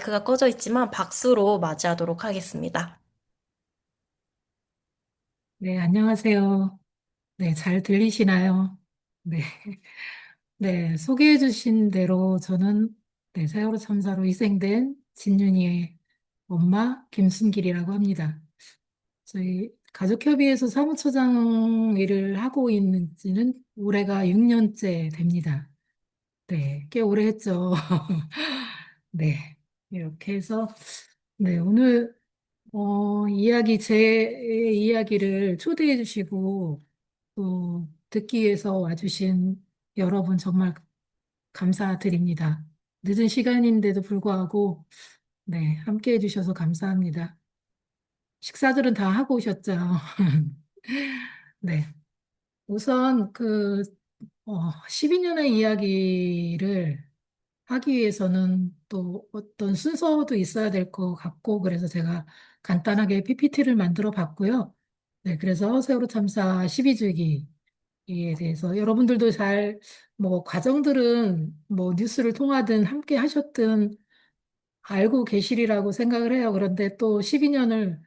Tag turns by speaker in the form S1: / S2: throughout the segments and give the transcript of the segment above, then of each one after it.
S1: 마이크가 꺼져 있지만 박수로 맞이하도록 하겠습니다.
S2: 네, 안녕하세요. 네, 잘 들리시나요? 네, 네, 소개해 주신 대로 저는 네, 세월호 참사로 희생된 진윤이의 엄마 김순길이라고 합니다. 저희 가족협의회에서 사무처장 일을 하고 있는 지는 올해가 6년째 됩니다. 네, 꽤 오래 했죠. 네, 이렇게 해서 네, 오늘 제 이야기를 초대해 주시고 또 듣기 위해서 와주신 여러분 정말 감사드립니다. 늦은 시간인데도 불구하고 네, 함께 해주셔서 감사합니다. 식사들은 다 하고 오셨죠? 네. 우선 12년의 이야기를 하기 위해서는 또 어떤 순서도 있어야 될 것 같고, 그래서 제가 간단하게 PPT를 만들어 봤고요. 네, 그래서 세월호 참사 12주기에 대해서 여러분들도 뭐, 과정들은 뭐, 뉴스를 통하든 함께 하셨든 알고 계시리라고 생각을 해요. 그런데 또 12년을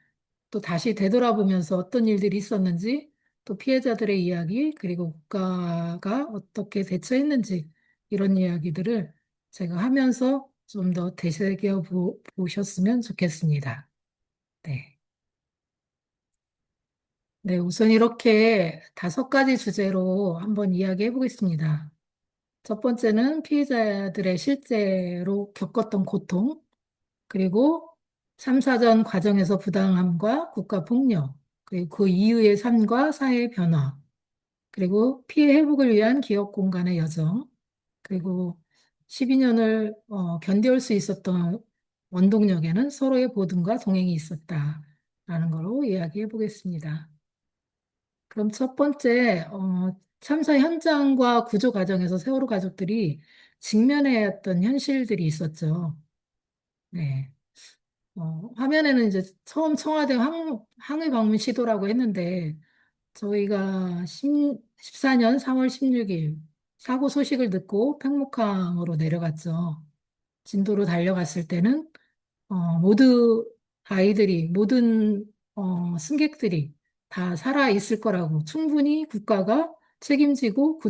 S2: 또 다시 되돌아보면서 어떤 일들이 있었는지, 또 피해자들의 이야기, 그리고 국가가 어떻게 대처했는지, 이런 이야기들을 제가 하면서 좀 더 되새겨 보셨으면 좋겠습니다. 네. 네, 우선 이렇게 5가지 주제로 한번 이야기해 보겠습니다. 첫 번째는 피해자들의 실제로 겪었던 고통, 그리고 참사 전 과정에서 부당함과 국가 폭력, 그리고 그 이후의 삶과 사회 변화, 그리고 피해 회복을 위한 기업 공간의 여정, 그리고 12년을 견뎌올 수 있었던 원동력에는 서로의 보듬과 동행이 있었다라는 걸로 이야기해 보겠습니다. 그럼 첫 번째, 참사 현장과 구조 과정에서 세월호 가족들이 직면해야 했던 현실들이 있었죠. 네. 화면에는 이제 처음 청와대 항의 방문 시도라고 했는데, 저희가 14년 3월 16일 사고 소식을 듣고 팽목항으로 내려갔죠. 진도로 달려갔을 때는, 모든 승객들이 다 살아 있을 거라고 충분히 국가가 책임지고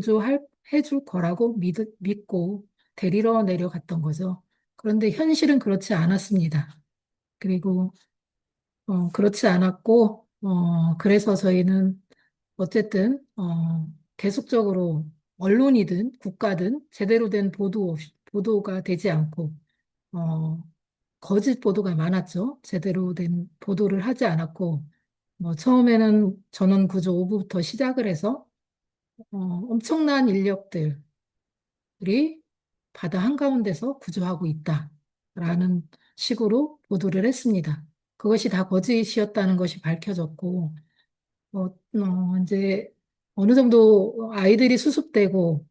S2: 해줄 거라고 믿고 데리러 내려갔던 거죠. 그런데 현실은 그렇지 않았습니다. 그리고 그렇지 않았고, 그래서 저희는 어쨌든, 계속적으로 언론이든 국가든 제대로 된 보도가 되지 않고, 어, 거짓 보도가 많았죠. 제대로 된 보도를 하지 않았고, 뭐, 처음에는 전원 구조 오부부터 시작을 해서, 엄청난 인력들이 바다 한가운데서 구조하고 있다라는 식으로 보도를 했습니다. 그것이 다 거짓이었다는 것이 밝혀졌고, 이제 어느 정도 아이들이 수습되고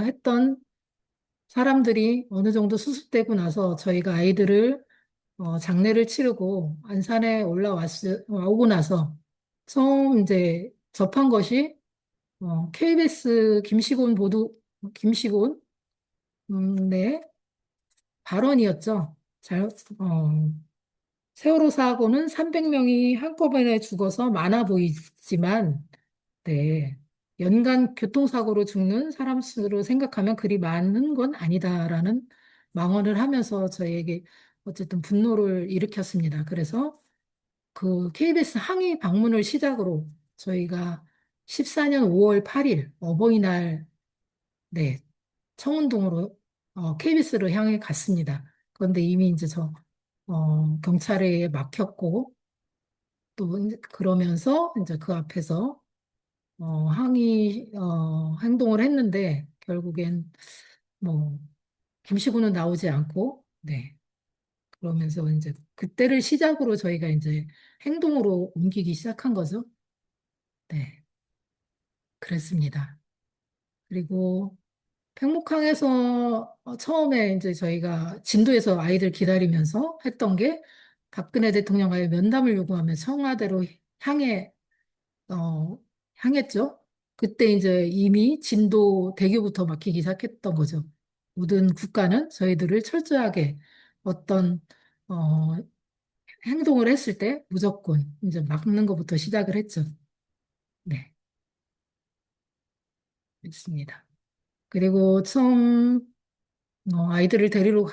S2: 했던 사람들이 어느 정도 수습되고 나서 저희가 아이들을 장례를 치르고 안산에 오고 나서 처음 이제 접한 것이 KBS 김시곤 네, 발언이었죠. 세월호 사고는 300명이 한꺼번에 죽어서 많아 보이지만 네. 연간 교통사고로 죽는 사람 수로 생각하면 그리 많은 건 아니다라는 망언을 하면서 저희에게 어쨌든 분노를 일으켰습니다. 그래서 그 KBS 항의 방문을 시작으로 저희가 14년 5월 8일 어버이날 네, 청운동으로 KBS를 향해 갔습니다. 그런데 이미 이제 경찰에 막혔고 또 이제 그러면서 이제 그 앞에서 행동을 했는데, 결국엔, 뭐, 김시구는 나오지 않고, 네. 그러면서 이제 그때를 시작으로 저희가 이제 행동으로 옮기기 시작한 거죠. 네. 그랬습니다. 그리고 팽목항에서 처음에 이제 저희가 진도에서 아이들 기다리면서 했던 게 박근혜 대통령과의 면담을 요구하며 청와대로 향해 어, 향했죠. 그때 이제 이미 진도 대교부터 막히기 시작했던 거죠. 모든 국가는 저희들을 철저하게 어떤 어, 행동을 했을 때 무조건 이제 막는 것부터 시작을 했죠. 네, 있습니다. 그리고 처음 아이들을 데리러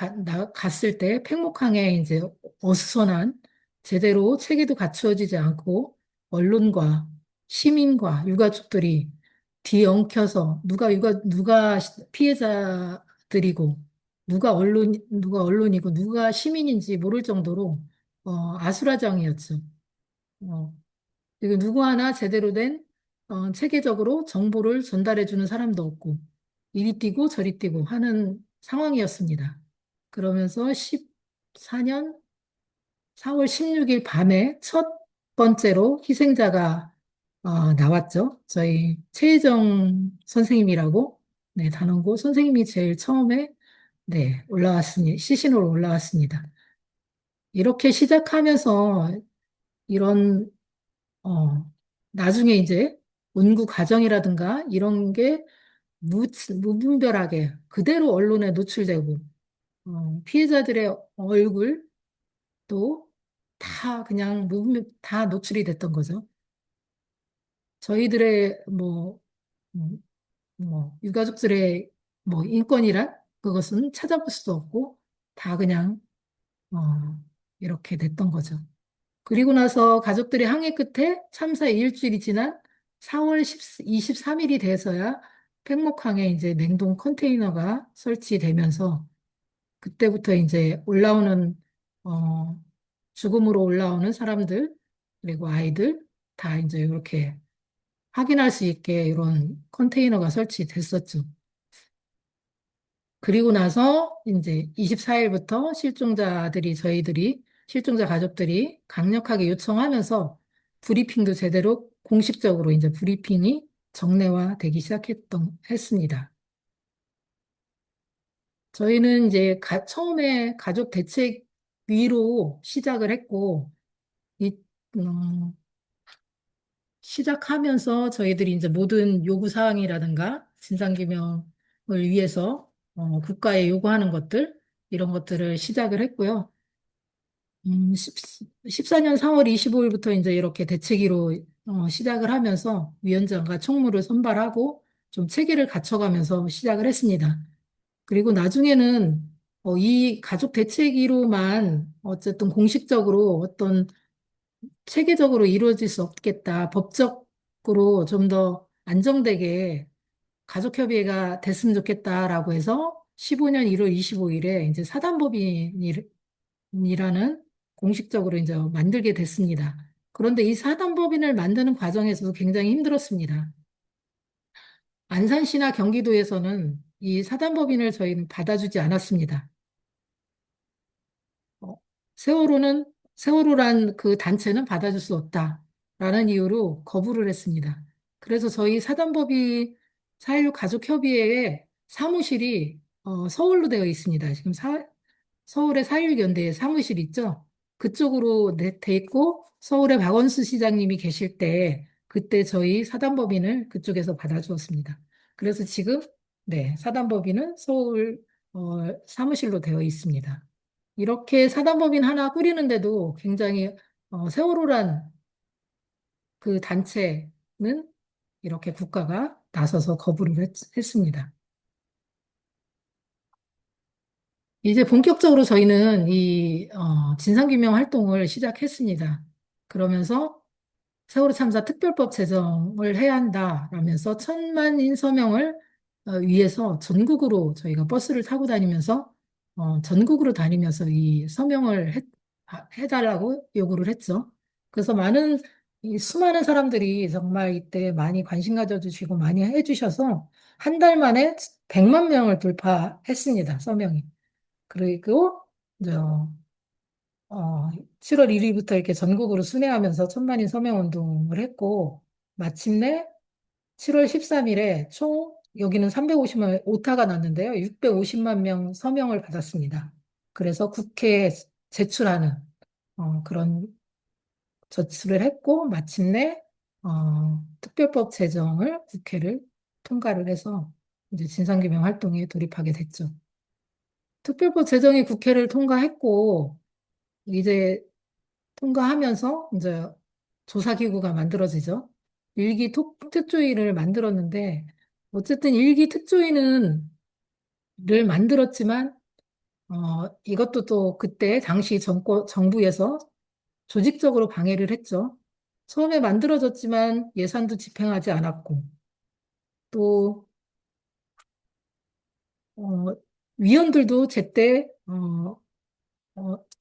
S2: 갔을 때 팽목항에 이제 어수선한 제대로 체계도 갖추어지지 않고 언론과 시민과 유가족들이 뒤엉켜서 누가 피해자들이고 누가 언론이고 누가 시민인지 모를 정도로 아수라장이었죠. 어, 그리고 누구 하나 제대로 된 체계적으로 정보를 전달해주는 사람도 없고 이리 뛰고 저리 뛰고 하는 상황이었습니다. 그러면서 14년 4월 16일 밤에 첫 번째로 희생자가 나왔죠. 저희 최혜정 선생님이라고 네, 단원고 선생님이 제일 처음에 네, 올라왔습니다. 시신으로 올라왔습니다. 이렇게 시작하면서 이런 어, 나중에 이제 운구 과정이라든가 이런 게 무분별하게 그대로 언론에 노출되고, 피해자들의 얼굴 또 다 그냥 다 노출이 됐던 거죠. 저희들의 음, 유가족들의 인권이란 그것은 찾아볼 수도 없고 다 그냥, 어, 이렇게 됐던 거죠. 그리고 나서 가족들의 항해 끝에 참사 일주일이 지난 4월 23일이 돼서야 팽목항에 이제 냉동 컨테이너가 설치되면서 그때부터 이제 어, 죽음으로 올라오는 사람들, 그리고 아이들 다 이제 이렇게 확인할 수 있게 이런 컨테이너가 설치됐었죠. 그리고 나서 이제 24일부터 실종자 가족들이 강력하게 요청하면서 브리핑도 제대로 공식적으로 이제 브리핑이 정례화되기 했습니다. 저희는 이제 처음에 가족 대책위로 시작을 했고, 이, 어, 시작하면서 저희들이 이제 모든 요구사항이라든가 진상규명을 위해서 국가에 요구하는 것들, 이런 것들을 시작을 했고요. 14년 4월 25일부터 이제 이렇게 대책위로 시작을 하면서 위원장과 총무를 선발하고 좀 체계를 갖춰가면서 시작을 했습니다. 그리고 나중에는 이 가족 대책위로만 어쨌든 공식적으로 어떤 체계적으로 이루어질 수 없겠다. 법적으로 좀 더 안정되게 가족협의회가 됐으면 좋겠다라고 해서 15년 1월 25일에 이제 사단법인이라는 공식적으로 이제 만들게 됐습니다. 그런데 이 사단법인을 만드는 과정에서도 굉장히 힘들었습니다. 안산시나 경기도에서는 이 사단법인을 저희는 받아주지 않았습니다. 어, 세월호란 그 단체는 받아줄 수 없다라는 이유로 거부를 했습니다. 그래서 저희 사단법인 4.16 가족협의회의 사무실이 서울로 되어 있습니다. 지금 서울의 4.16 연대에 사무실 있죠? 그쪽으로 돼 있고 서울의 박원순 시장님이 계실 때 그때 저희 사단법인을 그쪽에서 받아주었습니다. 그래서 지금 네, 사단법인은 서울 사무실로 되어 있습니다. 이렇게 사단법인 하나 꾸리는데도 굉장히 세월호란 그 단체는 이렇게 국가가 나서서 거부를 했습니다. 이제 본격적으로 저희는 이 진상규명 활동을 시작했습니다. 그러면서 세월호 참사 특별법 제정을 해야 한다라면서 1,000만인 서명을 위해서 전국으로 저희가 버스를 타고 다니면서 전국으로 다니면서 이 서명을 해달라고 요구를 했죠. 그래서 이 수많은 사람들이 정말 이때 많이 관심 가져주시고 많이 해주셔서 한 달 만에 100만 명을 돌파했습니다. 서명이. 그리고 저 7월 1일부터 이렇게 전국으로 순회하면서 1,000만인 서명 운동을 했고, 마침내 7월 13일에 여기는 350만, 오타가 났는데요. 650만 명 서명을 받았습니다. 그래서 국회에 제출하는, 그런 조치를 했고, 마침내, 특별법 제정을 국회를 통과를 해서 이제 진상규명 활동에 돌입하게 됐죠. 특별법 제정이 국회를 통과했고, 이제 통과하면서 이제 조사기구가 만들어지죠. 특조위를 만들었는데, 어쨌든 일기 특조위는 를 만들었지만, 이것도 또 그때 당시 정부에서 조직적으로 방해를 했죠. 처음에 만들어졌지만 예산도 집행하지 않았고, 또, 어, 위원들도 제때,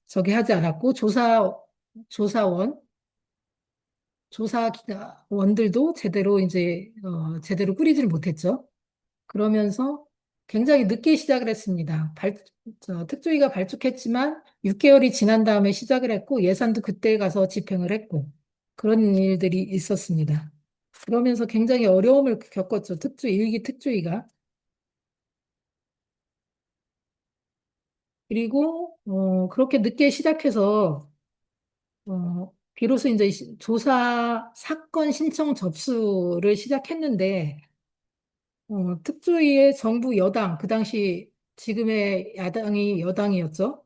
S2: 저기 하지 않았고, 조사원, 조사원들도 제대로 제대로 꾸리지를 못했죠. 그러면서 굉장히 늦게 시작을 했습니다. 특조위가 발족했지만 6개월이 지난 다음에 시작을 했고 예산도 그때 가서 집행을 했고 그런 일들이 있었습니다. 그러면서 굉장히 어려움을 겪었죠. 일기 특조위가. 그리고 그렇게 늦게 시작해서 비로소 이제 조사 사건 신청 접수를 시작했는데 특조위의 정부 여당, 그 당시 지금의 야당이 여당이었죠.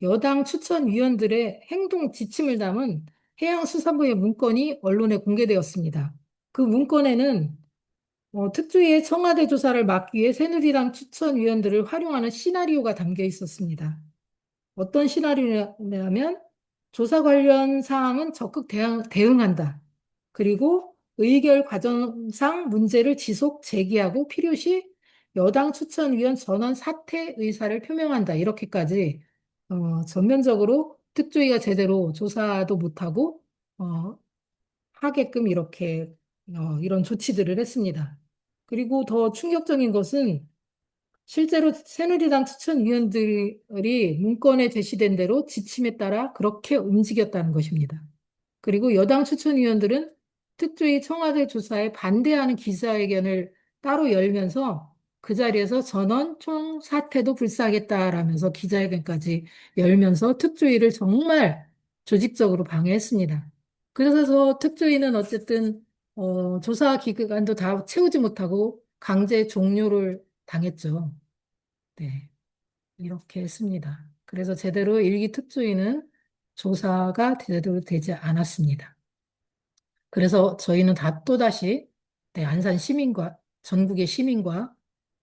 S2: 여당 추천위원들의 행동 지침을 담은 해양수산부의 문건이 언론에 공개되었습니다. 그 문건에는 특조위의 청와대 조사를 막기 위해 새누리당 추천위원들을 활용하는 시나리오가 담겨 있었습니다. 어떤 시나리오냐면 조사 관련 사항은 적극 대응한다. 그리고 의결 과정상 문제를 지속 제기하고 필요시 여당 추천위원 전원 사퇴 의사를 표명한다. 이렇게까지 전면적으로 특조위가 제대로 조사도 못하고 어, 하게끔 이렇게 이런 조치들을 했습니다. 그리고 더 충격적인 것은 실제로 새누리당 추천위원들이 문건에 제시된 대로 지침에 따라 그렇게 움직였다는 것입니다. 그리고 여당 추천위원들은 특조위 청와대 조사에 반대하는 기자회견을 따로 열면서 그 자리에서 전원 총사퇴도 불사하겠다라면서 기자회견까지 열면서 특조위를 정말 조직적으로 방해했습니다. 그래서 특조위는 어쨌든 조사 기간도 다 채우지 못하고 강제 종료를 당했죠. 네, 이렇게 했습니다. 그래서 제대로 일기 특조위는 조사가 제대로 되지 않았습니다. 그래서 저희는 또다시 네, 전국의 시민과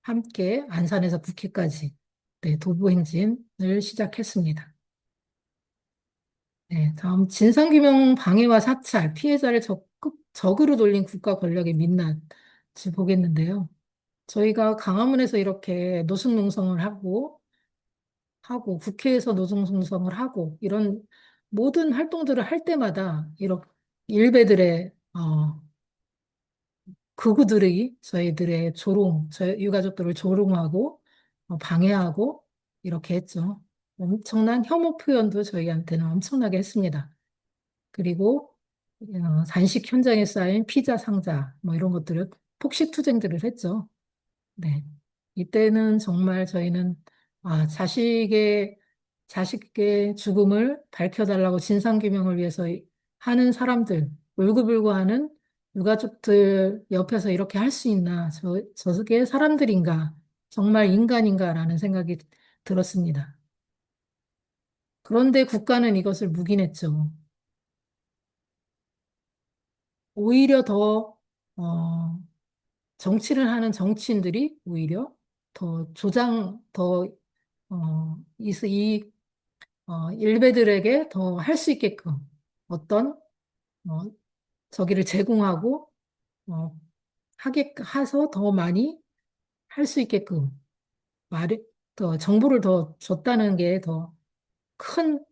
S2: 함께 안산에서 국회까지 네, 도보행진을 시작했습니다. 네, 다음 진상규명 방해와 사찰, 피해자를 적극 적으로 돌린 국가 권력의 민낯을 보겠는데요. 저희가 강화문에서 이렇게 노숙농성을 하고 국회에서 노동성성을 하고 이런 모든 활동들을 할 때마다 이렇게 일베들의 극우들이 저희들의 저희 유가족들을 조롱하고 방해하고 이렇게 했죠. 엄청난 혐오 표현도 저희한테는 엄청나게 했습니다. 그리고 단식 현장에 쌓인 피자 상자 뭐 이런 것들을 폭식 투쟁들을 했죠. 네. 이때는 정말 저희는 자식의 죽음을 밝혀달라고 진상규명을 위해서 하는 사람들, 울고불고 하는 유가족들 옆에서 이렇게 할 수 있나, 저게 사람들인가, 정말 인간인가라는 생각이 들었습니다. 그런데 국가는 이것을 묵인했죠. 오히려 어, 정치를 하는 정치인들이 오히려 일베들에게 더 할 수 있게끔 어떤, 어, 저기를 제공하고, 어, 해서 더 많이 할 수 있게끔 더 정보를 더 줬다는 게 더 큰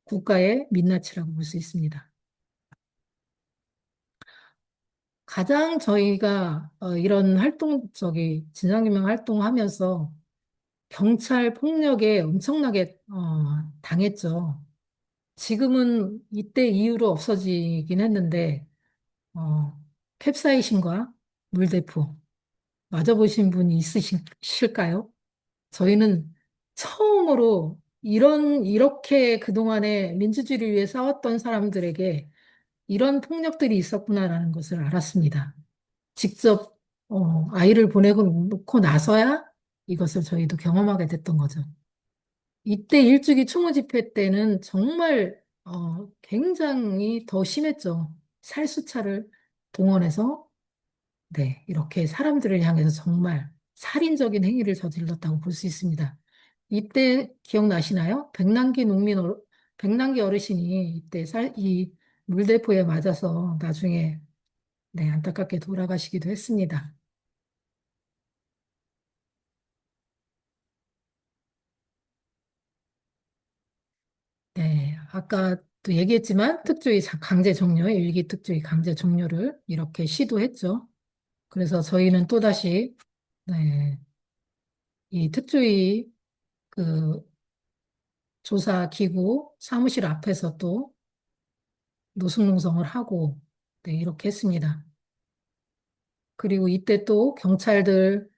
S2: 국가의 민낯이라고 볼 수 있습니다. 가장 저희가 이런 진상규명 활동하면서 경찰 폭력에 엄청나게 당했죠. 지금은 이때 이후로 없어지긴 했는데, 어, 캡사이신과 물대포 맞아보신 분이 있으실까요? 저희는 처음으로 이렇게 그동안에 민주주의를 위해 싸웠던 사람들에게 이런 폭력들이 있었구나라는 것을 알았습니다. 직접, 아이를 보내고 놓고 나서야 이것을 저희도 경험하게 됐던 거죠. 이때 일주기 추모 집회 때는 정말 굉장히 더 심했죠. 살수차를 동원해서 네, 이렇게 사람들을 향해서 정말 살인적인 행위를 저질렀다고 볼 수 있습니다. 이때 기억나시나요? 백남기 어르신이 이때 이 물대포에 맞아서 나중에 네, 안타깝게 돌아가시기도 했습니다. 네, 아까 또 얘기했지만 강제 종료, 일기 특조위 강제 종료를 이렇게 시도했죠. 그래서 저희는 또다시 네, 이 특조위 그 조사 기구 사무실 앞에서 또 노숙농성을 하고 네, 이렇게 했습니다. 그리고 이때 또 경찰들은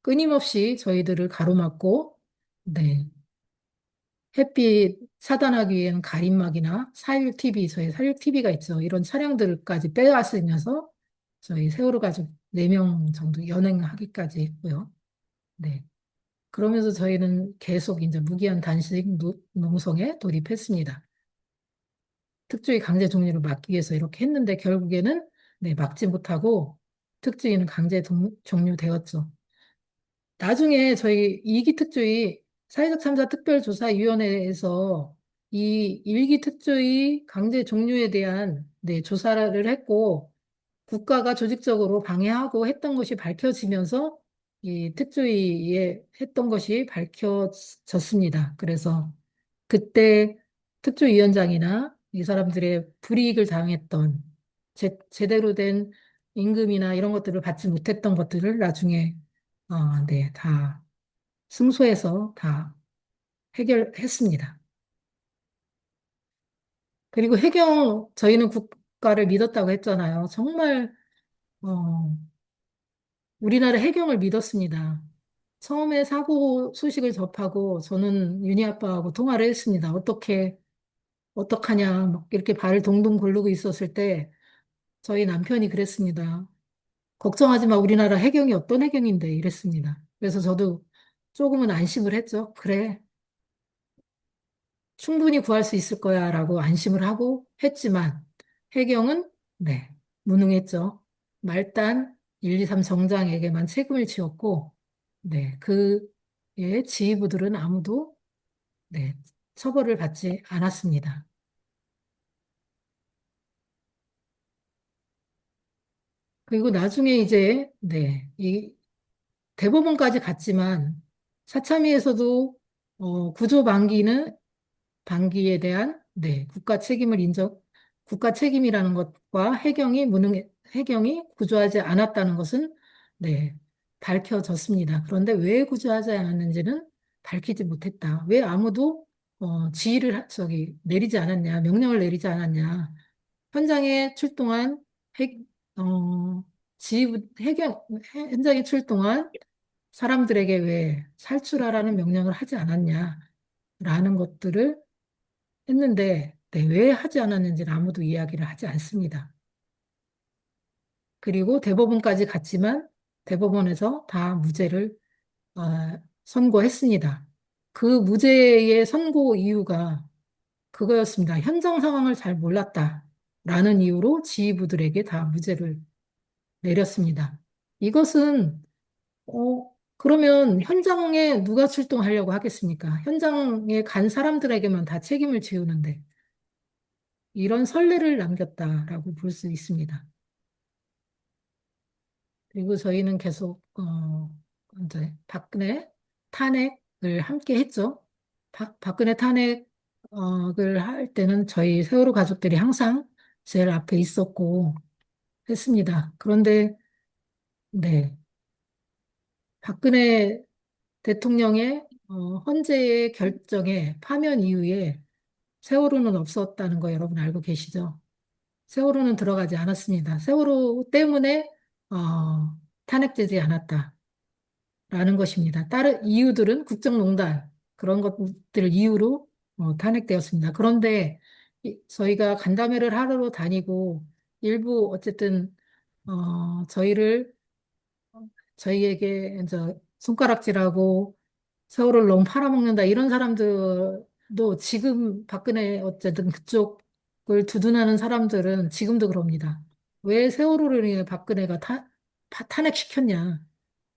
S2: 끊임없이 저희들을 가로막고 네, 햇빛 차단하기 위한 가림막이나 저희 사육 TV가 있죠. 이런 차량들까지 빼앗으면서 저희 세월호 가족 4명 정도 연행하기까지 했고요. 네. 그러면서 저희는 계속 이제 무기한 단식 농성에 돌입했습니다. 특조위 강제 종료를 막기 위해서 이렇게 했는데 결국에는 네, 막지 못하고 특조위는 종료되었죠. 나중에 저희 2기 특조위 사회적 참사 특별조사위원회에서 이 1기 특조위 강제 종료에 대한 네, 조사를 했고 국가가 조직적으로 방해하고 했던 것이 밝혀지면서 이 특조위에 했던 것이 밝혀졌습니다. 그래서 그때 특조위원장이나 이 사람들의 불이익을 당했던 제대로 된 임금이나 이런 것들을 받지 못했던 것들을 나중에 네, 다 승소해서 다 해결했습니다. 그리고 저희는 국가를 믿었다고 했잖아요. 정말 어, 우리나라 해경을 믿었습니다. 처음에 사고 소식을 접하고 저는 윤희 아빠하고 통화를 했습니다. 어떡하냐, 막 이렇게 발을 동동 구르고 있었을 때 저희 남편이 그랬습니다. 걱정하지 마, 우리나라 해경이 어떤 해경인데 이랬습니다. 그래서 저도 조금은 안심을 했죠. 그래, 충분히 구할 수 있을 거야 라고 안심을 하고 했지만 해경은 네, 무능했죠. 말단 1, 2, 3 정장에게만 책임을 지었고 네, 그의 지휘부들은 아무도 네, 처벌을 받지 않았습니다. 그리고 나중에 이제 네, 이 대법원까지 갔지만 사참위에서도 구조 방기에 대한 네, 국가 책임이라는 것과 해경이 구조하지 않았다는 것은 네, 밝혀졌습니다. 그런데 왜 구조하지 않았는지는 밝히지 못했다. 왜 아무도 내리지 않았냐, 명령을 내리지 않았냐. 현장에 출동한 해, 어, 현장에 출동한 사람들에게 왜 살출하라는 명령을 하지 않았냐라는 것들을 했는데, 네, 왜 하지 않았는지는 아무도 이야기를 하지 않습니다. 그리고 대법원까지 갔지만 대법원에서 다 무죄를 어, 선고했습니다. 그 무죄의 선고 이유가 그거였습니다. 현장 상황을 잘 몰랐다라는 이유로 지휘부들에게 다 무죄를 내렸습니다. 이것은 그러면 현장에 누가 출동하려고 하겠습니까? 현장에 간 사람들에게만 다 책임을 지우는데 이런 선례를 남겼다라고 볼 수 있습니다. 그리고 저희는 계속 이제 박근혜 탄핵을 함께 했죠. 박근혜 탄핵을 할 때는 저희 세월호 가족들이 항상 제일 앞에 있었고 했습니다. 그런데 네, 박근혜 대통령의 헌재의 결정에 파면 이후에 세월호는 없었다는 거 여러분 알고 계시죠? 세월호는 들어가지 않았습니다. 세월호 때문에 탄핵되지 않았다라는 것입니다. 다른 이유들은 국정농단 그런 것들 이유로 탄핵되었습니다. 그런데 저희가 간담회를 하러 다니고 일부 어쨌든 저희에게 이제 손가락질하고 세월호를 너무 팔아먹는다 이런 사람들도 지금 박근혜 어쨌든 그쪽을 두둔하는 사람들은 지금도 그럽니다. 왜 세월호를 인해 박근혜가 탄핵시켰냐?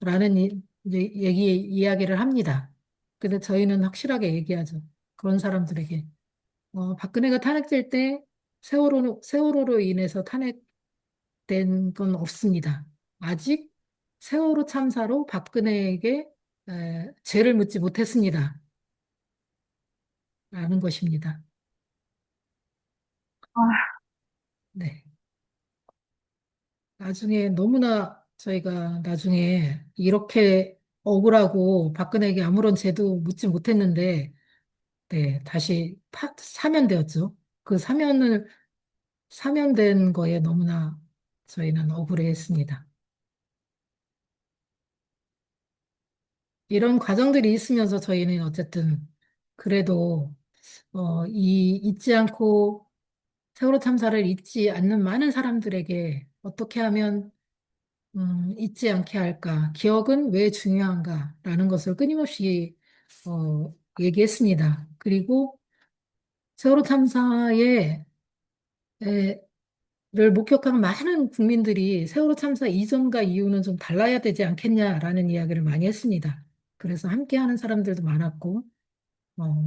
S2: 라는 이제 이야기를 합니다. 근데 저희는 확실하게 얘기하죠. 그런 사람들에게. 박근혜가 탄핵될 때 세월호로 인해서 탄핵된 건 없습니다. 아직 세월호 참사로 박근혜에게 죄를 묻지 못했습니다. 라는 것입니다.
S3: 아,
S2: 네. 나중에 너무나 저희가 나중에 이렇게 억울하고 박근혜에게 아무런 죄도 묻지 못했는데 네, 다시 사면되었죠. 그 사면된 거에 너무나 저희는 억울해했습니다. 이런 과정들이 있으면서 저희는 어쨌든 그래도 잊지 않고 세월호 참사를 잊지 않는 많은 사람들에게 어떻게 하면 잊지 않게 할까? 기억은 왜 중요한가라는 것을 끊임없이 얘기했습니다. 그리고 세월호 참사에 를 목격한 많은 국민들이 세월호 참사 이전과 이후는 좀 달라야 되지 않겠냐라는 이야기를 많이 했습니다. 그래서 함께하는 사람들도 많았고,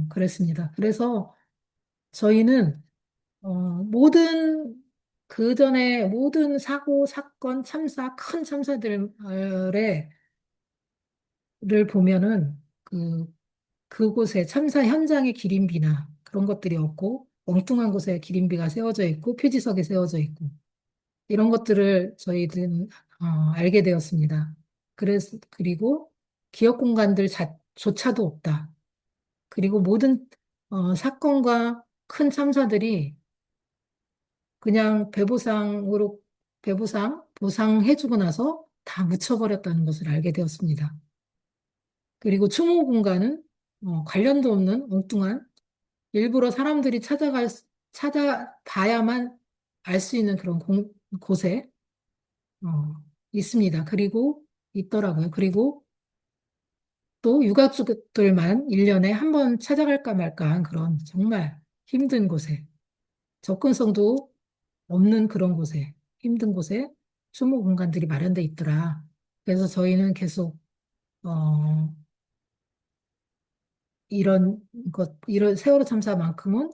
S2: 그랬습니다. 그래서 저희는 그 전에 모든 사고, 사건, 참사, 큰 참사들을 보면은 그곳에 참사 현장의 기린비나 그런 것들이 없고, 엉뚱한 곳에 기린비가 세워져 있고, 표지석이 세워져 있고, 이런 것들을 저희들은 알게 되었습니다. 그리고 기업 공간들 조차도 없다. 그리고 모든 사건과 큰 참사들이 그냥 보상해주고 나서 다 묻혀버렸다는 것을 알게 되었습니다. 그리고 추모 공간은 관련도 없는 엉뚱한 일부러 사람들이 찾아봐야만 알 수 있는 그런 곳에 있습니다. 그리고 있더라고요. 그리고 또 유가족들만 1년에 한 번 찾아갈까 말까 한 그런 정말 힘든 곳에, 접근성도 없는 그런 곳에, 힘든 곳에 추모 공간들이 마련돼 있더라. 그래서 저희는 계속, 어, 이런 세월호 참사만큼은,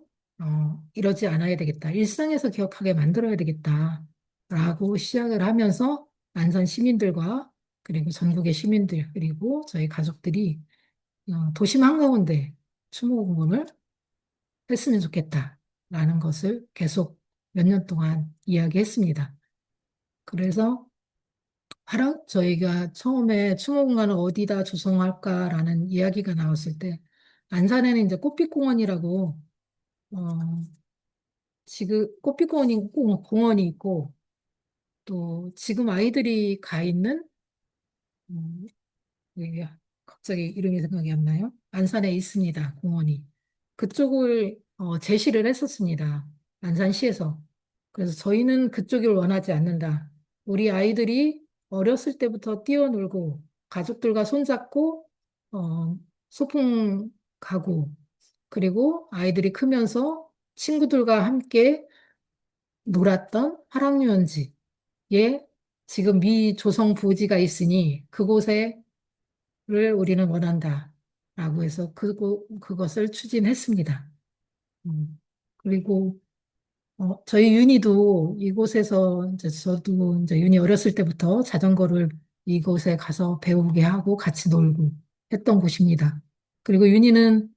S2: 이러지 않아야 되겠다. 일상에서 기억하게 만들어야 되겠다. 라고 시작을 하면서 안산 시민들과 그리고 전국의 시민들, 그리고 저희 가족들이 도심 한가운데 추모 공원을 했으면 좋겠다라는 것을 계속 몇 년 동안 이야기했습니다. 그래서 저희가 처음에 추모 공간을 어디다 조성할까라는 이야기가 나왔을 때 안산에는 이제 꽃빛공원이라고 어, 지금 공원이 있고 또 지금 아이들이 가 있는 음, 예, 갑자기 이름이 생각이 안 나요? 안산에 있습니다, 공원이. 그쪽을 제시를 했었습니다. 안산시에서. 그래서 저희는 그쪽을 원하지 않는다. 우리 아이들이 어렸을 때부터 뛰어놀고, 가족들과 손잡고, 소풍 가고, 그리고 아이들이 크면서 친구들과 함께 놀았던 화랑유원지에 지금 미조성 부지가 있으니 그곳에 를 우리는 원한다. 라고 해서 그것을 추진했습니다. 그리고, 저희 윤희도 이곳에서, 이제 저도 이제 윤희 어렸을 때부터 자전거를 이곳에 가서 배우게 하고 같이 놀고 했던 곳입니다. 그리고 윤희는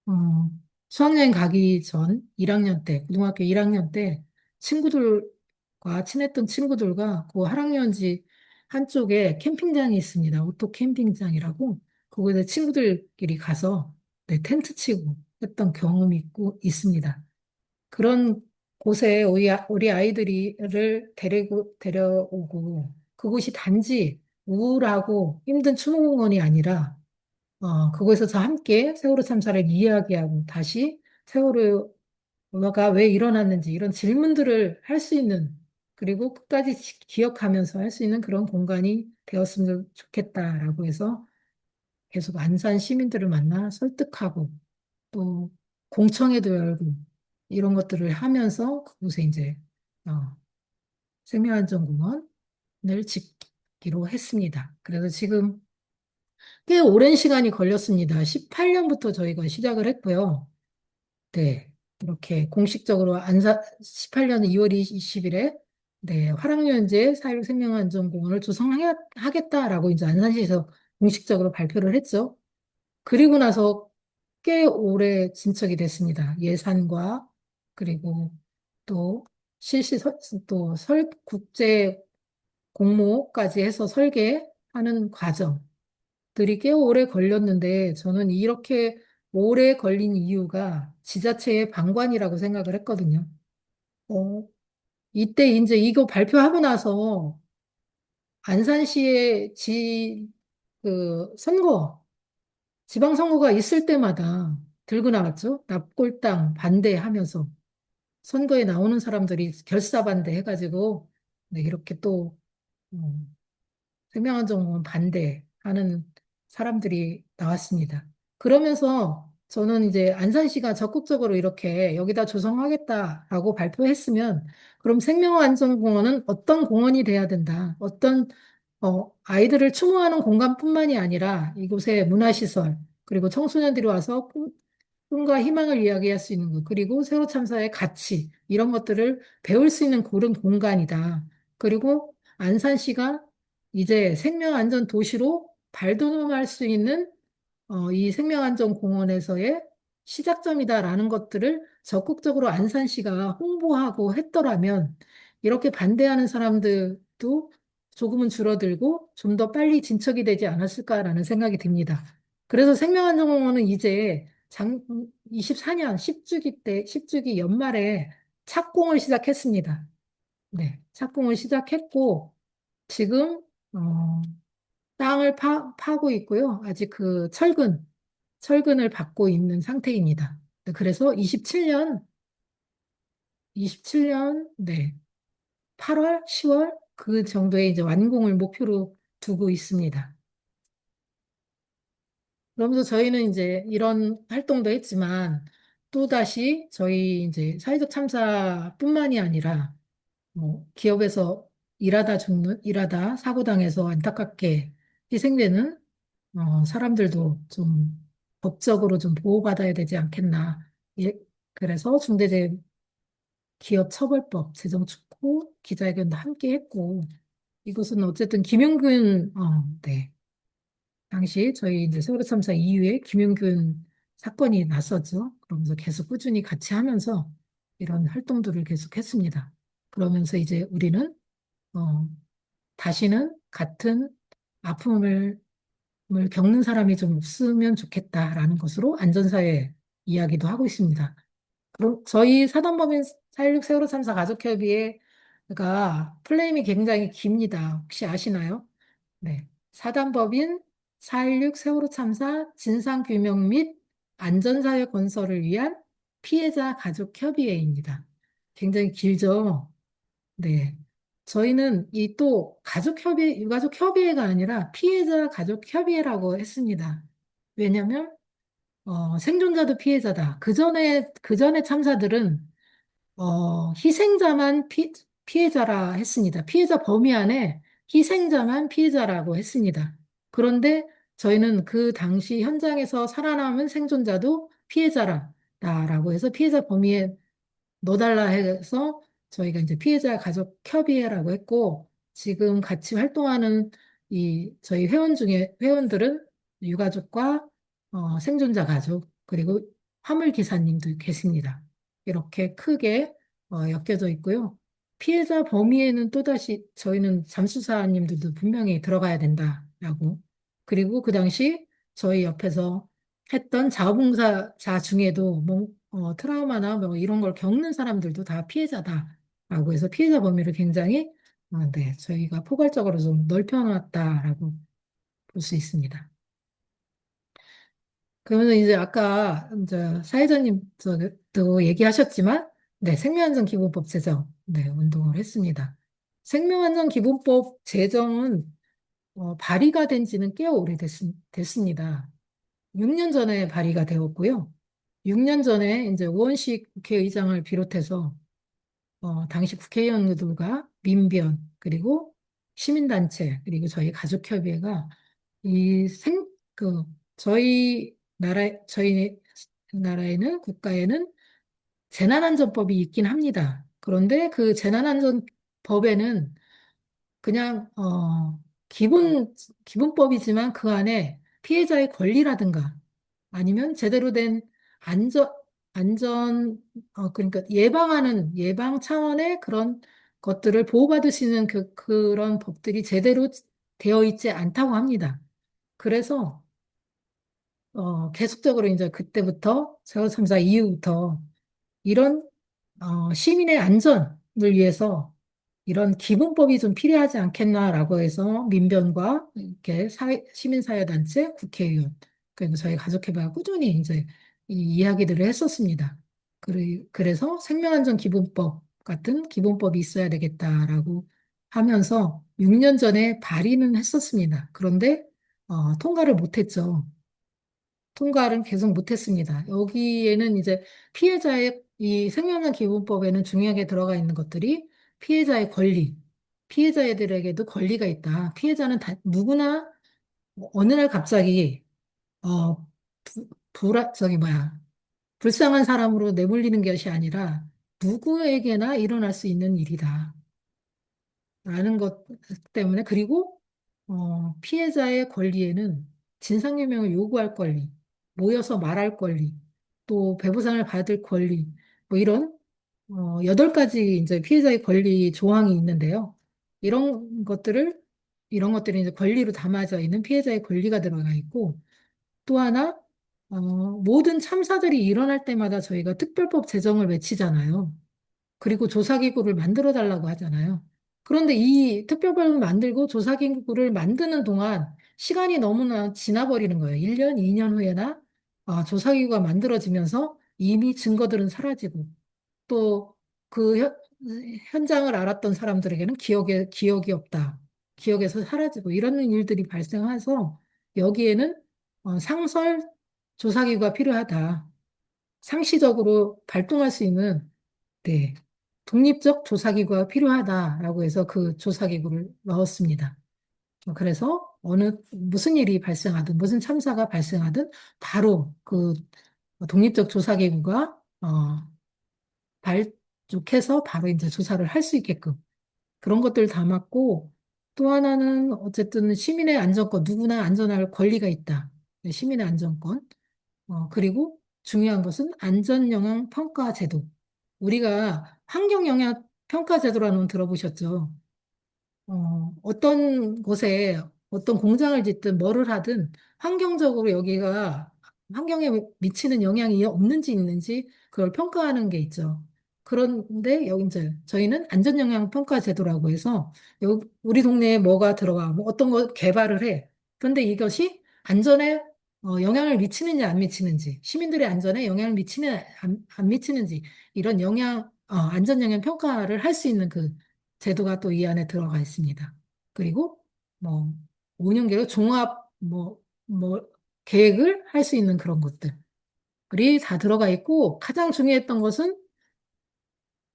S2: 어, 수학여행 가기 전 1학년 때, 고등학교 1학년 때 친했던 친구들과 그 한학연지 한쪽에 캠핑장이 있습니다. 오토 캠핑장이라고. 거기에 친구들끼리 가서 네, 텐트 치고 했던 경험이 있습니다. 그런 곳에 우리 아이들이를 데려오고 그곳이 단지 우울하고 힘든 추모공원이 아니라 그곳에서 함께 세월호 참사를 이야기하고 다시 세월호가 왜 일어났는지 이런 질문들을 할 수 있는 그리고 끝까지 기억하면서 할 수 있는 그런 공간이 되었으면 좋겠다라고 해서 계속 안산 시민들을 만나 설득하고 또 공청회도 열고 이런 것들을 하면서 그곳에 이제 어, 생명안전공원을 짓기로 했습니다. 그래서 지금 꽤 오랜 시간이 걸렸습니다. 18년부터 저희가 시작을 했고요. 네. 이렇게 공식적으로 18년 2월 20일에 네, 화랑연재 사육생명안전공원을 조성하겠다라고 이제 안산시에서 공식적으로 발표를 했죠. 그리고 나서 꽤 오래 진척이 됐습니다. 예산과 그리고 또 국제 공모까지 해서 설계하는 과정들이 꽤 오래 걸렸는데 저는 이렇게 오래 걸린 이유가 지자체의 방관이라고 생각을 했거든요. 어, 이때 이제 이거 발표하고 나서 안산시의 지방선거가 있을 때마다 들고 나왔죠. 납골당 반대하면서 선거에 나오는 사람들이 결사반대 해가지고 네, 이렇게 또 어, 생명안전공원 반대하는 사람들이 나왔습니다. 그러면서 저는 이제 안산시가 적극적으로 이렇게 여기다 조성하겠다라고 발표했으면 그럼 생명안전공원은 어떤 공원이 돼야 된다. 아이들을 추모하는 공간뿐만이 아니라 이곳에 문화시설, 그리고 청소년들이 와서 꿈과 희망을 이야기할 수 있는 것, 그리고 세로 참사의 가치, 이런 것들을 배울 수 있는 그런 공간이다. 그리고 안산시가 이제 생명안전 도시로 발돋움할 수 있는 이 생명안전공원에서의 시작점이다라는 것들을 적극적으로 안산시가 홍보하고 했더라면 이렇게 반대하는 사람들도 조금은 줄어들고 좀 더 빨리 진척이 되지 않았을까라는 생각이 듭니다. 그래서 생명안전공원은 이제 24년 10주기 연말에 착공을 시작했습니다. 네, 착공을 시작했고 지금 어, 땅을 파고 있고요. 아직 그 철근을 받고 있는 상태입니다. 네, 그래서 27년, 네, 8월, 10월 그 정도의 이제 완공을 목표로 두고 있습니다. 그러면서 저희는 이제 이런 활동도 했지만 또다시 저희 이제 사회적 참사뿐만이 아니라 뭐 기업에서 일하다 사고 당해서 안타깝게 희생되는 사람들도 좀 법적으로 좀 보호받아야 되지 않겠나. 예, 그래서 기업처벌법 제정 축구 기자회견도 함께 했고 이것은 어쨌든 네. 당시 저희 이제 세월호 참사 이후에 김용균 사건이 났었죠. 그러면서 계속 꾸준히 같이 하면서 이런 활동들을 계속 했습니다. 그러면서 이제 우리는 어, 다시는 같은 아픔을 겪는 사람이 좀 없으면 좋겠다라는 것으로 안전사회 이야기도 하고 있습니다. 그럼 저희 사단법인 4.16 세월호 참사 가족협의회가 플레임이 굉장히 깁니다. 혹시 아시나요? 네. 사단법인 4.16 세월호 참사 진상규명 및 안전사회 건설을 위한 피해자 가족협의회입니다. 굉장히 길죠? 네. 저희는 이 또 유가족협의회가 아니라 피해자 가족협의회라고 했습니다. 왜냐면, 생존자도 피해자다. 그 전에 참사들은, 희생자만 피해자라 했습니다. 피해자 범위 안에 희생자만 피해자라고 했습니다. 그런데 저희는 그 당시 현장에서 살아남은 생존자도 피해자라고 해서 피해자 범위에 넣어달라 해서 저희가 이제 피해자 가족 협의회라고 했고 지금 같이 활동하는 저희 회원들은 유가족과 생존자 가족 그리고 화물 기사님도 계십니다. 이렇게 크게 엮여져 있고요. 피해자 범위에는 또다시 저희는 잠수사님들도 분명히 들어가야 된다라고 그리고 그 당시 저희 옆에서 했던 자원봉사자 중에도 트라우마나 뭐 이런 걸 겪는 사람들도 다 피해자다라고 해서 피해자 범위를 굉장히 네, 저희가 포괄적으로 좀 넓혀놨다라고 볼 수 있습니다. 그러면 이제 아까 이제 사회자님도 얘기하셨지만 네, 생명안전기본법 제정 네, 운동을 했습니다. 생명안전기본법 제정은 발의가 된 지는 꽤 됐습니다. 6년 전에 발의가 되었고요. 6년 전에 이제 우원식 국회의장을 비롯해서 당시 국회의원들과 민변, 그리고 시민단체, 그리고 저희 가족협의회가 이 저희 나라에는, 국가에는 재난안전법이 있긴 합니다. 그런데 그 재난안전법에는 그냥, 기본법이지만 그 안에 피해자의 권리라든가 아니면 제대로 된 안전, 그러니까 예방 차원의 그런 것들을 보호받을 수 있는 그런 법들이 제대로 되어 있지 않다고 합니다. 그래서, 계속적으로 이제 그때부터 세월 참사 이후부터 이런 시민의 안전을 위해서 이런 기본법이 좀 필요하지 않겠나라고 해서 민변과 이렇게 시민사회단체, 국회의원, 그리고 저희 가족회의가 꾸준히 이제 이 이야기들을 했었습니다. 그래서 생명안전기본법 같은 기본법이 있어야 되겠다라고 하면서 6년 전에 발의는 했었습니다. 그런데 통과를 못했죠. 통과를 계속 못했습니다. 여기에는 이제 이 생명난 기본법에는 중요하게 들어가 있는 것들이 피해자의 권리, 피해자들에게도 권리가 있다. 피해자는 누구나 어느 날 갑자기 어 저기 뭐야, 불쌍한 사람으로 내몰리는 것이 아니라 누구에게나 일어날 수 있는 일이다. 라는 것 때문에, 그리고 피해자의 권리에는 진상규명을 요구할 권리, 모여서 말할 권리, 또 배부상을 받을 권리, 뭐 이런 8가지 이제 피해자의 권리 조항이 있는데요. 이런 것들을 이런 것들이 이제 권리로 담아져 있는 피해자의 권리가 들어가 있고, 또 하나 모든 참사들이 일어날 때마다 저희가 특별법 제정을 외치잖아요. 그리고 조사기구를 만들어 달라고 하잖아요. 그런데 이 특별법을 만들고 조사기구를 만드는 동안 시간이 너무나 지나버리는 거예요. 1년, 2년 후에나 조사기구가 만들어지면서 이미 증거들은 사라지고 또 그 현장을 알았던 사람들에게는 기억이 없다. 기억에서 사라지고 이런 일들이 발생해서 여기에는 상설 조사기구가 필요하다. 상시적으로 발동할 수 있는, 네, 독립적 조사기구가 필요하다라고 해서 그 조사기구를 넣었습니다. 그래서 무슨 일이 발생하든, 무슨 참사가 발생하든, 바로 그 독립적 조사기구가, 발족해서 바로 이제 조사를 할 수 있게끔 그런 것들을 담았고, 또 하나는 어쨌든 시민의 안전권, 누구나 안전할 권리가 있다. 네, 시민의 안전권. 그리고 중요한 것은 안전영향평가 제도. 우리가 환경영향평가제도라는 거 들어보셨죠? 어떤 곳에 어떤 공장을 짓든 뭐를 하든 환경적으로 여기가 환경에 미치는 영향이 없는지 있는지 그걸 평가하는 게 있죠. 그런데 여기 이제 저희는 안전영향평가제도라고 해서 우리 동네에 뭐가 들어와, 뭐 어떤 거 개발을 해. 그런데 이것이 안전에 영향을 미치는지 안 미치는지, 시민들의 안전에 영향을 안 미치는지 이런 안전영향 평가를 할 수 있는 그 제도가 또 이 안에 들어가 있습니다. 그리고 뭐 5년계로 종합 뭐 계획을 할 수 있는 그런 것들이 다 들어가 있고, 가장 중요했던 것은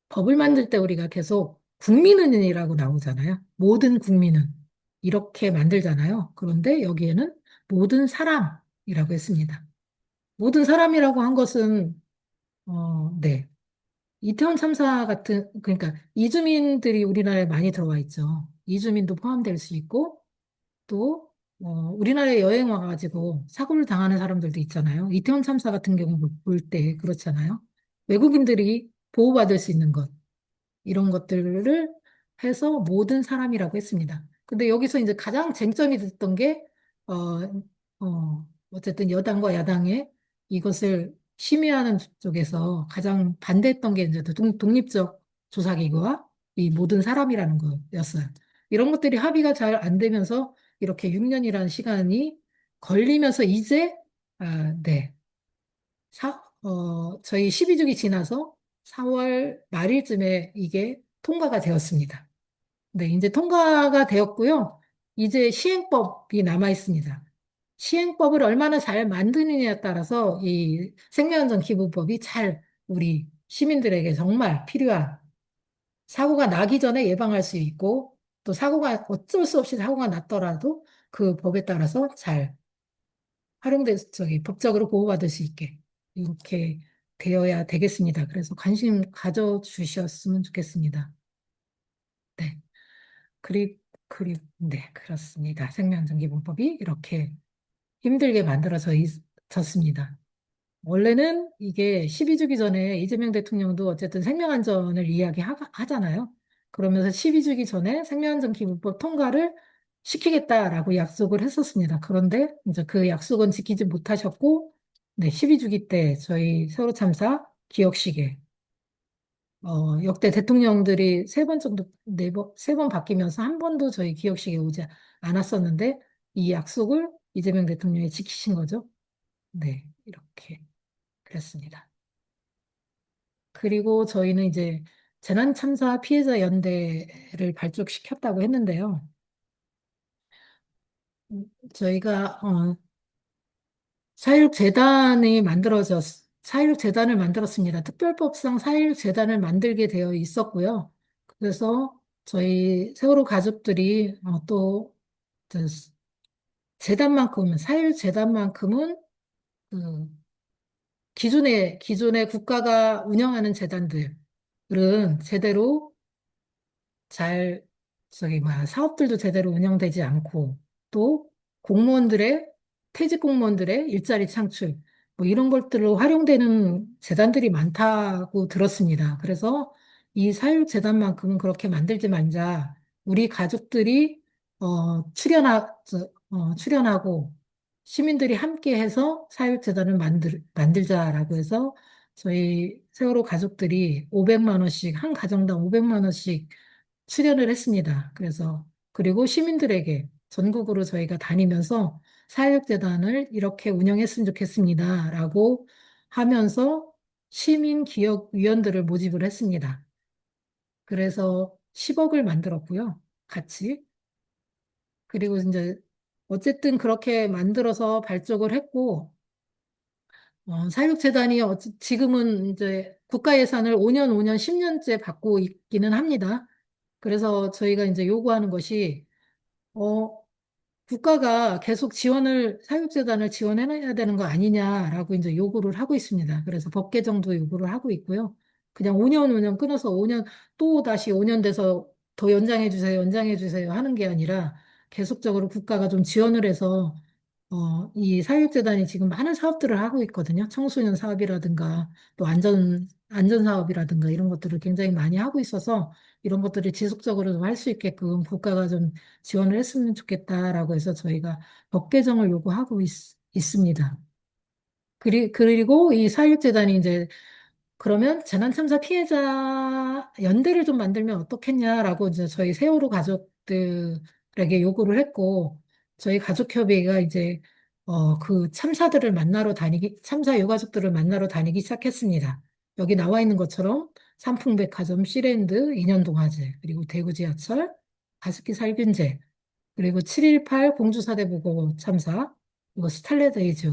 S2: 법을 만들 때 우리가 계속 국민은이라고 나오잖아요. 모든 국민은 이렇게 만들잖아요. 그런데 여기에는 모든 사람이라고 했습니다. 모든 사람이라고 한 것은 네. 이태원 참사 같은, 그러니까 이주민들이 우리나라에 많이 들어와 있죠. 이주민도 포함될 수 있고, 또 우리나라에 여행 와가지고 사고를 당하는 사람들도 있잖아요. 이태원 참사 같은 경우 볼 때 그렇잖아요. 외국인들이 보호받을 수 있는 것, 이런 것들을 해서 모든 사람이라고 했습니다. 근데 여기서 이제 가장 쟁점이 됐던 게, 어, 어쨌든 여당과 야당의 이것을 심의하는 쪽에서 가장 반대했던 게 이제 독립적 조사기구와 이 모든 사람이라는 거였어요. 이런 것들이 합의가 잘 안 되면서 이렇게 6년이라는 시간이 걸리면서 이제, 네. 저희 12주기 지나서 4월 말일쯤에 이게 통과가 되었습니다. 네, 이제 통과가 되었고요. 이제 시행법이 남아 있습니다. 시행법을 얼마나 잘 만드느냐에 따라서 이 생명안전기본법이 잘 우리 시민들에게 정말 필요한 사고가 나기 전에 예방할 수 있고 또 사고가 어쩔 수 없이 사고가 났더라도 그 법에 따라서 잘 저기 법적으로 보호받을 수 있게 이렇게 되어야 되겠습니다. 그래서 관심 가져주셨으면 좋겠습니다. 네. 네, 그렇습니다. 생명안전기본법이 이렇게 힘들게 만들어졌습니다. 원래는 이게 12주기 전에 이재명 대통령도 어쨌든 생명안전을 이야기하잖아요. 그러면서 12주기 전에 생명안전기본법 통과를 시키겠다라고 약속을 했었습니다. 그런데 이제 그 약속은 지키지 못하셨고, 네, 12주기 때 저희 세월호 참사 기억식에 역대 대통령들이 세 번 정도, 세 번 바뀌면서 한 번도 저희 기억식에 오지 않았었는데, 이 약속을 이재명 대통령이 지키신 거죠. 네, 이렇게 그랬습니다. 그리고 저희는 이제 재난참사 피해자 연대를 발족시켰다고 했는데요. 저희가 4.16 재단을 만들었습니다. 특별법상 4.16 재단을 만들게 되어 있었고요. 그래서 저희 세월호 가족들이 또 저 재단만큼은 4.16 재단만큼은 그 기존의 국가가 운영하는 재단들은 제대로 잘 사업들도 제대로 운영되지 않고 또 공무원들의 퇴직 공무원들의 일자리 창출 뭐 이런 것들로 활용되는 재단들이 많다고 들었습니다. 그래서 이 사육재단만큼은 그렇게 만들지 말자. 우리 가족들이 출연하고 시민들이 함께 해서 사육재단을 만들자라고 해서 저희 세월호 가족들이 500만 원씩 한 가정당 500만 원씩 출연을 했습니다. 그리고 시민들에게 전국으로 저희가 다니면서 사회복재단을 이렇게 운영했으면 좋겠습니다. 라고 하면서 시민기억위원들을 모집을 했습니다. 그래서 10억을 만들었고요. 같이. 그리고 이제 어쨌든 그렇게 만들어서 발족을 했고, 사육재단이 지금은 이제 국가 예산을 5년, 10년째 받고 있기는 합니다. 그래서 저희가 이제 요구하는 것이, 어, 국가가 계속 사육재단을 지원해야 되는 거 아니냐라고 이제 요구를 하고 있습니다. 그래서 법 개정도 요구를 하고 있고요. 그냥 5년 끊어서 5년 또 다시 5년 돼서 더 연장해 주세요 하는 게 아니라 계속적으로 국가가 좀 지원을 해서 이 사육재단이 지금 많은 사업들을 하고 있거든요. 청소년 사업이라든가 또 안전 사업이라든가 이런 것들을 굉장히 많이 하고 있어서 이런 것들을 지속적으로 좀 할 수 있게끔 국가가 좀 지원을 했으면 좋겠다라고 해서 저희가 법 개정을 요구하고 있습니다. 그리고 이 사육재단이 이제 그러면 재난참사 피해자 연대를 좀 만들면 어떻겠냐라고 이제 저희 세월호 가족들에게 요구를 했고 저희 가족협의회가 이제 그 참사 유가족들을 만나러 다니기 시작했습니다. 여기 나와 있는 것처럼 삼풍백화점, 시랜드, 인현동화재, 그리고 대구 지하철, 가습기 살균제, 그리고 7.18 공주사대부고 참사, 그리고 스탈레데이즈,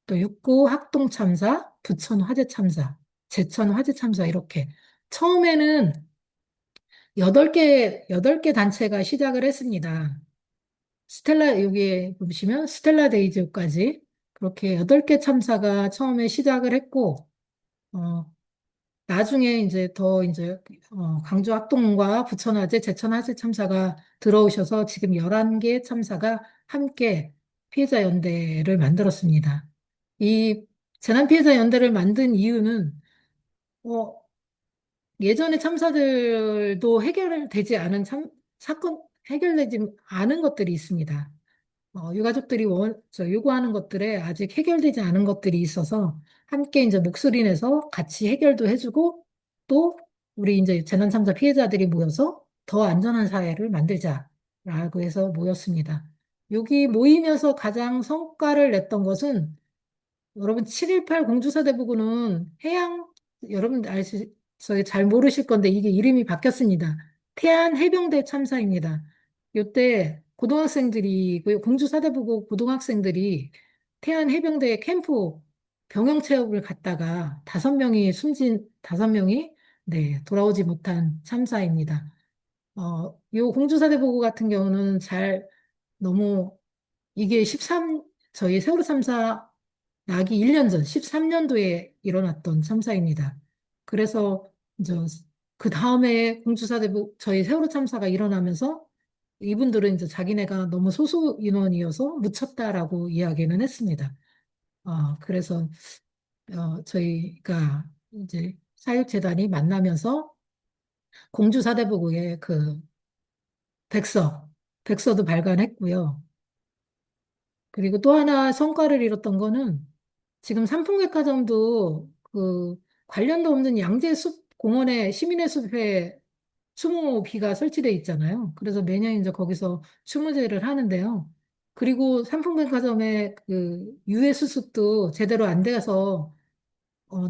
S2: 또 6.9 학동 참사, 부천 화재 참사, 제천 화재 참사 이렇게 처음에는 8개 단체가 시작을 했습니다. 여기에 보시면 스텔라 데이즈까지 그렇게 8개 참사가 처음에 시작을 했고, 어, 나중에 강주 학동과 부천 화재, 제천 화재 참사가 들어오셔서 지금 11개 참사가 함께 피해자 연대를 만들었습니다. 이 재난 피해자 연대를 만든 이유는 어, 예전에 참사들도 해결되지 않은 것들이 있습니다. 유가족들이 요구하는 것들에 아직 해결되지 않은 것들이 있어서 함께 이제 목소리 내서 같이 해결도 해주고 또 우리 이제 재난참사 피해자들이 모여서 더 안전한 사회를 만들자라고 해서 모였습니다. 여기 모이면서 가장 성과를 냈던 것은 여러분 7.18 공주사대부구는 여러분 저희 잘 모르실 건데 이게 이름이 바뀌었습니다. 태안 해병대 참사입니다. 이때 고등학생들이, 그 공주사대부고 고등학생들이 태안 해병대 캠프 병영 체험을 갔다가 5명이 다섯 명이 네, 돌아오지 못한 참사입니다. 요 공주사대보고 같은 경우는 너무 이게 저희 세월호 참사 나기 1년 전, 13년도에 일어났던 참사입니다. 그래서, 이제, 그 다음에 저희 세월호 참사가 일어나면서 이분들은 이제 자기네가 너무 소수 인원이어서 묻혔다라고 이야기는 했습니다. 그래서, 저희가 이제 사육재단이 만나면서 공주사대부고의 그 백서, 백서도 발간했고요. 그리고 또 하나 성과를 이뤘던 거는 지금 삼풍백화점도 그 관련도 없는 양재숲 공원에 시민의 숲에 추모비가 설치돼 있잖아요. 그래서 매년 이제 거기서 추모제를 하는데요. 그리고 삼풍백화점의 그 유해 수습도 제대로 안 돼서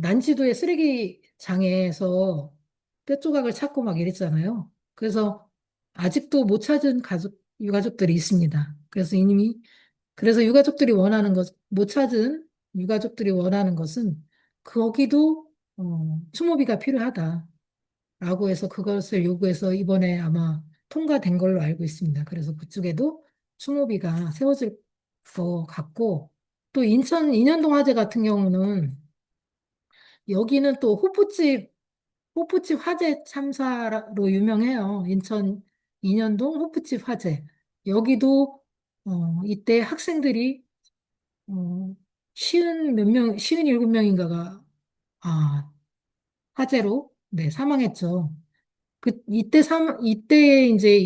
S2: 난지도의 쓰레기장에서 뼈조각을 찾고 막 이랬잖아요. 그래서 아직도 못 찾은 유가족들이 있습니다. 그래서 못 찾은 유가족들이 원하는 것은 거기도 추모비가 필요하다라고 해서 그것을 요구해서 이번에 아마 통과된 걸로 알고 있습니다. 그래서 그쪽에도 추모비가 세워질 것 같고 또 인천 인현동 화재 같은 경우는 여기는 또 호프집 화재 참사로 유명해요. 인천 인현동 호프집 화재. 여기도 이때 학생들이 어, 57명인가가 화재로 네, 사망했죠. 이때에 이제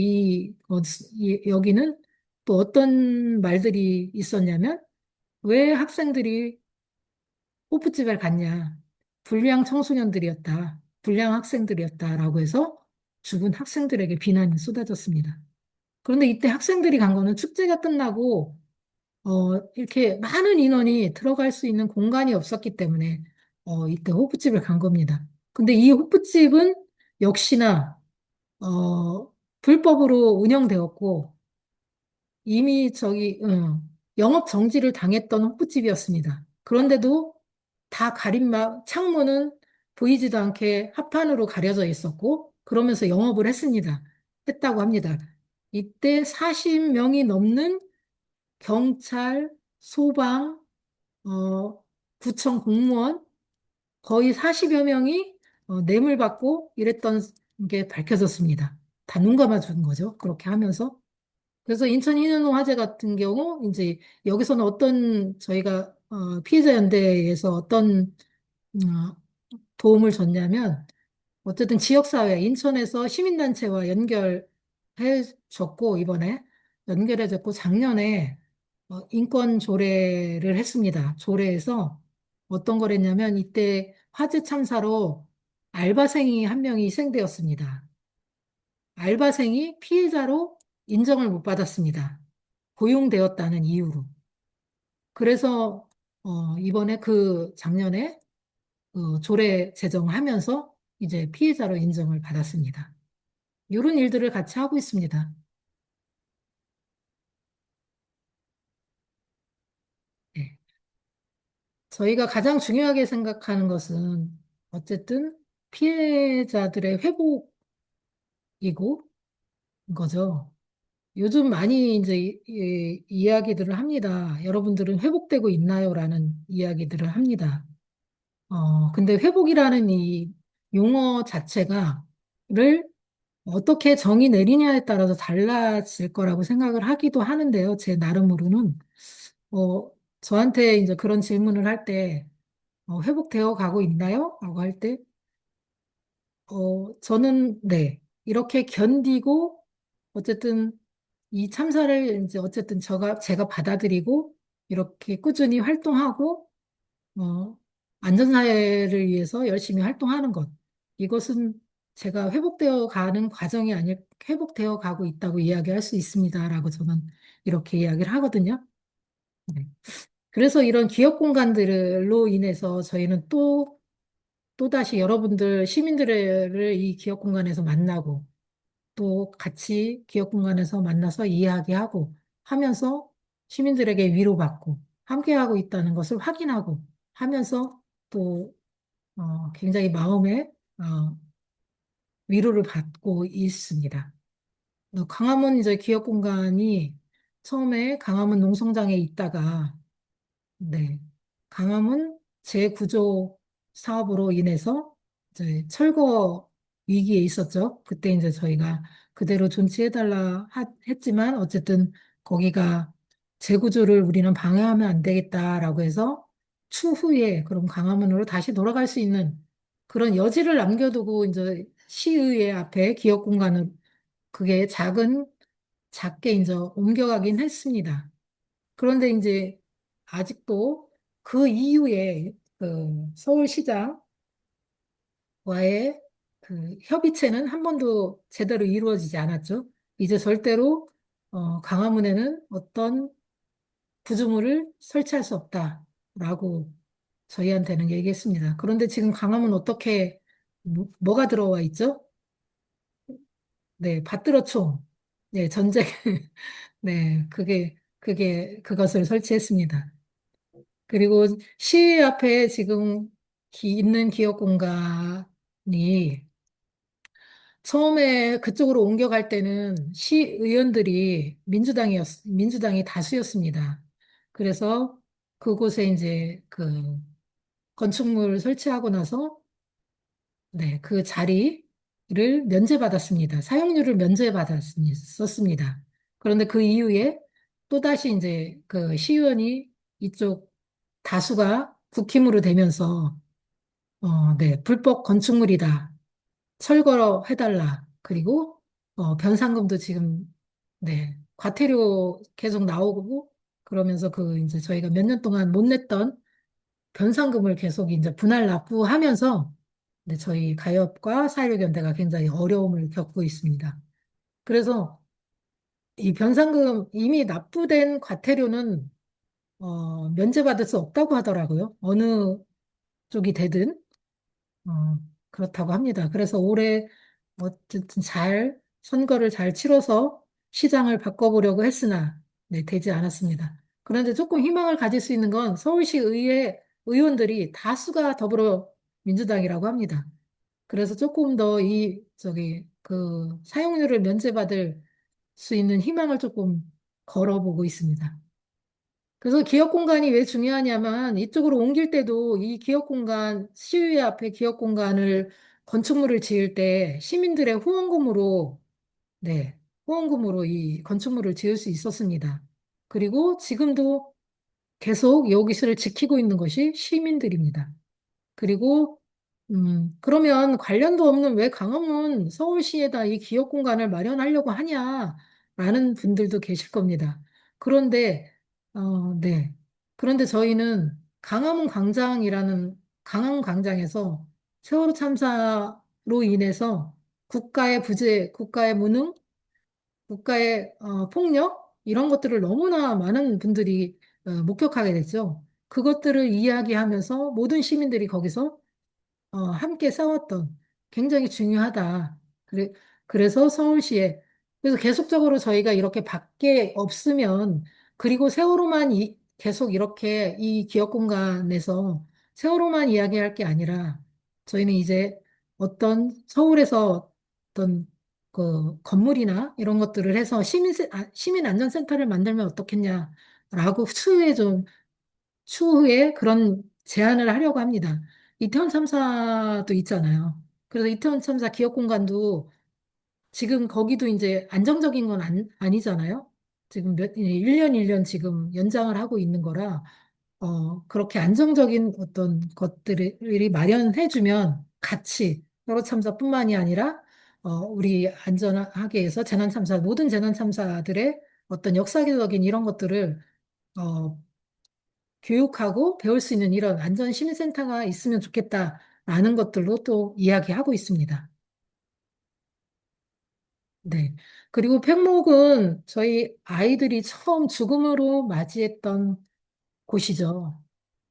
S2: 여기는 또 어떤 말들이 있었냐면 왜 학생들이 호프집에 갔냐. 불량 청소년들이었다. 불량 학생들이었다라고 해서 죽은 학생들에게 비난이 쏟아졌습니다. 그런데 이때 학생들이 간 거는 축제가 끝나고 이렇게 많은 인원이 들어갈 수 있는 공간이 없었기 때문에 이때 호프집을 간 겁니다. 근데 이 호프집은 역시나 불법으로 운영되었고 이미 영업 정지를 당했던 호프집이었습니다. 그런데도 다 창문은 보이지도 않게 합판으로 가려져 있었고 그러면서 영업을 했다고 합니다. 이때 40명이 넘는 경찰, 소방, 어, 구청 공무원 거의 40여 명이 뇌물 받고 이랬던 게 밝혀졌습니다. 다 눈 감아준 거죠. 그렇게 하면서. 그래서 인천 인현동 화재 같은 경우 이제 여기서는 저희가 피해자 연대에서 어떤 어, 도움을 줬냐면 어쨌든 지역사회, 인천에서 시민단체와 연결해 줬고, 이번에 연결해 줬고, 작년에 인권 조례를 했습니다. 조례에서 어떤 거랬냐면, 이때 화재 참사로 알바생이 한 명이 희생되었습니다. 알바생이 피해자로 인정을 못 받았습니다. 고용되었다는 이유로. 그래서, 이번에 작년에 조례 제정하면서 이제 피해자로 인정을 받았습니다. 이런 일들을 같이 하고 있습니다. 네. 저희가 가장 중요하게 생각하는 것은 어쨌든 피해자들의 회복이고 거죠. 요즘 많이 이제 이야기들을 합니다. 여러분들은 회복되고 있나요? 라는 이야기들을 합니다. 근데 회복이라는 이 용어 를 어떻게 정의 내리냐에 따라서 달라질 거라고 생각을 하기도 하는데요. 제 나름으로는. 어, 저한테 이제 그런 질문을 할 때, 회복되어 가고 있나요? 라고 할 때, 저는 네. 이렇게 견디고, 어쨌든 이 참사를 이제 어쨌든 제가 받아들이고, 이렇게 꾸준히 활동하고, 어, 안전사회를 위해서 열심히 활동하는 것. 이것은 제가 회복되어 가고 있다고 이야기할 수 있습니다라고 저는 이렇게 이야기를 하거든요. 네. 그래서 이런 기업 공간들로 인해서 저희는 또다시 시민들을 이 기업 공간에서 만나고, 또 같이 기업 공간에서 만나서 이야기하고 하면서 시민들에게 위로받고 함께하고 있다는 것을 확인하고 하면서 또 굉장히 마음의 위로를 받고 있습니다. 광화문 이제 기업 공간이 처음에 광화문 농성장에 있다가 네. 강화문 재구조 사업으로 인해서 이제 철거 위기에 있었죠. 그때 이제 저희가 그대로 존치해달라 했지만 어쨌든 거기가 재구조를 우리는 방해하면 안 되겠다라고 해서 추후에 그럼 강화문으로 다시 돌아갈 수 있는 그런 여지를 남겨두고 이제 시의회 앞에 기업 공간을 그게 작게 이제 옮겨가긴 했습니다. 그런데 이제 아직도 그 이후에 그 서울시장과의 그 협의체는 한 번도 제대로 이루어지지 않았죠. 이제 절대로 광화문에는 어떤 구조물을 설치할 수 없다라고 저희한테는 얘기했습니다. 그런데 지금 광화문 어떻게 뭐가 들어와 있죠? 네, 받들어총, 네, 전쟁, 네, 그것을 설치했습니다. 그리고 시위 앞에 지금 있는 기업 공간이 처음에 그쪽으로 옮겨갈 때는 시의원들이 민주당이 다수였습니다. 그래서 그곳에 이제 그 건축물 설치하고 나서 네, 그 자리를 면제받았습니다. 사용료를 면제받았었습니다. 그런데 그 이후에 또다시 이제 그 시의원이 이쪽 다수가 국힘으로 되면서 네, 불법 건축물이다. 철거해달라. 그리고 변상금도 지금 네, 과태료 계속 나오고 그러면서 그 이제 저희가 몇 년 동안 못 냈던 변상금을 계속 이제 분할 납부하면서 네, 저희 가협과 사회연대가 굉장히 어려움을 겪고 있습니다. 그래서 이 변상금 이미 납부된 과태료는 면제받을 수 없다고 하더라고요. 어느 쪽이 되든 그렇다고 합니다. 그래서 올해 어쨌든 선거를 잘 치러서 시장을 바꿔보려고 했으나 네, 되지 않았습니다. 그런데 조금 희망을 가질 수 있는 건 서울시 의회 의원들이 다수가 더불어민주당이라고 합니다. 그래서 조금 더 그 사용료를 면제받을 수 있는 희망을 조금 걸어보고 있습니다. 그래서 기업 공간이 왜 중요하냐면 이쪽으로 옮길 때도 이 기업 공간, 시의회 앞에 기업 공간을 건축물을 지을 때 시민들의 후원금으로, 네, 후원금으로 이 건축물을 지을 수 있었습니다. 그리고 지금도 계속 여기서를 지키고 있는 것이 시민들입니다. 그리고 그러면 관련도 없는 왜 광화문 서울시에다 이 기업 공간을 마련하려고 하냐라는 분들도 계실 겁니다. 그런데 네. 그런데 저희는 강화문 광장에서 세월호 참사로 인해서 국가의 부재, 국가의 무능, 국가의 폭력 이런 것들을 너무나 많은 분들이 목격하게 됐죠. 그것들을 이야기하면서 모든 시민들이 거기서 함께 싸웠던 굉장히 중요하다. 그래서 서울시에 그래서 계속적으로 저희가 이렇게 밖에 없으면 그리고 세월호만 계속 이렇게 이 기업 공간에서 세월호만 이야기할 게 아니라 저희는 이제 어떤 서울에서 어떤 그 건물이나 이런 것들을 해서 시민 안전센터를 만들면 어떻겠냐라고 추후에 그런 제안을 하려고 합니다. 이태원 참사도 있잖아요. 그래서 이태원 참사 기업 공간도 지금 거기도 이제 안정적인 건 아니잖아요. 지금 1년 지금 연장을 하고 있는 거라, 그렇게 안정적인 어떤 것들이 마련해주면 같이 여러 참사뿐만이 아니라, 우리 안전하게 해서 모든 재난 참사들의 어떤 역사적인 이런 것들을, 어, 교육하고 배울 수 있는 이런 안전 시민센터가 있으면 좋겠다라는 것들로 또 이야기하고 있습니다. 네. 그리고 팽목은 저희 아이들이 처음 죽음으로 맞이했던 곳이죠.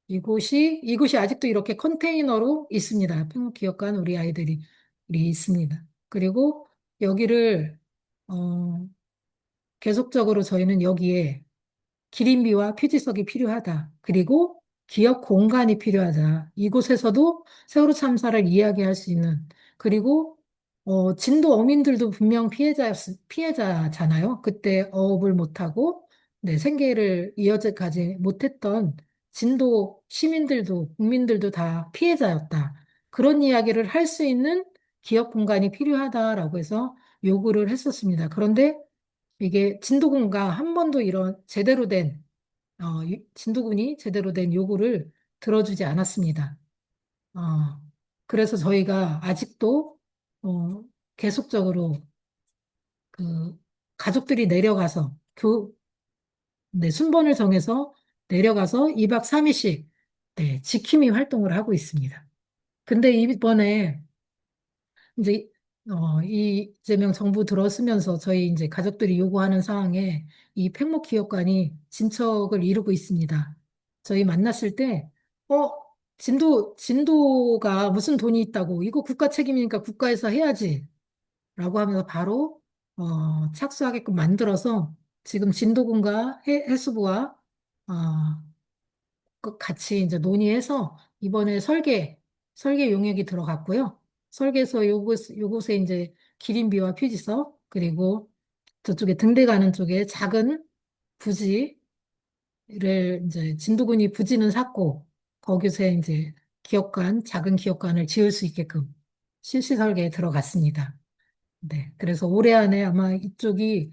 S2: 이곳이 아직도 이렇게 컨테이너로 있습니다. 팽목기업관 우리 아이들이 있습니다. 그리고 여기를, 어, 계속적으로 저희는 여기에 기린비와 표지석이 필요하다. 그리고 기업 공간이 필요하다. 이곳에서도 세월호 참사를 이야기할 수 있는, 그리고 진도 어민들도 분명 피해자잖아요. 그때 어업을 못하고 네, 생계를 이어가지 못했던 진도 시민들도 국민들도 다 피해자였다. 그런 이야기를 할 수 있는 기업 공간이 필요하다라고 해서 요구를 했었습니다. 그런데 이게 진도군가 한 번도 이런 제대로 된 진도군이 제대로 된 요구를 들어주지 않았습니다. 어, 그래서 저희가 아직도 어, 계속적으로 그 가족들이 내려가서 네, 순번을 정해서 내려가서 2박 3일씩 네, 지킴이 활동을 하고 있습니다. 근데 이번에 이제 이재명 정부 들어서면서 저희 이제 가족들이 요구하는 사항에 이 팽목 기업관이 진척을 이루고 있습니다. 저희 만났을 때, 어, 진도가 무슨 돈이 있다고, 이거 국가 책임이니까 국가에서 해야지. 라고 하면서 바로, 착수하게끔 만들어서 지금 진도군과 해수부와, 어, 같이 이제 논의해서 이번에 설계 용역이 들어갔고요. 설계서 요곳에 이제 기린비와 표지서 그리고 저쪽에 등대 가는 쪽에 작은 부지를 이제 진도군이 부지는 샀고 거기서 이제 작은 기업관을 지을 수 있게끔 실시 설계에 들어갔습니다. 네. 그래서 올해 안에 아마 이쪽이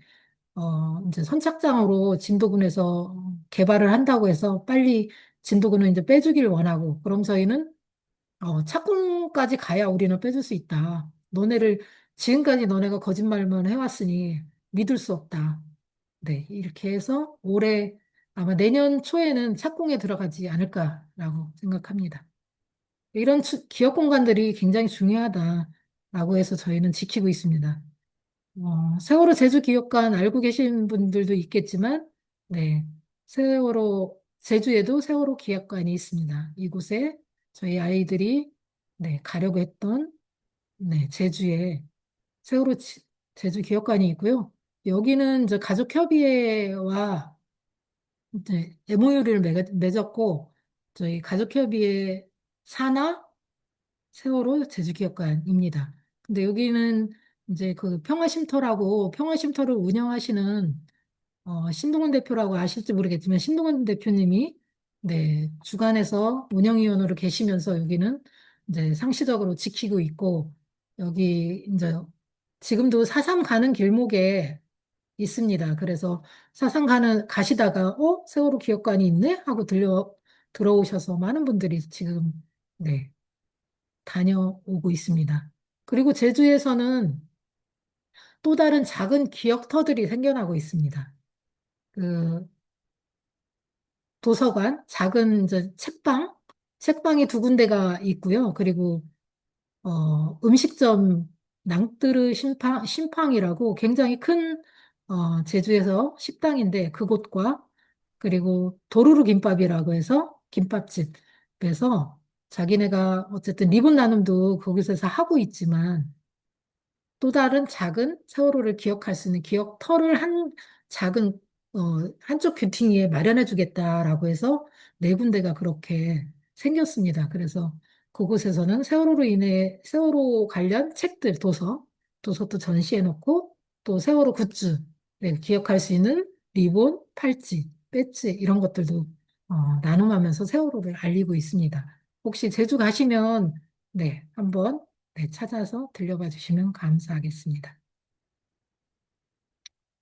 S2: 이제 선착장으로 진도군에서 개발을 한다고 해서 빨리 진도군은 이제 빼주길 원하고, 그럼 저희는 착공까지 가야 우리는 빼줄 수 있다. 지금까지 너네가 거짓말만 해왔으니 믿을 수 없다. 네, 이렇게 해서 올해 아마 내년 초에는 착공에 들어가지 않을까라고 생각합니다. 이런 기업 공간들이 굉장히 중요하다라고 해서 저희는 지키고 있습니다. 세월호 제주기업관 알고 계신 분들도 있겠지만, 네, 제주에도 세월호 기업관이 있습니다. 이곳에 저희 아이들이, 네, 가려고 했던, 네, 세월호 제주 기업관이 있고요. 여기는 이제 가족협의회와 이제 MOU를 맺었고, 저희 가족협의회 산하 세월호 제주기업관입니다. 근데 여기는 이제 그 평화쉼터를 운영하시는 신동훈 대표라고 아실지 모르겠지만 신동훈 대표님이 네, 주관해서 운영위원으로 계시면서 여기는 이제 상시적으로 지키고 있고 여기 이제 지금도 사삼 가는 길목에 있습니다. 그래서 가시다가 세월호 기업관이 있네 하고 들어오셔서 많은 분들이 지금 네, 다녀오고 있습니다. 그리고 제주에서는 또 다른 작은 기억터들이 생겨나고 있습니다. 그 도서관, 작은 이제 책방이 두 군데가 있고요. 그리고 음식점 낭뜨르 심팡이라고 굉장히 큰 제주에서 식당인데 그곳과 그리고 도루루 김밥이라고 해서 김밥집에서 자기네가 어쨌든 리본 나눔도 거기서 해서 하고 있지만 또 다른 작은 세월호를 기억할 수 있는 기억터를 작은, 한쪽 큐팅위에 마련해 주겠다라고 해서 네 군데가 그렇게 생겼습니다. 그래서 그곳에서는 세월호 관련 책들, 도서도 전시해 놓고 또 세월호 굿즈, 네, 기억할 수 있는 리본, 팔찌, 배지 이런 것들도 나눔하면서 세월호를 알리고 있습니다. 혹시 제주 가시면 네, 한번 네, 찾아서 들려봐 주시면 감사하겠습니다.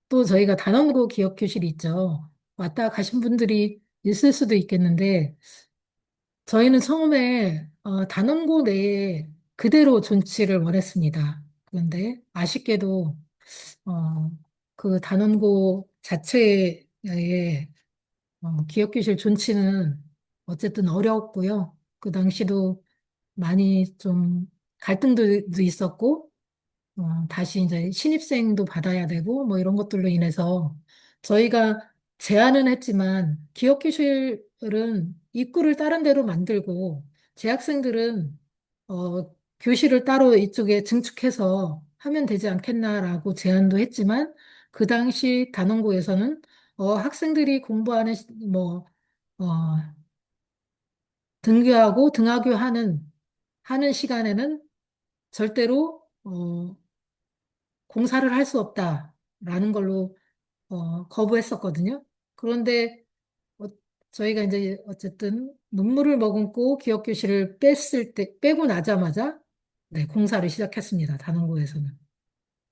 S2: 또 저희가 단원고 기억 교실이 있죠. 왔다 가신 분들이 있을 수도 있겠는데, 저희는 처음에 단원고 내에 그대로 존치를 원했습니다. 그런데 아쉽게도 어, 그 단원고 자체의 기억 교실 존치는 어쨌든 어려웠고요. 그 당시도 많이 좀 갈등도 있었고, 다시 이제 신입생도 받아야 되고, 뭐 이런 것들로 인해서 저희가 제안은 했지만, 기업교실은 입구를 다른 데로 만들고, 재학생들은, 교실을 따로 이쪽에 증축해서 하면 되지 않겠나라고 제안도 했지만 그 당시 단원고에서는 학생들이 공부하는 어, 등교하고 하는 시간에는 절대로 공사를 할 수 없다라는 걸로 거부했었거든요. 그런데 어, 저희가 이제 어쨌든 눈물을 머금고 기억교실을 빼고 나자마자 네, 공사를 시작했습니다. 단원고에서는.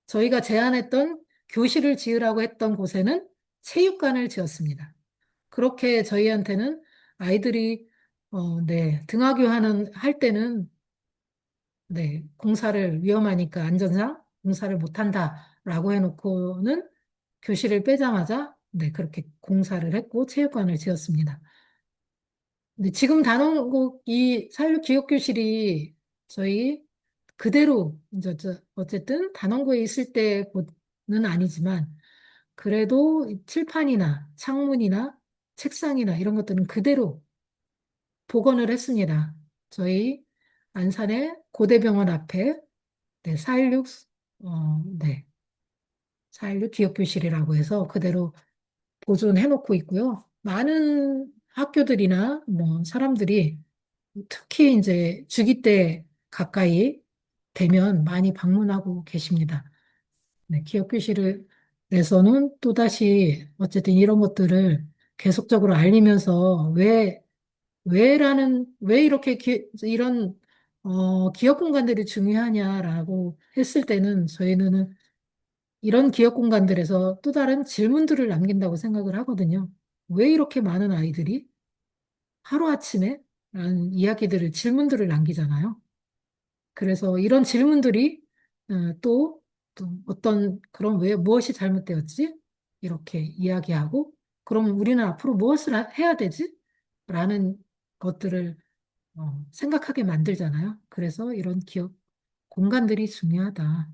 S2: 저희가 제안했던 교실을 지으라고 했던 곳에는 체육관을 지었습니다. 그렇게 저희한테는 아이들이 네, 할 때는 네, 공사를 위험하니까 안전상 공사를 못한다라고 해놓고는 교실을 빼자마자 네, 그렇게 공사를 했고 체육관을 지었습니다. 근데 지금 단원고 이 사회교육교실이 저희 그대로 이제 어쨌든 단원고에 있을 때는 아니지만 그래도 이 칠판이나 창문이나 책상이나 이런 것들은 그대로 복원을 했습니다. 저희 안산의 고대병원 앞에 네, 416 네, 416 기억교실이라고 해서 그대로 보존해놓고 있고요. 많은 학교들이나 뭐 사람들이 특히 이제 주기 때 가까이 되면 많이 방문하고 계십니다. 네, 기업교실을 내서는 또다시 어쨌든 이런 것들을 계속적으로 알리면서 왜 이렇게 이런 기업 공간들이 중요하냐라고 했을 때는 저희는 이런 기업 공간들에서 또 다른 질문들을 남긴다고 생각을 하거든요. 왜 이렇게 많은 아이들이 하루아침에 라는 질문들을 남기잖아요. 그래서 이런 질문들이 또 어떤 그런 왜 무엇이 잘못되었지? 이렇게 이야기하고 그럼 우리는 앞으로 무엇을 해야 되지? 라는 것들을 생각하게 만들잖아요. 그래서 이런 기업 공간들이 중요하다.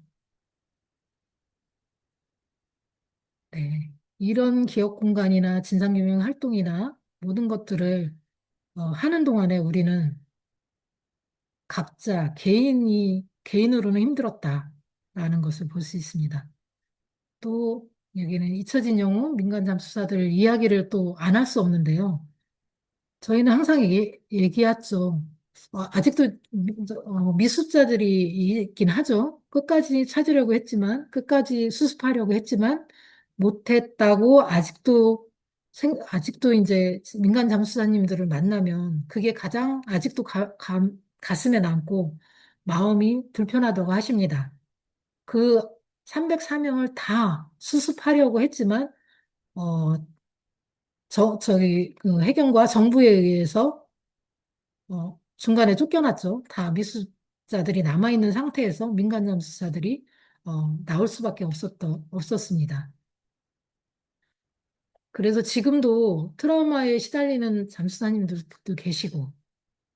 S2: 네. 이런 기업 공간이나 진상규명 활동이나 모든 것들을 하는 동안에 우리는 각자 개인으로는 힘들었다라는 것을 볼 수 있습니다. 또 여기는 잊혀진 영웅 민간 잠수사들 이야기를 또 안 할 수 없는데요. 저희는 항상 얘기하죠. 아직도 미수자들이 있긴 하죠. 끝까지 찾으려고 했지만, 끝까지 수습하려고 했지만, 못했다고 아직도 이제 민간 잠수사님들을 만나면 그게 가장 아직도 가슴에 남고 마음이 불편하다고 하십니다. 그 304명을 다 수습하려고 했지만, 어, 그 해경과 정부에 의해서 중간에 쫓겨났죠. 다 미수자들이 남아있는 상태에서 민간 잠수사들이 나올 수밖에 없었습니다. 그래서 지금도 트라우마에 시달리는 잠수사님들도 계시고,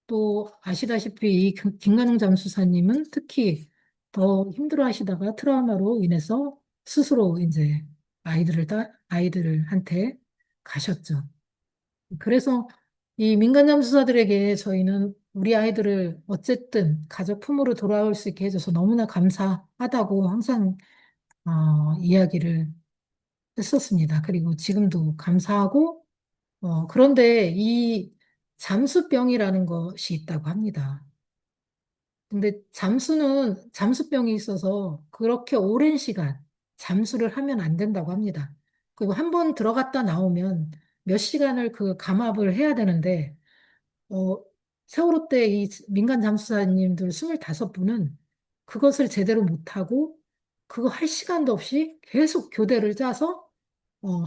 S2: 또 아시다시피 이 김관웅 잠수사님은 특히 더 힘들어 하시다가 트라우마로 인해서 스스로 이제 아이들한테 가셨죠. 그래서 이 민간잠 수사들에게 저희는 우리 아이들을 어쨌든 가족 품으로 돌아올 수 있게 해줘서 너무나 감사하다고 항상 이야기를 했었습니다. 그리고 지금도 감사하고 그런데 이 잠수병이라는 것이 있다고 합니다. 근데 잠수병이 있어서 그렇게 오랜 시간 잠수를 하면 안 된다고 합니다. 그리고 한 번 들어갔다 나오면 몇 시간을 그 감압을 해야 되는데 어, 세월호 때 이 민간 잠수사님들 25분은 그것을 제대로 못하고 그거 할 시간도 없이 계속 교대를 짜서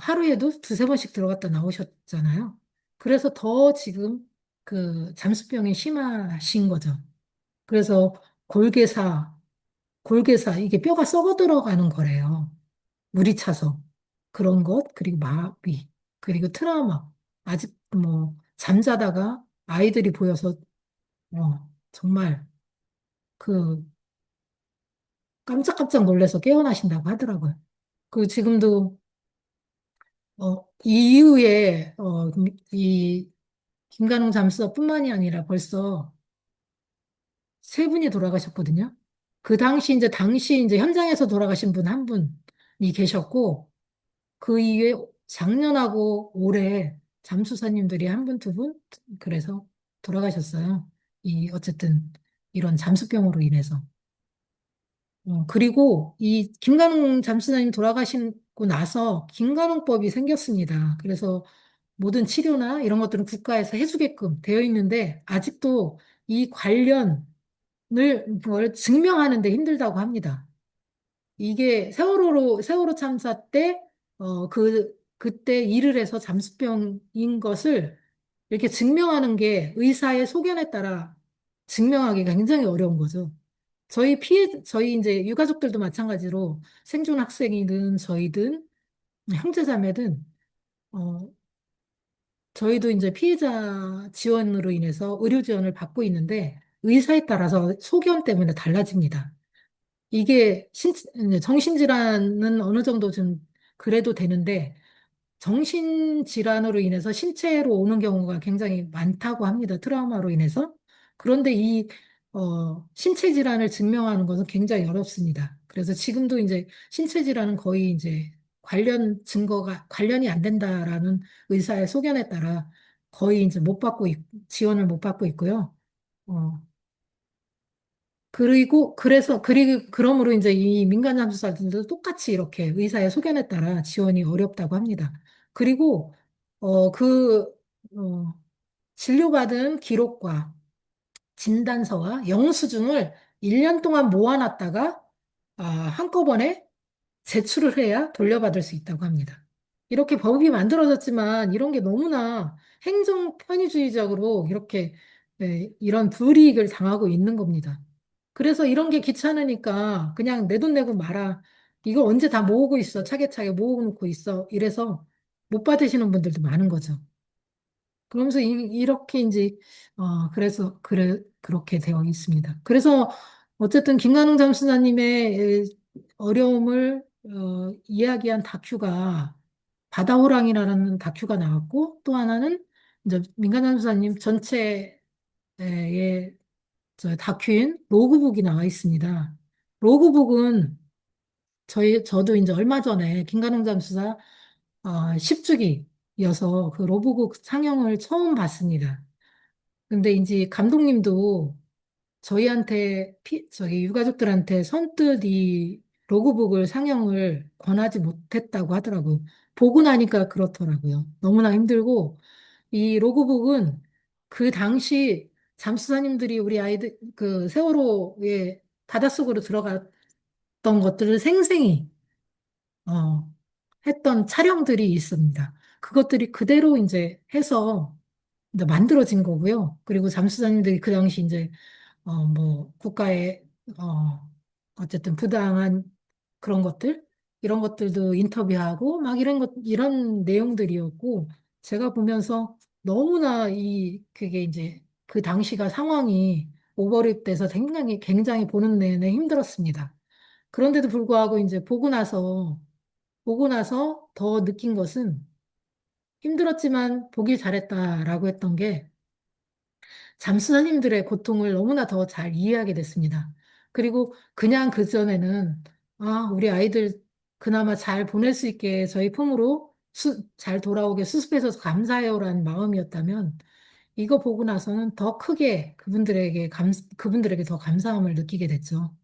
S2: 하루에도 두세 번씩 들어갔다 나오셨잖아요. 그래서 더 지금 그 잠수병이 심하신 거죠. 그래서 골개사, 이게 뼈가 썩어 들어가는 거래요. 물이 차서. 그런 것, 그리고 마비, 그리고 트라우마. 아직 뭐, 잠자다가 아이들이 보여서, 정말 그 깜짝깜짝 놀라서 깨어나신다고 하더라고요. 그 지금도, 이 이후에, 이 김관웅 잠수사뿐만이 아니라 벌써 세 분이 돌아가셨거든요. 그 당시 이제 현장에서 돌아가신 분 한 분이 계셨고, 그 이후에 작년하고 올해 잠수사님들이 한 분, 두 분? 그래서 돌아가셨어요. 어쨌든 이런 잠수병으로 인해서. 그리고 이 김관웅 잠수사님 돌아가시고 나서 김관웅법이 생겼습니다. 그래서 모든 치료나 이런 것들은 국가에서 해주게끔 되어 있는데 아직도 이 관련을 뭘 증명하는 데 힘들다고 합니다. 이게 세월호 참사 때, 그때 일을 해서 잠수병인 것을 이렇게 증명하는 게 의사의 소견에 따라 증명하기가 굉장히 어려운 거죠. 저희 이제 유가족들도 마찬가지로 생존 학생이든 저희든 형제자매든, 어, 저희도 이제 피해자 지원으로 인해서 의료 지원을 받고 있는데 의사에 따라서 소견 때문에 달라집니다. 이게 이제 정신질환은 어느 정도 좀 그래도 되는데 정신질환으로 인해서 신체로 오는 경우가 굉장히 많다고 합니다. 트라우마로 인해서. 그런데 신체 질환을 증명하는 것은 굉장히 어렵습니다. 그래서 지금도 이제 신체 질환은 거의 이제 관련이 안 된다라는 의사의 소견에 따라 거의 이제 지원을 못 받고 있고요. 어, 그러므로 이제 이 민간 잠수사들도 똑같이 이렇게 의사의 소견에 따라 지원이 어렵다고 합니다. 그리고, 어, 그, 어, 진료받은 기록과 진단서와 영수증을 1년 동안 모아놨다가, 한꺼번에 제출을 해야 돌려받을 수 있다고 합니다. 이렇게 법이 만들어졌지만 이런 게 너무나 행정 편의주의적으로 이렇게 이런 불이익을 당하고 있는 겁니다. 그래서 이런 게 귀찮으니까 그냥 내 돈 내고 말아. 이거 언제 다 모으고 있어. 차게차게 모으고 놓고 있어. 이래서 못 받으시는 분들도 많은 거죠. 그러면서 이렇게 이제 그렇게 되어 있습니다. 그래서 어쨌든 김관웅 잠수사님의 어려움을 이야기한 다큐가 바다호랑이라는 다큐가 나왔고 또 하나는 이제 민간 잠수사님 전체의 저 다큐인 로그북이 나와 있습니다. 로그북은 저도 이제 얼마 전에 김관웅 잠수사 10주기여서 그 로그북 상영을 처음 봤습니다. 근데 이제 감독님도 저희 유가족들한테 선뜻 이 로그북을 상영을 권하지 못했다고 하더라고요. 보고 나니까 그렇더라고요. 너무나 힘들고, 이 로그북은 그 당시 잠수사님들이 우리 아이들, 그 세월호에 바닷속으로 들어갔던 것들을 생생히, 어, 했던 촬영들이 있습니다. 그것들이 그대로 이제 해서 이제 만들어진 거고요. 그리고 잠수사님들이 그 당시 이제 뭐, 국가의, 어쨌든 부당한 그런 것들, 이런 것들도 인터뷰하고, 막 이런 내용들이었고, 제가 보면서 너무나 그게 이제 그 당시가 상황이 오버립돼서 굉장히 보는 내내 힘들었습니다. 그런데도 불구하고 이제 보고 나서 더 느낀 것은 힘들었지만 보길 잘했다라고 했던 게 잠수사님들의 고통을 너무나 더 잘 이해하게 됐습니다. 그리고 그냥 그전에는, 우리 아이들 그나마 잘 보낼 수 있게 저희 품으로 잘 돌아오게 수습해줘서 감사해요라는 마음이었다면, 이거 보고 나서는 더 크게 그분들에게 더 감사함을 느끼게 됐죠.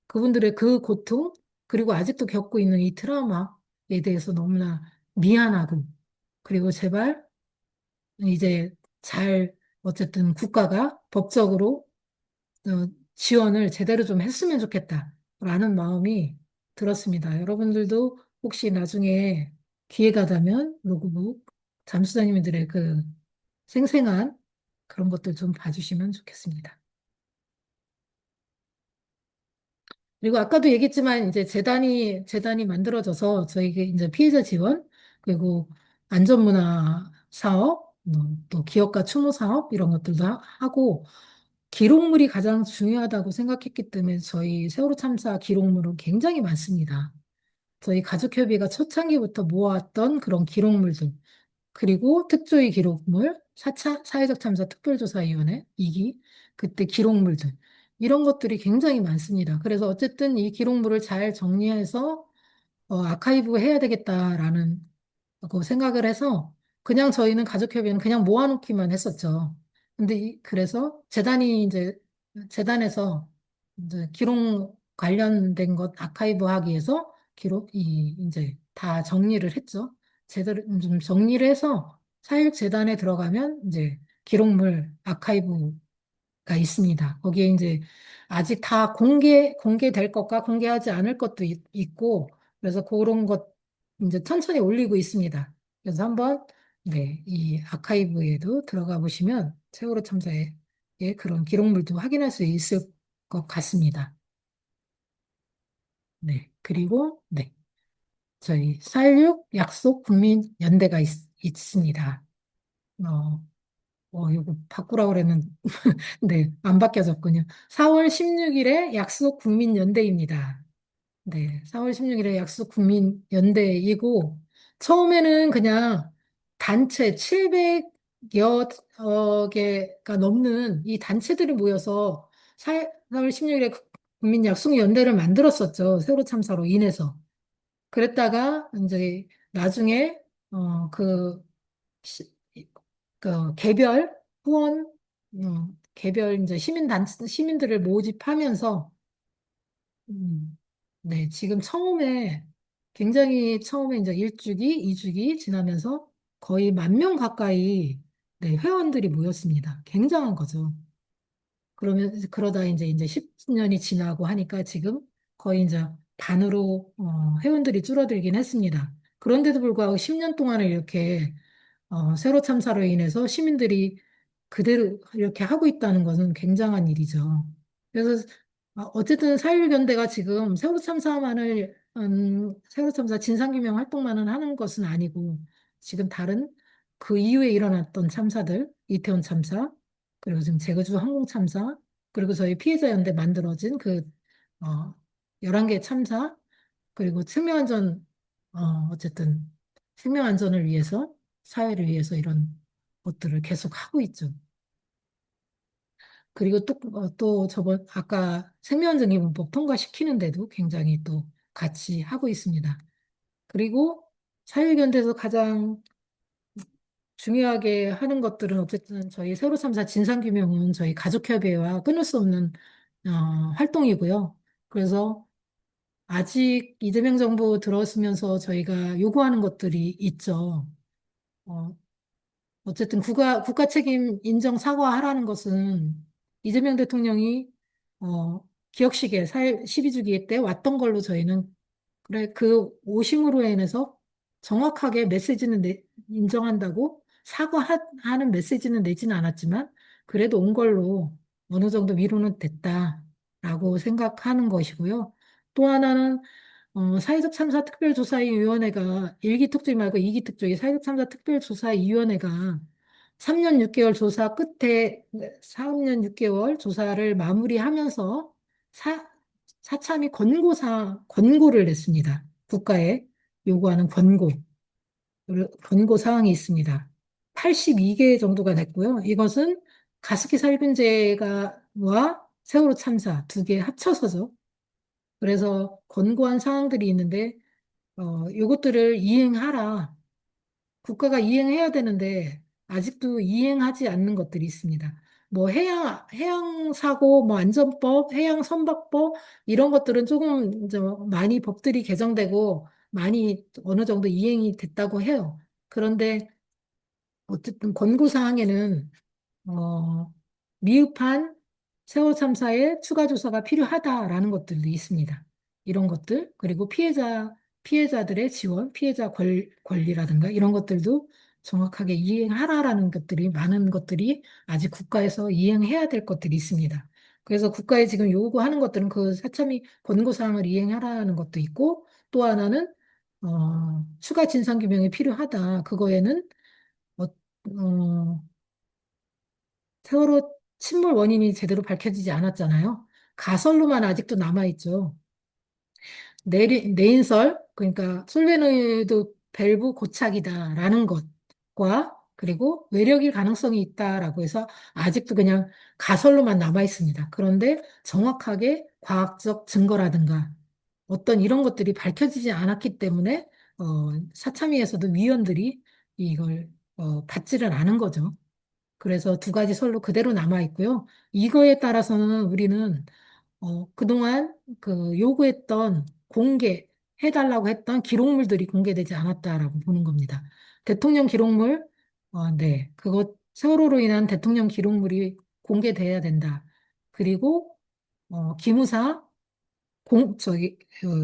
S2: 그분들의 그 고통, 그리고 아직도 겪고 있는 이 트라우마에 대해서 너무나 미안하고, 그리고 제발 이제 어쨌든 국가가 법적으로 지원을 제대로 좀 했으면 좋겠다라는 마음이 들었습니다. 여러분들도 혹시 나중에 기회가 되면 로그북 잠수사님들의 그 생생한 그런 것들 좀 봐주시면 좋겠습니다. 그리고 아까도 얘기했지만 이제 재단이 만들어져서 저희가 이제 피해자 지원 그리고 안전문화 사업 또 기업가 추모 사업 이런 것들도 하고 기록물이 가장 중요하다고 생각했기 때문에 저희 세월호 참사 기록물은 굉장히 많습니다. 저희 가족협의가 초창기부터 모아왔던 그런 기록물들 그리고 특조위 기록물 4차 사회적 참사 특별조사위원회 2기 그때 기록물들 이런 것들이 굉장히 많습니다. 그래서 어쨌든 이 기록물을 잘 정리해서 아카이브 해야 되겠다라는 그 생각을 해서 그냥 저희는 가족협의회는 그냥 모아놓기만 했었죠. 근데 그래서 재단에서 이제 기록 관련된 것 아카이브 하기 위해서 이제 다 정리를 했죠. 제대로 좀 정리를 해서 사육재단에 들어가면 이제 기록물 아카이브 가 있습니다. 거기에 이제 아직 다 공개될 것과 공개하지 않을 것도 있고, 그래서 그런 것 이제 천천히 올리고 있습니다. 그래서 한번, 네, 이 아카이브에도 들어가 보시면 세월호 참사의 그런 기록물도 확인할 수 있을 것 같습니다. 네. 그리고, 네. 저희 4.16 약속 국민연대가 있습니다. 어, 이거 바꾸라고 그랬는데, 네, 안 바뀌어졌군요. 4월 16일에 약속 국민연대입니다. 네, 4월 16일에 약속 국민연대이고, 처음에는 그냥 단체 700여 개가 넘는 이 단체들이 모여서 4월 16일에 국민약속연대를 만들었었죠. 세월호 참사로 인해서. 그랬다가 이제 나중에 시- 개별 후원, 개별 이제 시민들을 모집하면서, 네, 지금 굉장히 처음에 이제 1주기, 2주기 지나면서 거의 10,000명 가까이, 네, 회원들이 모였습니다. 굉장한 거죠. 그러다 이제 10년이 지나고 하니까 지금 거의 이제 반으로, 회원들이 줄어들긴 했습니다. 그런데도 불구하고 10년 동안을 이렇게 세로 참사로 인해서 시민들이 그대로 이렇게 하고 있다는 것은 굉장한 일이죠. 그래서 어쨌든 4.16 연대가 지금 세월호 참사 진상규명 활동만은 하는 것은 아니고 지금 다른 그 이후에 일어났던 참사들, 이태원 참사, 그리고 지금 제주도 항공 참사, 그리고 저희 피해자 연대 만들어진 어, 11개 참사, 그리고 어쨌든 생명 안전을 위해서, 사회를 위해서 이런 것들을 계속 하고 있죠. 그리고 아까 생명안전기본법 통과시키는데도 굉장히 또 같이 하고 있습니다. 그리고 사회견대에서 가장 중요하게 하는 것들은 어쨌든 저희 세로 참사 진상규명은 저희 가족협의회와 끊을 수 없는 어, 활동이고요. 그래서 아직 이재명 정부 들어서면서 저희가 요구하는 것들이 있죠. 어, 어쨌든 국가 책임 인정 사과하라는 것은 이재명 대통령이 기억식에 12주기 때 왔던 걸로 저희는 그래 그 오심으로 인해서 정확하게 인정한다고 사과하는 메시지는 내지는 않았지만 그래도 온 걸로 어느 정도 위로는 됐다라고 생각하는 것이고요. 또 하나는 사회적 참사 특별조사위원회가 1기 특조위 말고 2기 특조위 사회적 참사 특별조사위원회가 3년 6개월 조사 끝에 3년 6개월 조사를 마무리하면서 사, 사참이 권고를 냈습니다. 국가에 요구하는 권고 사항이 있습니다. 82개 정도가 됐고요. 이것은 가습기 살균제가와 세월호 참사 두 개 합쳐서죠. 그래서 권고한 사항들이 있는데 요것들을 이행하라. 국가가 이행해야 되는데 아직도 이행하지 않는 것들이 있습니다. 뭐 해양 사고, 뭐 안전법, 해양 선박법 이런 것들은 조금 이제 많이 법들이 개정되고 많이 어느 정도 이행이 됐다고 해요. 그런데 어쨌든 권고 사항에는 어, 미흡한 세월 참사에 추가 조사가 필요하다라는 것들도 있습니다. 이런 것들, 그리고 피해자들의 지원, 권리라든가 이런 것들도 정확하게 이행하라라는 것들이 많은 것들이 아직 국가에서 이행해야 될 것들이 있습니다. 그래서 국가에 지금 요구하는 것들은 그 사참이 권고사항을 이행하라는 것도 있고 또 하나는 추가 진상규명이 필요하다. 그거에는 어, 어, 세월호 침몰 원인이 제대로 밝혀지지 않았잖아요. 가설로만 아직도 남아있죠. 내인설, 그러니까 솔레노이드 밸브 고착이다라는 것과 그리고 외력일 가능성이 있다라고 해서 아직도 그냥 가설로만 남아 있습니다. 그런데 정확하게 과학적 증거라든가 어떤 이런 것들이 밝혀지지 않았기 때문에 사참위에서도 위원들이 이걸 받지를 않은 거죠. 그래서 두 가지 설로 그대로 남아 있고요. 이거에 따라서는 우리는 그동안 그 요구했던 공개해달라고 했던 기록물들이 공개되지 않았다라고 보는 겁니다. 대통령 기록물, 네, 그것 세월호로 인한 대통령 기록물이 공개돼야 된다. 그리고 기무사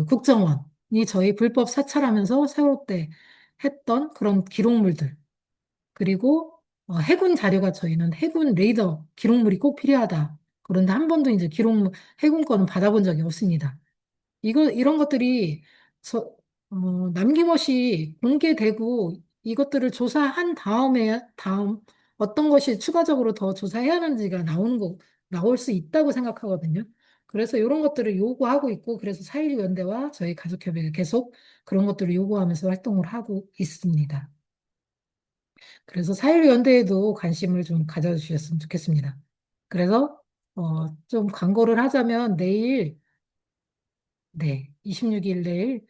S2: 국정원이 저희 불법 사찰하면서 세월호 때 했던 그런 기록물들. 그리고 해군 자료가 저희는 해군 레이더 기록물이 꼭 필요하다. 그런데 한 번도 이제 해군 거는 받아본 적이 없습니다. 이런 것들이 저, 남김없이 공개되고 이것들을 조사한 다음 어떤 것이 추가적으로 더 조사해야 하는지가 나올 수 있다고 생각하거든요. 그래서 이런 것들을 요구하고 있고, 그래서 4.16 연대와 저희 가족협의회가 계속 그런 것들을 요구하면서 활동을 하고 있습니다. 그래서 4.16 연대에도 관심을 좀 가져주셨으면 좋겠습니다. 그래서 좀 광고를 하자면 내일, 네, 26일 내일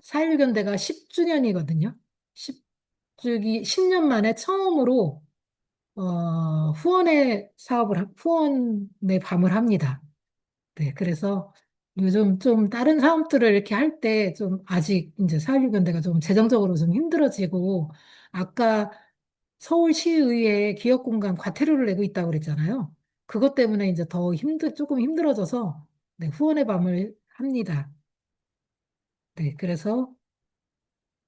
S2: 4.16 연대가 10주년이거든요. 10년 만에 처음으로 후원의 밤을 합니다. 네, 그래서 요즘 좀 다른 사업들을 이렇게 할 때 좀 아직 이제 4.16 연대가 좀 재정적으로 좀 힘들어지고, 아까 서울시의회 기업공간 과태료를 내고 있다고 그랬잖아요. 그것 때문에 이제 조금 힘들어져서 네, 후원의 밤을 합니다. 네, 그래서